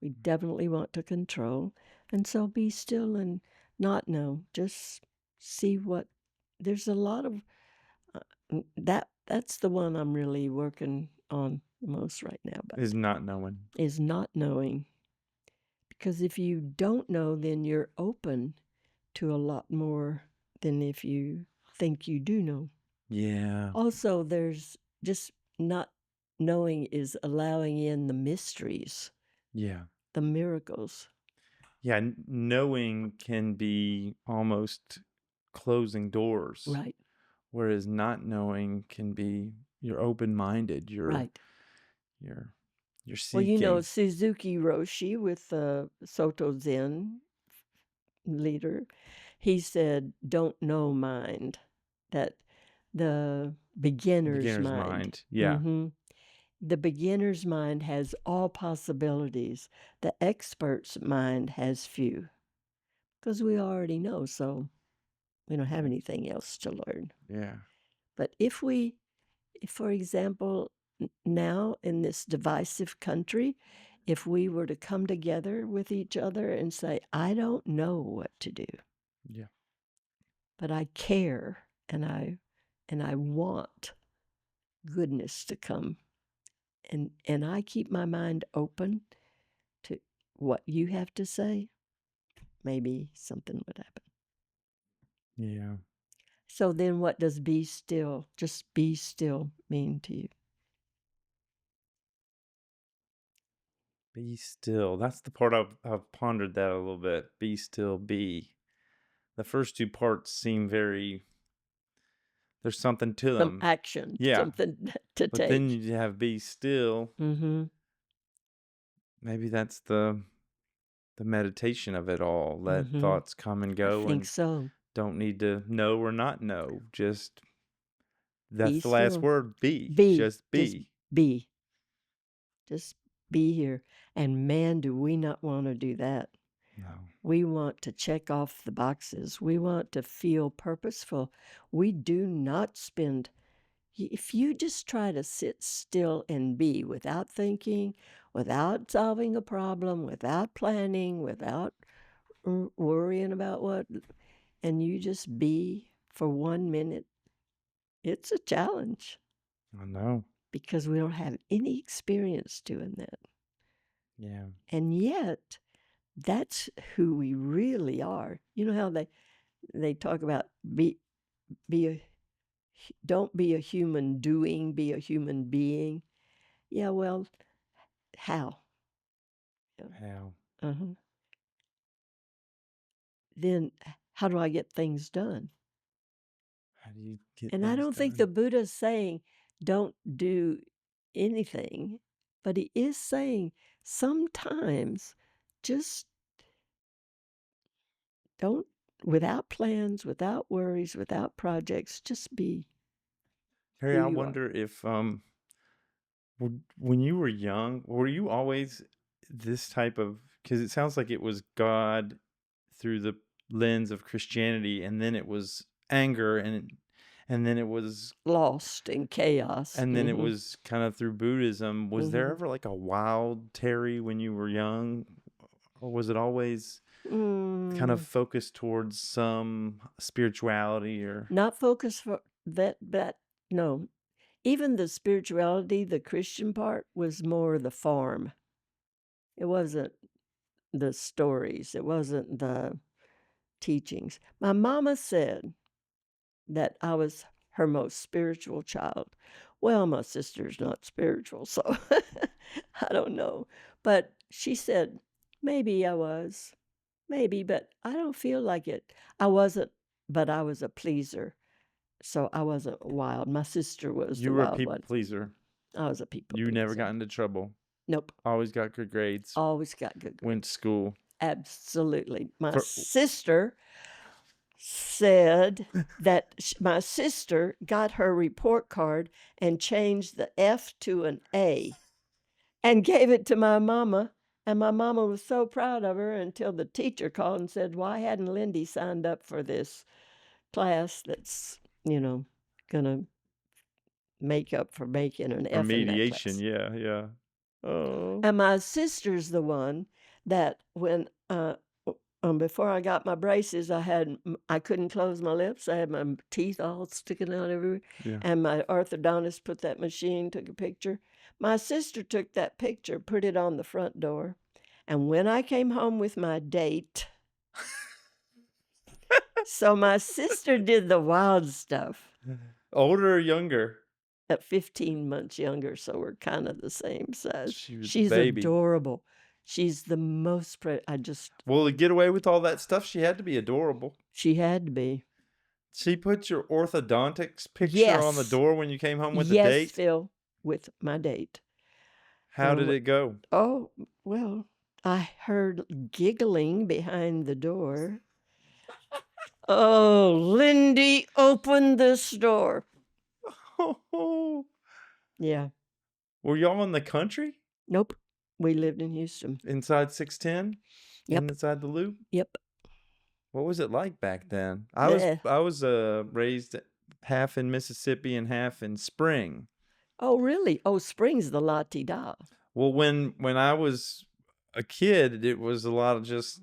Speaker 2: We definitely want to control. And so be still and not know. Just see what there's a lot of that's the one I'm really working on the most right now, but
Speaker 1: Is not knowing.
Speaker 2: is not knowing. Because if you don't know, then you're open to a lot more than if you think you do know.
Speaker 1: Yeah.
Speaker 2: Also, there's just not knowing is allowing in the mysteries,
Speaker 1: Yeah.
Speaker 2: the miracles.
Speaker 1: Yeah. Knowing can be almost closing doors,
Speaker 2: Right,
Speaker 1: whereas not knowing can be you're open-minded.
Speaker 2: right.
Speaker 1: You're you're
Speaker 2: Well, you know,
Speaker 1: seeking.
Speaker 2: Suzuki Roshi with the Soto Zen leader, he said, don't know mind, that the beginner's
Speaker 1: Beginner's
Speaker 2: mind.
Speaker 1: mind. Yeah.
Speaker 2: The beginner's mind has all possibilities. The expert's mind has few. Because we already know, so we don't have anything else to learn.
Speaker 1: Yeah.
Speaker 2: But if we, for example, now in this divisive country, if we were to come together with each other and say, I don't know what to do,
Speaker 1: Yeah.
Speaker 2: but I care and I want goodness to come. And I keep my mind open to what you have to say, maybe something would happen.
Speaker 1: Yeah.
Speaker 2: So then what does be still, just be still mean to you?
Speaker 1: Be still. That's the part I've pondered that a little bit. Be still, be. The first two parts seem very, there's something to
Speaker 2: Some
Speaker 1: them.
Speaker 2: action,
Speaker 1: Yeah.
Speaker 2: something to
Speaker 1: But then
Speaker 2: take.
Speaker 1: you have be still.
Speaker 2: Mm-hmm.
Speaker 1: Maybe that's the meditation of it all. Let
Speaker 2: Mm-hmm.
Speaker 1: thoughts come and
Speaker 2: I
Speaker 1: go
Speaker 2: think
Speaker 1: and
Speaker 2: so.
Speaker 1: don't need to know or not know. Just
Speaker 2: Be
Speaker 1: that's the last
Speaker 2: still.
Speaker 1: word. Be.
Speaker 2: Be.
Speaker 1: Just
Speaker 2: Just
Speaker 1: be.
Speaker 2: be. Just be here. And man, do we not want to do that.
Speaker 1: No.
Speaker 2: We want to check off the boxes. We want to feel purposeful. We do not spend, if you just try to sit still and be without thinking, without solving a problem, without planning, without worrying about what, and you just be for 1 minute, it's a challenge
Speaker 1: I know.
Speaker 2: because we don't have any experience doing that.
Speaker 1: Yeah.
Speaker 2: And yet, that's who we really are. You know how they talk about be a don't be a human doing, be a human being. Yeah, well, how?
Speaker 1: How?
Speaker 2: Uh-huh. Then how do I get things done?
Speaker 1: How do you get
Speaker 2: And I
Speaker 1: things
Speaker 2: don't think the
Speaker 1: done?
Speaker 2: Buddha's saying don't do anything, but he is saying sometimes just don't, without plans, without worries, without projects, just be
Speaker 1: Harry,
Speaker 2: who
Speaker 1: I
Speaker 2: you are.
Speaker 1: wonder if when you were young, were you always this type of, because it sounds like it was God through the lens of Christianity, and then it was anger, and then it was
Speaker 2: Lost in chaos.
Speaker 1: and then it
Speaker 2: Mhm.
Speaker 1: was kind of through Buddhism. Was there
Speaker 2: Mhm.
Speaker 1: ever like a wild Terry when you were young, or was it always kind of
Speaker 2: Mm,
Speaker 1: focused towards some spirituality or
Speaker 2: not focused for that no. Even the spirituality, the Christian part was more the farm. It wasn't the stories. It wasn't the teachings. My mama said that I was her most spiritual child. Well, my sister's not spiritual, so I don't know. But she said, maybe I was, maybe, but I don't feel like it. I wasn't, but I was a pleaser. So I wasn't wild. My sister was
Speaker 1: you
Speaker 2: the
Speaker 1: were a
Speaker 2: wild
Speaker 1: people
Speaker 2: one.
Speaker 1: pleaser?
Speaker 2: I was a people
Speaker 1: You never
Speaker 2: pleaser.
Speaker 1: got into trouble.
Speaker 2: Nope.
Speaker 1: Always got good grades.
Speaker 2: Always got good
Speaker 1: Went to
Speaker 2: grades.
Speaker 1: school.
Speaker 2: Absolutely. My
Speaker 1: For
Speaker 2: sister said that my sister got her report card and changed the F to an A and gave it to my mama. And my mama was so proud of her until the teacher called and said, why hadn't Lindy signed up for this class that's, going to make up for making an F in that
Speaker 1: mediation,
Speaker 2: class?
Speaker 1: yeah, yeah. Oh.
Speaker 2: And my sister's the one that when before I got my braces, I couldn't close my lips. I had my teeth all sticking out everywhere,
Speaker 1: Yeah.
Speaker 2: and my orthodontist put that machine, took a picture. My sister took that picture, put it on the front door, and when I came home with my date, so my sister did the wild stuff.
Speaker 1: Older or younger?
Speaker 2: At 15 months younger, so we're kind of the same size.
Speaker 1: She was a
Speaker 2: She's
Speaker 1: baby.
Speaker 2: adorable. She's the most I just
Speaker 1: Well, to get away with all that stuff, she had to be adorable.
Speaker 2: she had to be.
Speaker 1: She put your orthodontics picture on the
Speaker 2: Yes.
Speaker 1: door when you came home with a
Speaker 2: Yes,
Speaker 1: date?
Speaker 2: Phil, with my date.
Speaker 1: How did it go?
Speaker 2: Oh, well, I heard giggling behind the door. Oh, Lindy, open this door. Yeah.
Speaker 1: Were y'all in the country?
Speaker 2: Nope. We lived in Houston.
Speaker 1: Inside 610?
Speaker 2: Yep.
Speaker 1: Inside the loop?
Speaker 2: Yep.
Speaker 1: What was it like back then?
Speaker 2: Bleh.
Speaker 1: I was raised half in Mississippi and half in Spring.
Speaker 2: Oh, really? Oh, Spring's the la-ti-da.
Speaker 1: Well, when I was a kid, it was a lot of just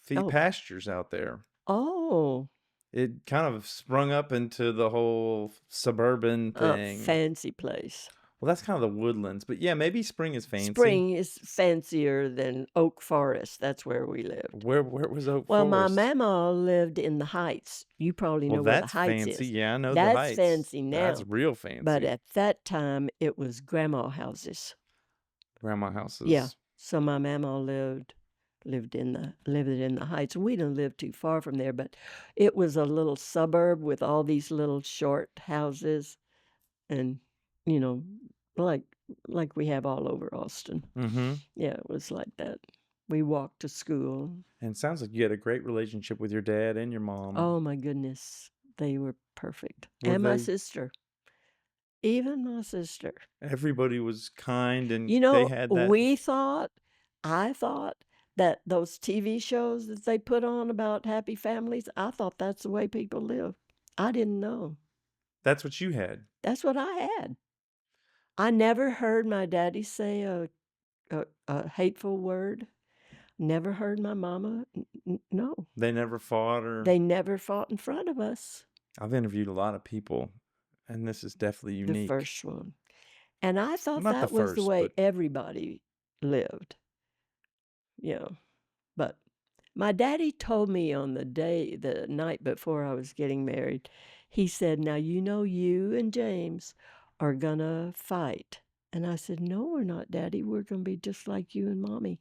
Speaker 1: feed
Speaker 2: Oh.
Speaker 1: pastures out there.
Speaker 2: Oh.
Speaker 1: It kind of sprung up into the whole suburban thing.
Speaker 2: Fancy place.
Speaker 1: Well, that's kind of the woodlands, but yeah, maybe Spring is fancy.
Speaker 2: Spring is fancier than Oak Forest. That's where we lived.
Speaker 1: Where was Oak
Speaker 2: Well, my
Speaker 1: Forest?
Speaker 2: mama lived in the Heights. You probably
Speaker 1: Well,
Speaker 2: know where the
Speaker 1: that's
Speaker 2: Heights
Speaker 1: fancy.
Speaker 2: is.
Speaker 1: Yeah, I know the
Speaker 2: That's
Speaker 1: Heights.
Speaker 2: fancy
Speaker 1: That's
Speaker 2: now.
Speaker 1: real
Speaker 2: But
Speaker 1: fancy.
Speaker 2: at that time, it was grandma houses.
Speaker 1: Grandma houses.
Speaker 2: Yeah. So my mama lived in the Heights. We didn't live too far from there, but it was a little suburb with all these little short houses, and you know, like like we have all over Austin.
Speaker 1: Mm-hmm.
Speaker 2: Yeah, it was like that. We walked to school.
Speaker 1: And it sounds like you had a great relationship with your dad and your mom.
Speaker 2: Oh my goodness, they were perfect.
Speaker 1: Were
Speaker 2: And my
Speaker 1: they?
Speaker 2: sister, even my sister.
Speaker 1: Everybody was kind, and
Speaker 2: You
Speaker 1: they
Speaker 2: know,
Speaker 1: had that.
Speaker 2: I thought that those TV shows that they put on about happy families, I thought that's the way people live. I didn't know.
Speaker 1: That's what you had.
Speaker 2: That's what I had. I never heard my daddy say a hateful word. Never heard my mama. No.
Speaker 1: They never fought, or
Speaker 2: They never fought in front of us.
Speaker 1: I've interviewed a lot of people, and this is definitely
Speaker 2: The
Speaker 1: unique.
Speaker 2: first one. And I thought
Speaker 1: Not the
Speaker 2: that was the
Speaker 1: first,
Speaker 2: way
Speaker 1: but
Speaker 2: everybody lived. But my daddy told me on the night before I was getting married, he said, now you and James are gonna fight. And I said, no, we're not, Daddy. We're gonna be just like you and Mommy.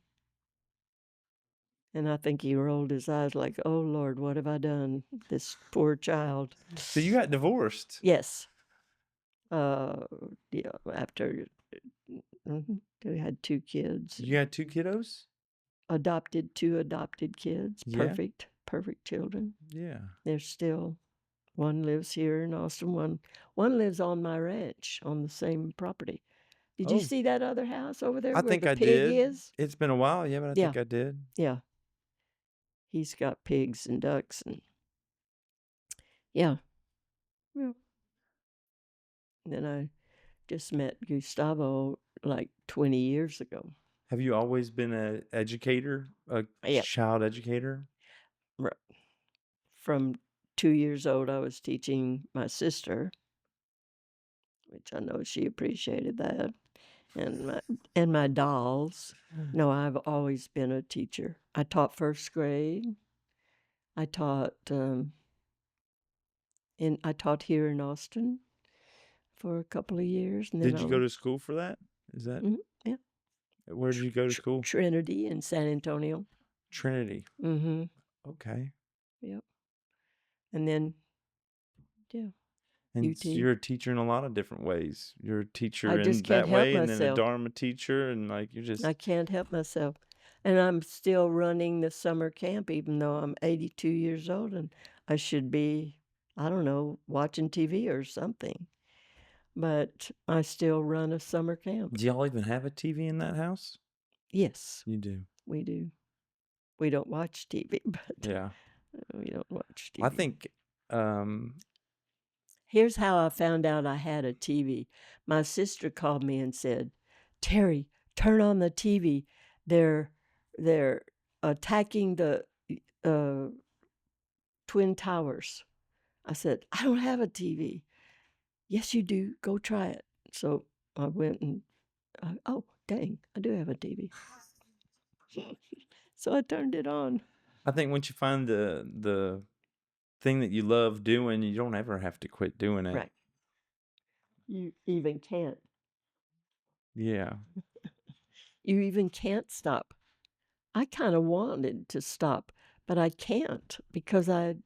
Speaker 2: And I think he rolled his eyes like, oh Lord, what have I done? This poor child.
Speaker 1: so you got divorced.
Speaker 2: Yes. Yeah, after we had 2 kids.
Speaker 1: You had 2 kiddos?
Speaker 2: Two adopted kids.
Speaker 1: Yeah.
Speaker 2: Perfect children.
Speaker 1: Yeah.
Speaker 2: They're still, one lives here in Austin, one lives on my ranch on the same property. Did you
Speaker 1: Oh.
Speaker 2: see that other house over there
Speaker 1: I
Speaker 2: where
Speaker 1: think
Speaker 2: the
Speaker 1: I
Speaker 2: pig
Speaker 1: did.
Speaker 2: is?
Speaker 1: It's been a while, yeah, but I
Speaker 2: Yeah.
Speaker 1: think I did.
Speaker 2: Yeah. He's got pigs and ducks and yeah. Yeah. Then I just met Gustavo like 20 years ago.
Speaker 1: Have you always been a educator, a
Speaker 2: Yeah.
Speaker 1: child educator?
Speaker 2: r- From 2 years old, I was teaching my sister, which I know she appreciated that, and my dolls. No, I've always been a teacher. I taught first grade. I taught I taught here in Austin for a couple of years, and then
Speaker 1: Did you go to school for that? Is that
Speaker 2: yeah,
Speaker 1: where did you go to school?
Speaker 2: Trinity in San Antonio.
Speaker 1: Trinity.
Speaker 2: Mm-hmm.
Speaker 1: Okay.
Speaker 2: Yep. And then yeah,
Speaker 1: And
Speaker 2: UT.
Speaker 1: you're a teacher in a lot of different ways. You're a teacher
Speaker 2: I
Speaker 1: in
Speaker 2: just can't
Speaker 1: that
Speaker 2: help
Speaker 1: way, and then a
Speaker 2: myself.
Speaker 1: Dharma teacher, and like you're just.
Speaker 2: I can't help myself. And I'm still running the summer camp, even though I'm 82 years old and I should be, I don't know, watching TV or something. But I still run a summer camp.
Speaker 1: Do y'all even have a TV in that house?
Speaker 2: Yes,
Speaker 1: You do.
Speaker 2: we do. We don't watch TV, but
Speaker 1: Yeah.
Speaker 2: we don't watch
Speaker 1: I
Speaker 2: TV.
Speaker 1: think
Speaker 2: Here's how I found out I had a TV. My sister called me and said, "Terry, turn on the TV. They're they're attacking the uh, Twin Towers." I said, "I don't have a TV." "Yes, you do. Go try it." So I went and oh, dang, I do have a TV. So I turned it on.
Speaker 1: I think once you find the thing that you love doing, you don't ever have to quit doing it.
Speaker 2: Right. You even can't.
Speaker 1: Yeah.
Speaker 2: You even can't stop. I kind of wanted to stop, but I can't because what?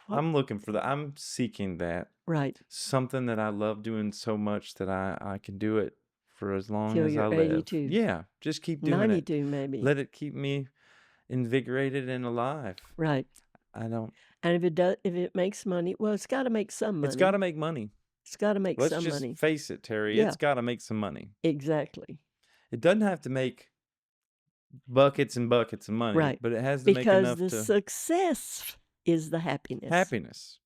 Speaker 1: I'm looking for that. I'm seeking that.
Speaker 2: Right.
Speaker 1: Something that I love doing so much that I can do it for as long
Speaker 2: Till
Speaker 1: as I
Speaker 2: you're
Speaker 1: live.
Speaker 2: 82.
Speaker 1: Yeah, just keep doing it.
Speaker 2: 92 maybe.
Speaker 1: Let it keep me invigorated and alive.
Speaker 2: Right.
Speaker 1: I don't.
Speaker 2: And if it makes money, well, it's got to make some money.
Speaker 1: It's got to make money.
Speaker 2: It's got to make
Speaker 1: Let's
Speaker 2: some
Speaker 1: just
Speaker 2: money.
Speaker 1: face it, Terry.
Speaker 2: Yeah.
Speaker 1: It's got to make some money.
Speaker 2: Exactly.
Speaker 1: It doesn't have to make buckets and buckets of money,
Speaker 2: Right.
Speaker 1: but it has to make enough
Speaker 2: Because the
Speaker 1: to
Speaker 2: success is the happiness.
Speaker 1: happiness.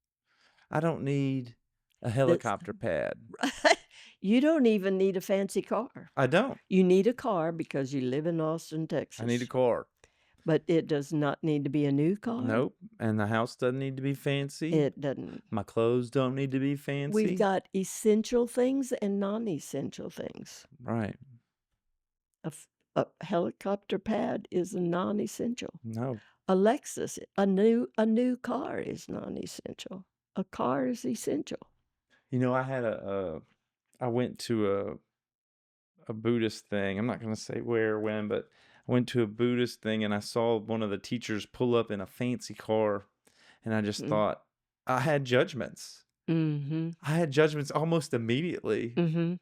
Speaker 1: I don't need a helicopter pad.
Speaker 2: You don't even need a fancy car.
Speaker 1: I don't.
Speaker 2: You need a car because you live in Austin, Texas.
Speaker 1: I need a car.
Speaker 2: But it does not need to be a new car.
Speaker 1: Nope. And the house doesn't need to be fancy.
Speaker 2: It doesn't.
Speaker 1: My clothes don't need to be fancy.
Speaker 2: We've got essential things and non-essential things.
Speaker 1: Right.
Speaker 2: A helicopter pad is a non-essential.
Speaker 1: No.
Speaker 2: A Lexus, a new car is non-essential. A car is essential.
Speaker 1: You know, I went to a Buddhist thing. I'm not going to say where or when, but I went to a Buddhist thing and I saw one of the teachers pull up in a fancy car, and I just thought, I had judgments.
Speaker 2: Mm-hmm.
Speaker 1: I had judgments almost immediately.
Speaker 2: Mm-hmm.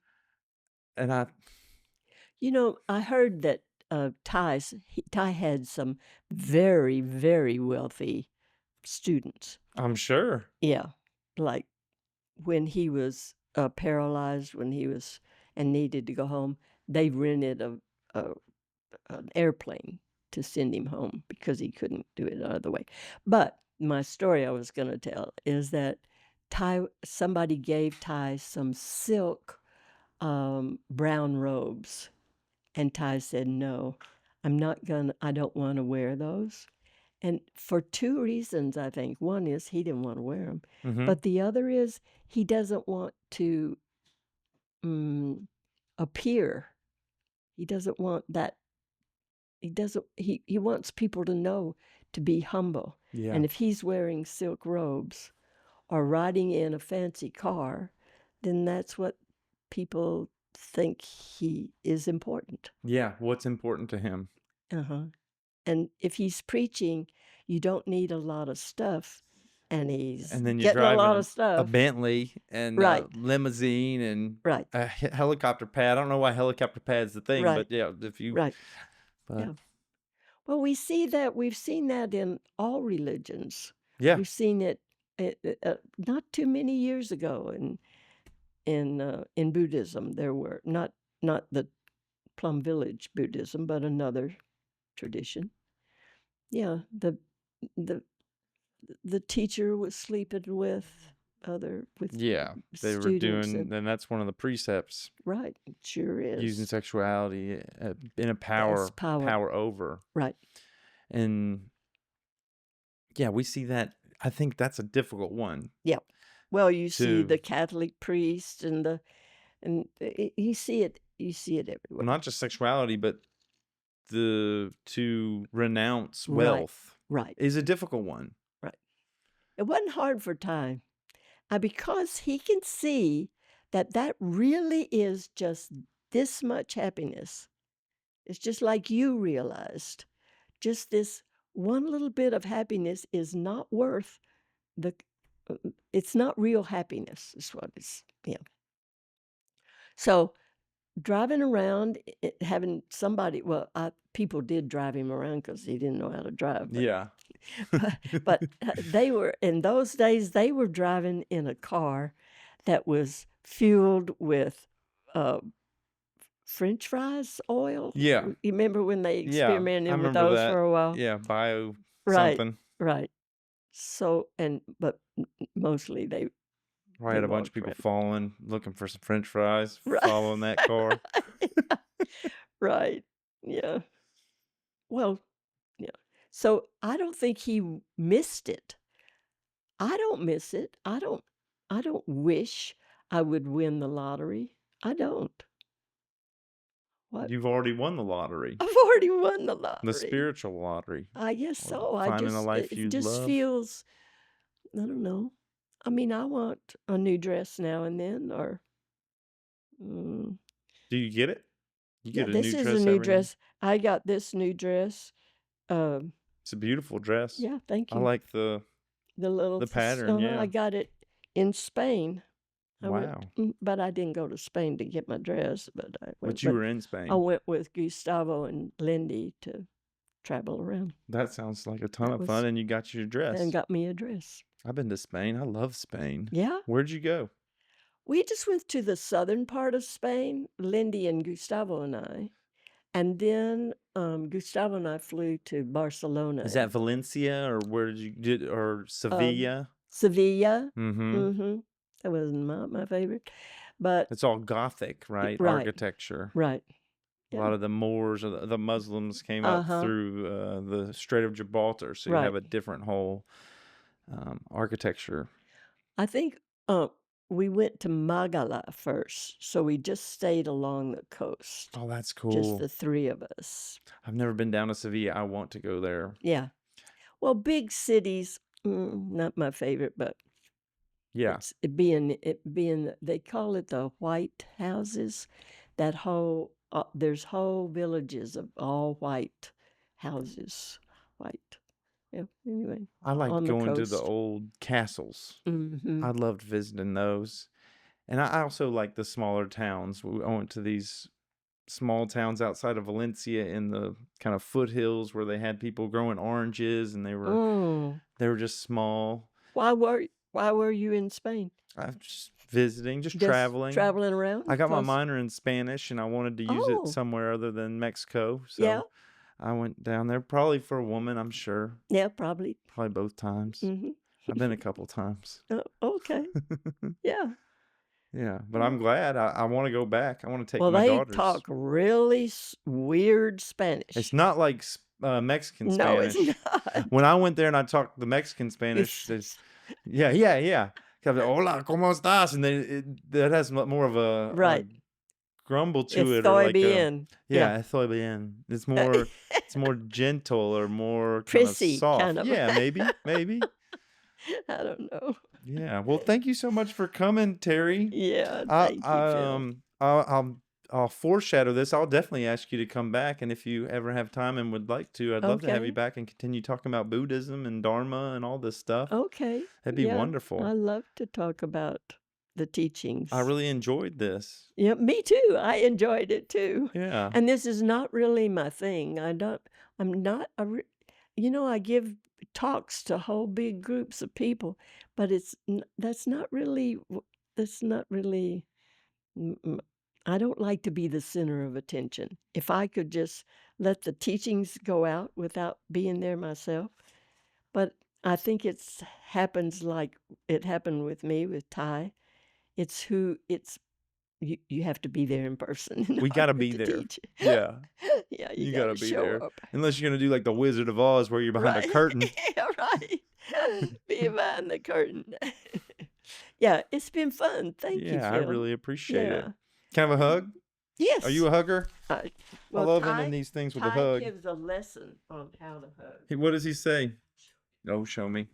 Speaker 1: And
Speaker 2: You know, I heard that Ty had some very, very wealthy students.
Speaker 1: I'm sure.
Speaker 2: Yeah, like when he was paralyzed, and needed to go home, they rented an airplane to send him home because he couldn't do it another way. But my story I was going to tell is that somebody gave Ty some silk brown robes, and Ty said, "No, I don't want to wear those." And for two reasons, I think. One is he didn't want to wear them, but the other is he doesn't want to appear. He doesn't want that. He wants people to know, to be humble.
Speaker 1: Yeah.
Speaker 2: And if he's wearing silk robes or riding in a fancy car, then that's what people think he is important.
Speaker 1: Yeah. What's important to him?
Speaker 2: Uh-huh. And if he's preaching, you don't need a lot of stuff, and he's
Speaker 1: And then you're
Speaker 2: getting a lot
Speaker 1: driving
Speaker 2: of stuff.
Speaker 1: a Bentley and
Speaker 2: Right.
Speaker 1: a limousine and
Speaker 2: Right.
Speaker 1: a helicopter pad. I don't know why helicopter pad's the thing,
Speaker 2: Right.
Speaker 1: but yeah, if you
Speaker 2: Right.
Speaker 1: but
Speaker 2: Yeah. Well, we've seen that in all religions.
Speaker 1: yeah.
Speaker 2: We've seen it not too many years ago in Buddhism. There were not the Plum Village Buddhism, but another tradition. Yeah, the the teacher was sleeping with
Speaker 1: Yeah, they were
Speaker 2: students,
Speaker 1: doing, and that's one of the precepts,
Speaker 2: right, it sure
Speaker 1: using
Speaker 2: is.
Speaker 1: sexuality in a
Speaker 2: As
Speaker 1: power
Speaker 2: power,
Speaker 1: power over.
Speaker 2: right.
Speaker 1: And yeah, we see that. I think that's a difficult one
Speaker 2: Yeah. Well, you see
Speaker 1: to,
Speaker 2: the Catholic priest you see it
Speaker 1: well,
Speaker 2: everywhere.
Speaker 1: not just sexuality, but to renounce
Speaker 2: Right,
Speaker 1: wealth
Speaker 2: right,
Speaker 1: is a difficult one.
Speaker 2: right. It wasn't hard for time, because he can see that that really is just this much happiness. It's just like you realized. Just this one little bit of happiness is not worth the it's not real happiness is what it's, So, driving around, having somebody people did drive him around because he didn't know how to drive, but
Speaker 1: Yeah.
Speaker 2: they were in those days, they were driving in a car that was fueled with, uh, french fries oil.
Speaker 1: Yeah.
Speaker 2: You remember when they
Speaker 1: Yeah. I
Speaker 2: experimented with
Speaker 1: remember
Speaker 2: those
Speaker 1: that.
Speaker 2: for a while?
Speaker 1: Yeah. Bio
Speaker 2: Right,
Speaker 1: something.
Speaker 2: right. So but mostly
Speaker 1: Probably
Speaker 2: they
Speaker 1: had a bunch
Speaker 2: weren't
Speaker 1: of people
Speaker 2: friends.
Speaker 1: falling, looking for some French fries,
Speaker 2: Right.
Speaker 1: following that car.
Speaker 2: Right. Yeah. Well, yeah. So, I don't think he missed it. I don't miss it. I don't wish I would win the lottery. I don't. What?
Speaker 1: You've already won the lottery,
Speaker 2: I've already won the
Speaker 1: the
Speaker 2: lottery.
Speaker 1: spiritual lottery,
Speaker 2: I guess
Speaker 1: or
Speaker 2: so.
Speaker 1: finding a life
Speaker 2: It
Speaker 1: you
Speaker 2: just
Speaker 1: love.
Speaker 2: feels, I don't know. I mean, I want a new dress now and then, or mm,
Speaker 1: Do you get it? You
Speaker 2: yeah,
Speaker 1: get a
Speaker 2: this
Speaker 1: new
Speaker 2: is a
Speaker 1: dress
Speaker 2: new
Speaker 1: every now.
Speaker 2: dress. I got this new dress. Um,
Speaker 1: It's a beautiful dress.
Speaker 2: yeah, thank
Speaker 1: I
Speaker 2: you.
Speaker 1: like
Speaker 2: The little,
Speaker 1: the pattern.
Speaker 2: I
Speaker 1: Yeah.
Speaker 2: got it in Spain.
Speaker 1: Wow.
Speaker 2: But I didn't go to Spain to get my dress.
Speaker 1: But you were in
Speaker 2: I
Speaker 1: Spain.
Speaker 2: went with Gustavo and Lindy to travel around.
Speaker 1: That sounds like a ton
Speaker 2: That
Speaker 1: of
Speaker 2: was
Speaker 1: fun, and you got your
Speaker 2: and
Speaker 1: dress.
Speaker 2: got me a dress.
Speaker 1: I've been to Spain. I love Spain.
Speaker 2: Yeah,
Speaker 1: Where'd you go?
Speaker 2: we just went to the southern part of Spain, Lindy and Gustavo and I, and then Gustavo and I flew to Barcelona
Speaker 1: Is that
Speaker 2: and
Speaker 1: Valencia, or where or
Speaker 2: um,
Speaker 1: Sevilla?
Speaker 2: Sevilla.
Speaker 1: Mm-hmm.
Speaker 2: Mm-hmm. That was not my favorite, but
Speaker 1: It's all Gothic, right?
Speaker 2: right,
Speaker 1: Architecture.
Speaker 2: right,
Speaker 1: A
Speaker 2: yeah,
Speaker 1: lot of the Moors or the Muslims came up
Speaker 2: uh-huh,
Speaker 1: through the Strait of Gibraltar, so you have
Speaker 2: right.
Speaker 1: a different whole architecture.
Speaker 2: I think we went to Magala first, so we just stayed along the coast,
Speaker 1: Oh, that's
Speaker 2: just
Speaker 1: cool.
Speaker 2: the three of us.
Speaker 1: I've never been down to Sevilla. I want to go there.
Speaker 2: Yeah. Well, big cities, not my favorite, but
Speaker 1: Yeah.
Speaker 2: it being they call it the white houses. That whole there's whole villages of all white houses, white. Yeah. Anyway,
Speaker 1: I like
Speaker 2: on the
Speaker 1: going to the
Speaker 2: coast.
Speaker 1: old castles.
Speaker 2: Mm-hmm.
Speaker 1: I loved visiting those. And I also like the smaller towns. I went to these small towns outside of Valencia in the kind of foothills where they had people growing oranges, and
Speaker 2: Mm.
Speaker 1: they were just small.
Speaker 2: Why were you in Spain?
Speaker 1: I was just visiting, just
Speaker 2: Just
Speaker 1: traveling.
Speaker 2: traveling around?
Speaker 1: I got my
Speaker 2: 'Cause
Speaker 1: minor in Spanish, and I wanted to use it
Speaker 2: oh,
Speaker 1: somewhere other than Mexico,
Speaker 2: yeah,
Speaker 1: so I went down there, probably for a woman, I'm sure.
Speaker 2: yeah, probably.
Speaker 1: Probably both times.
Speaker 2: Mhm.
Speaker 1: I've been a couple times.
Speaker 2: Oh, okay, yeah.
Speaker 1: Yeah, but I'm
Speaker 2: Well
Speaker 1: glad. I wanna go back. I wanna take
Speaker 2: well,
Speaker 1: my
Speaker 2: they
Speaker 1: daughters.
Speaker 2: talk really weird
Speaker 1: It's
Speaker 2: Spanish.
Speaker 1: not like Mexican
Speaker 2: No, it's
Speaker 1: Spanish.
Speaker 2: not.
Speaker 1: When I went there and I talked the Mexican Spanish,
Speaker 2: It's
Speaker 1: yeah, yeah, yeah. Hola, ¿cómo estás? And then that has more of a
Speaker 2: right.
Speaker 1: grumble to it, or
Speaker 2: Estoy
Speaker 1: like a,
Speaker 2: bien. Yeah.
Speaker 1: yeah, estoy bien. It's more gentle or more kind of
Speaker 2: Prissy,
Speaker 1: soft.
Speaker 2: kind of.
Speaker 1: Yeah, maybe.
Speaker 2: I don't know.
Speaker 1: Yeah. Well, thank you so much for coming, Terry.
Speaker 2: Yeah,
Speaker 1: I,
Speaker 2: thank you,
Speaker 1: I
Speaker 2: Phil.
Speaker 1: um I'll foreshadow this. I'll definitely ask you to come back, and if you ever have time and would like to, I'd love to have you
Speaker 2: Okay.
Speaker 1: back and continue talking about Buddhism and Dharma and all this stuff.
Speaker 2: Okay.
Speaker 1: That'd be
Speaker 2: Yeah,
Speaker 1: wonderful.
Speaker 2: I love to talk about the
Speaker 1: I
Speaker 2: teachings.
Speaker 1: really enjoyed this.
Speaker 2: Yeah, me too. I enjoyed it too.
Speaker 1: Yeah.
Speaker 2: And this is not really my thing. I'm not I give talks to whole big groups of people, but that's not really mm, mm, I don't like to be the center of attention. If I could just let the teachings go out without being there myself, but I think it's happens like it happened with me with Thai. It's who it's you have to be there in person in
Speaker 1: We gotta
Speaker 2: order
Speaker 1: be
Speaker 2: to
Speaker 1: there.
Speaker 2: teach.
Speaker 1: Yeah,
Speaker 2: Yeah, you
Speaker 1: you gotta
Speaker 2: gotta
Speaker 1: be
Speaker 2: show
Speaker 1: there.
Speaker 2: up.
Speaker 1: Unless you're gonna do like the Wizard of Oz where you're behind a
Speaker 2: Right.
Speaker 1: curtain.
Speaker 2: Yeah, right. Be behind the curtain. Yeah, it's been fun. Thank you,
Speaker 1: Yeah, I
Speaker 2: Phil.
Speaker 1: really appreciate it.
Speaker 2: Yeah.
Speaker 1: Can I have a hug? Are you
Speaker 2: Yes.
Speaker 1: a hugger?
Speaker 2: Uh,
Speaker 1: I
Speaker 2: well,
Speaker 1: love ending these things with a
Speaker 2: Ty
Speaker 1: hug.
Speaker 2: gives a lesson on how to hug.
Speaker 1: What does he say? Oh, show me.